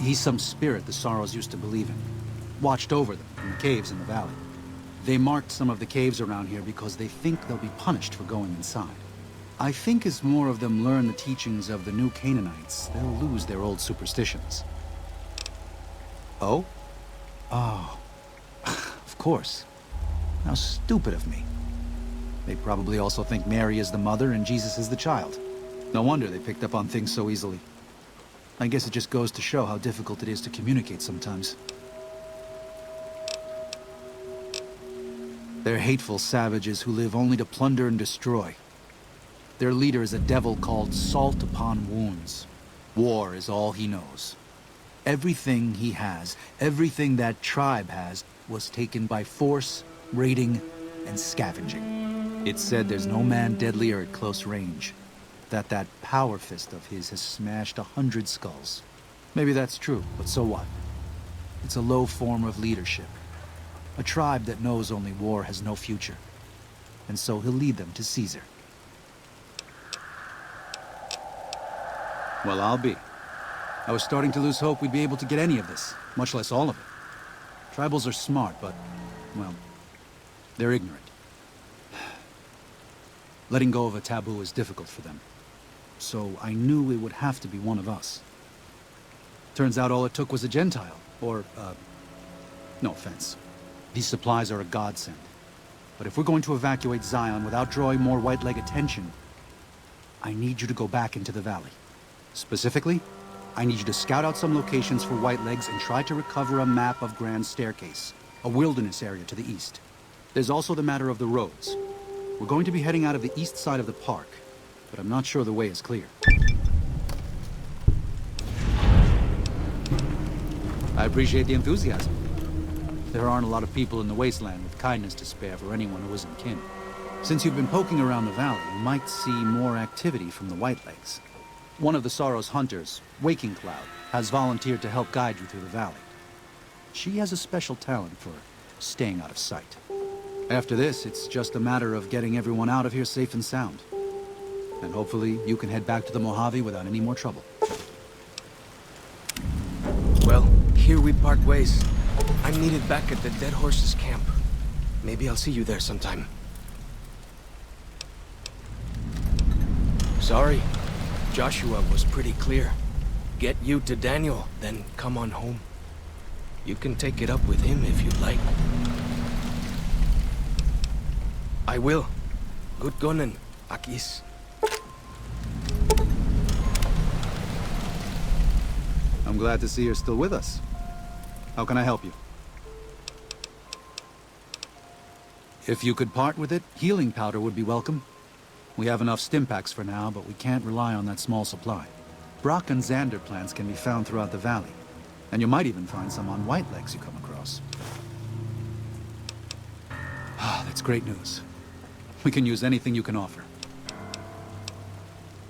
He's some spirit the Sorrows used to believe in. Watched over them in the caves in the valley. They marked some of the caves around here because they think they'll be punished for going inside. I think as more of them learn the teachings of the New Canaanites, they'll lose their old superstitions. Oh? Oh. Of course. How stupid of me. They probably also think Mary is the mother and Jesus is the child. No wonder they picked up on things so easily. I guess it just goes to show how difficult it is to communicate sometimes. They're hateful savages who live only to plunder and destroy. Their leader is a devil called Salt Upon Wounds. War is all he knows. Everything he has, everything that tribe has, was taken by force, raiding, and scavenging. It's said there's no man deadlier at close range. That power fist of his has smashed 100 skulls. Maybe that's true, but so what? It's a low form of leadership. A tribe that knows only war has no future. And so he'll lead them to Caesar. Well, I'll be. I was starting to lose hope we'd be able to get any of this, much less all of it. Tribals are smart, but, well, they're ignorant. Letting go of a taboo is difficult for them. So I knew it would have to be one of us. Turns out all it took was a Gentile, or, no offense. These supplies are a godsend. But if we're going to evacuate Zion without drawing more Whiteleg attention, I need you to go back into the valley. Specifically, I need you to scout out some locations for Whitelegs and try to recover a map of Grand Staircase, a wilderness area to the east. There's also the matter of the roads. We're going to be heading out of the east side of the park, but I'm not sure the way is clear. I appreciate the enthusiasm. There aren't a lot of people in the wasteland with kindness to spare for anyone who isn't kin. Since you've been poking around the valley, you might see more activity from the Whitelegs. One of the Sorrow's hunters, Waking Cloud, has volunteered to help guide you through the valley. She has a special talent for staying out of sight. After this, it's just a matter of getting everyone out of here safe and sound. And hopefully, you can head back to the Mojave without any more trouble. Well, here we part ways. I'm needed back at the Dead Horses camp. Maybe I'll see you there sometime. Sorry. Joshua was pretty clear. Get you to Daniel, then come on home. You can take it up with him if you'd like. I will. Good gunning, Akis. I'm glad to see you're still with us. How can I help you? If you could part with it, healing powder would be welcome. We have enough stim packs for now, but we can't rely on that small supply. Brock and Xander plants can be found throughout the valley, and you might even find some on Whitelegs you come across. Ah, that's great news. We can use anything you can offer.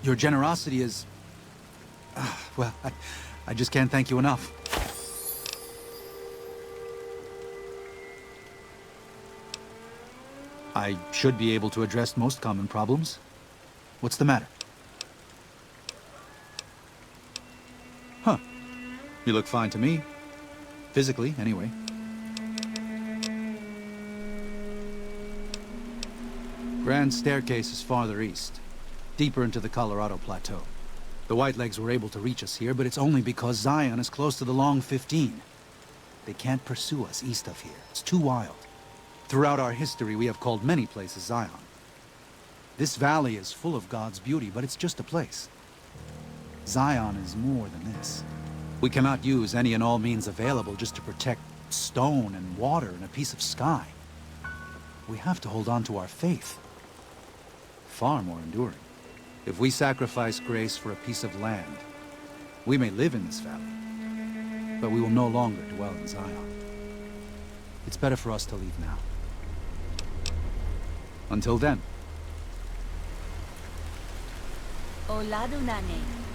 Your generosity is... well, I just can't thank you enough. I should be able to address most common problems. What's the matter? Huh. You look fine to me. Physically, anyway. Grand Staircase is farther east, deeper into the Colorado Plateau. The Whitelegs were able to reach us here, but it's only because Zion is close to the Long 15. They can't pursue us east of here. It's too wild. Throughout our history, we have called many places Zion. This valley is full of God's beauty, but it's just a place. Zion is more than this. We cannot use any and all means available just to protect stone and water and a piece of sky. We have to hold on to our faith. Far more enduring. If we sacrifice grace for a piece of land, we may live in this valley, but we will no longer dwell in Zion. It's better for us to leave now. Until then. Oladunane.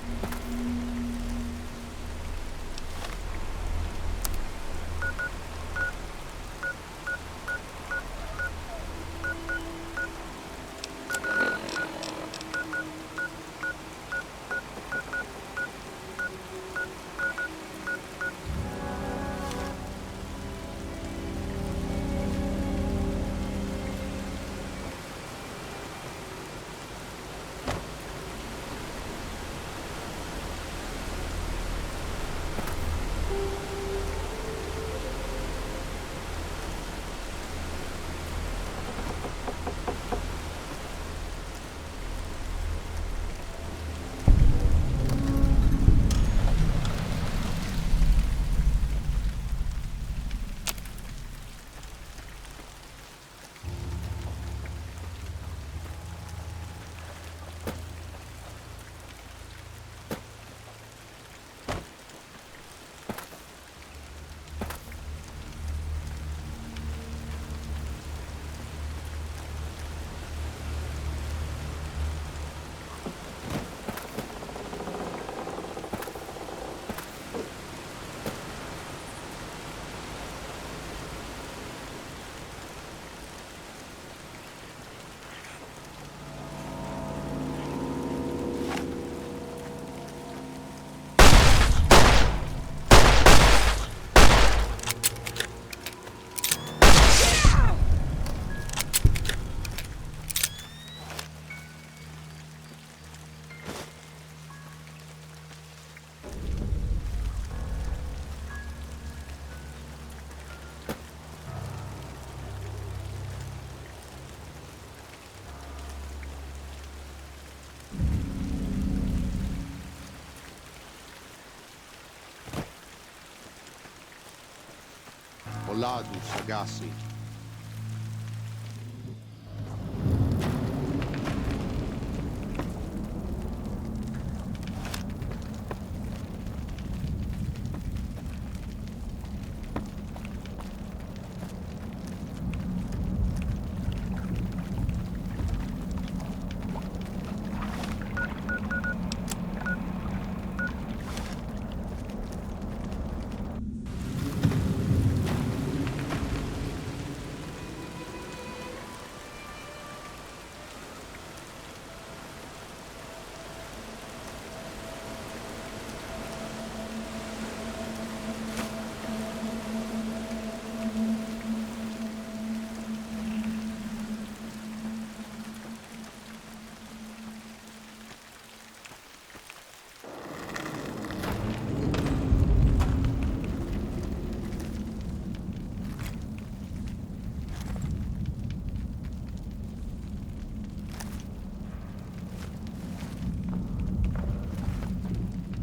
Oladu Sagasi.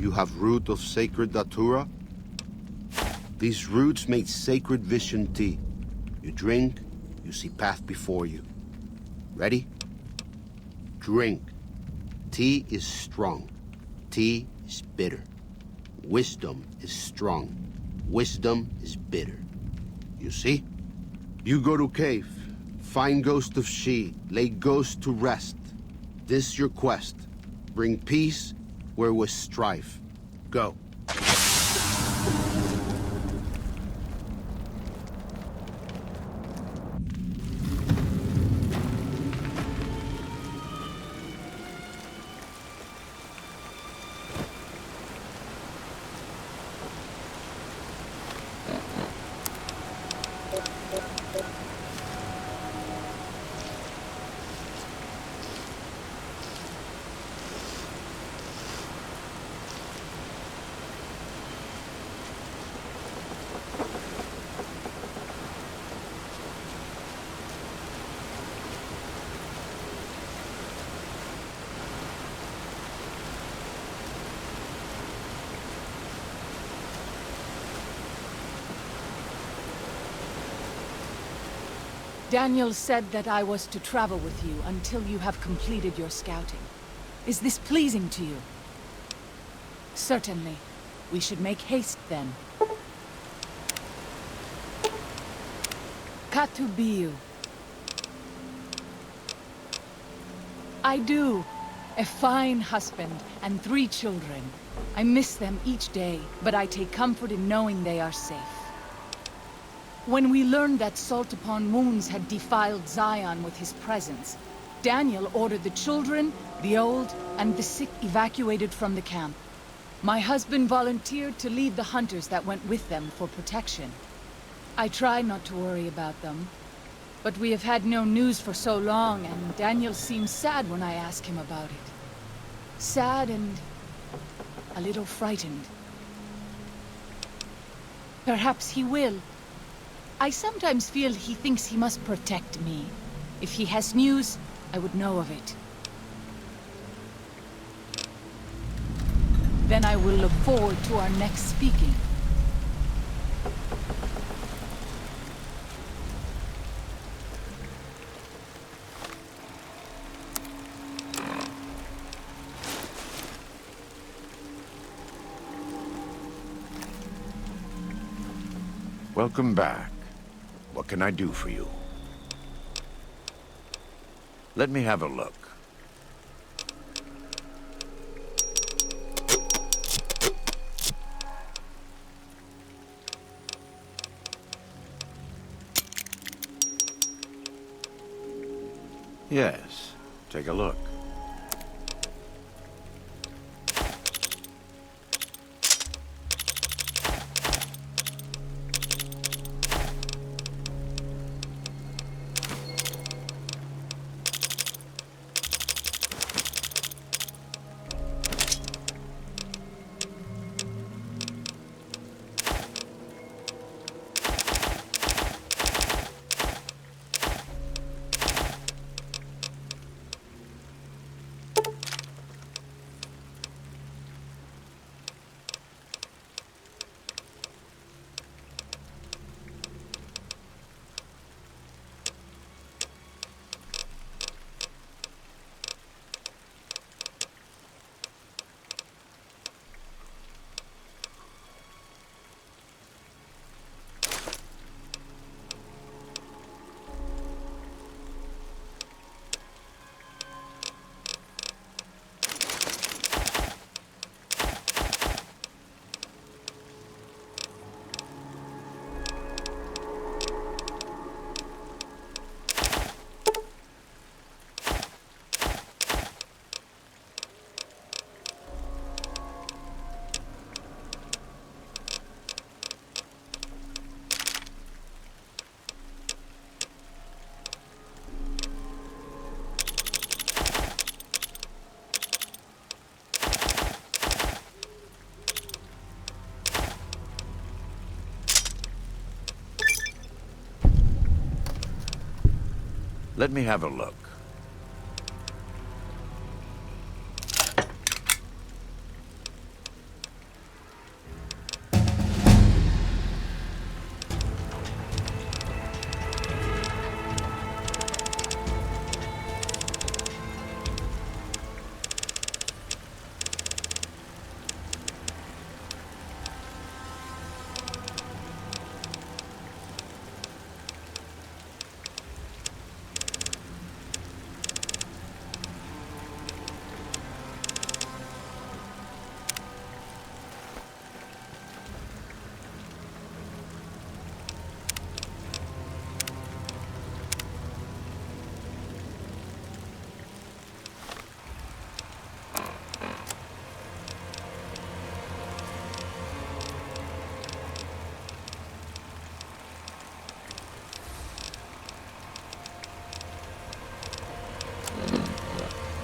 You have root of sacred datura? These roots make sacred vision tea. You drink, you see path before you. Ready? Drink. Tea is strong. Tea is bitter. Wisdom is strong. Wisdom is bitter. You see? You go to cave, find ghost of she, lay ghost to rest. This your quest. Bring peace where was strife. Go. Daniel said that I was to travel with you until you have completed your scouting. Is this pleasing to you? Certainly. We should make haste then. Katubiu. I do. A fine husband and 3 children. I miss them each day, but I take comfort in knowing they are safe. When we learned that Salt Upon Wounds had defiled Zion with his presence, Daniel ordered the children, the old, and the sick evacuated from the camp. My husband volunteered to lead the hunters that went with them for protection. I tried not to worry about them, but we have had no news for so long, and Daniel seems sad when I ask him about it. Sad and a little frightened. Perhaps he will. I sometimes feel he thinks he must protect me. If he has news, I would know of it. Then I will look forward to our next speaking. Welcome back. What can I do for you? Let me have a look. Yes, take a look. Let me have a look.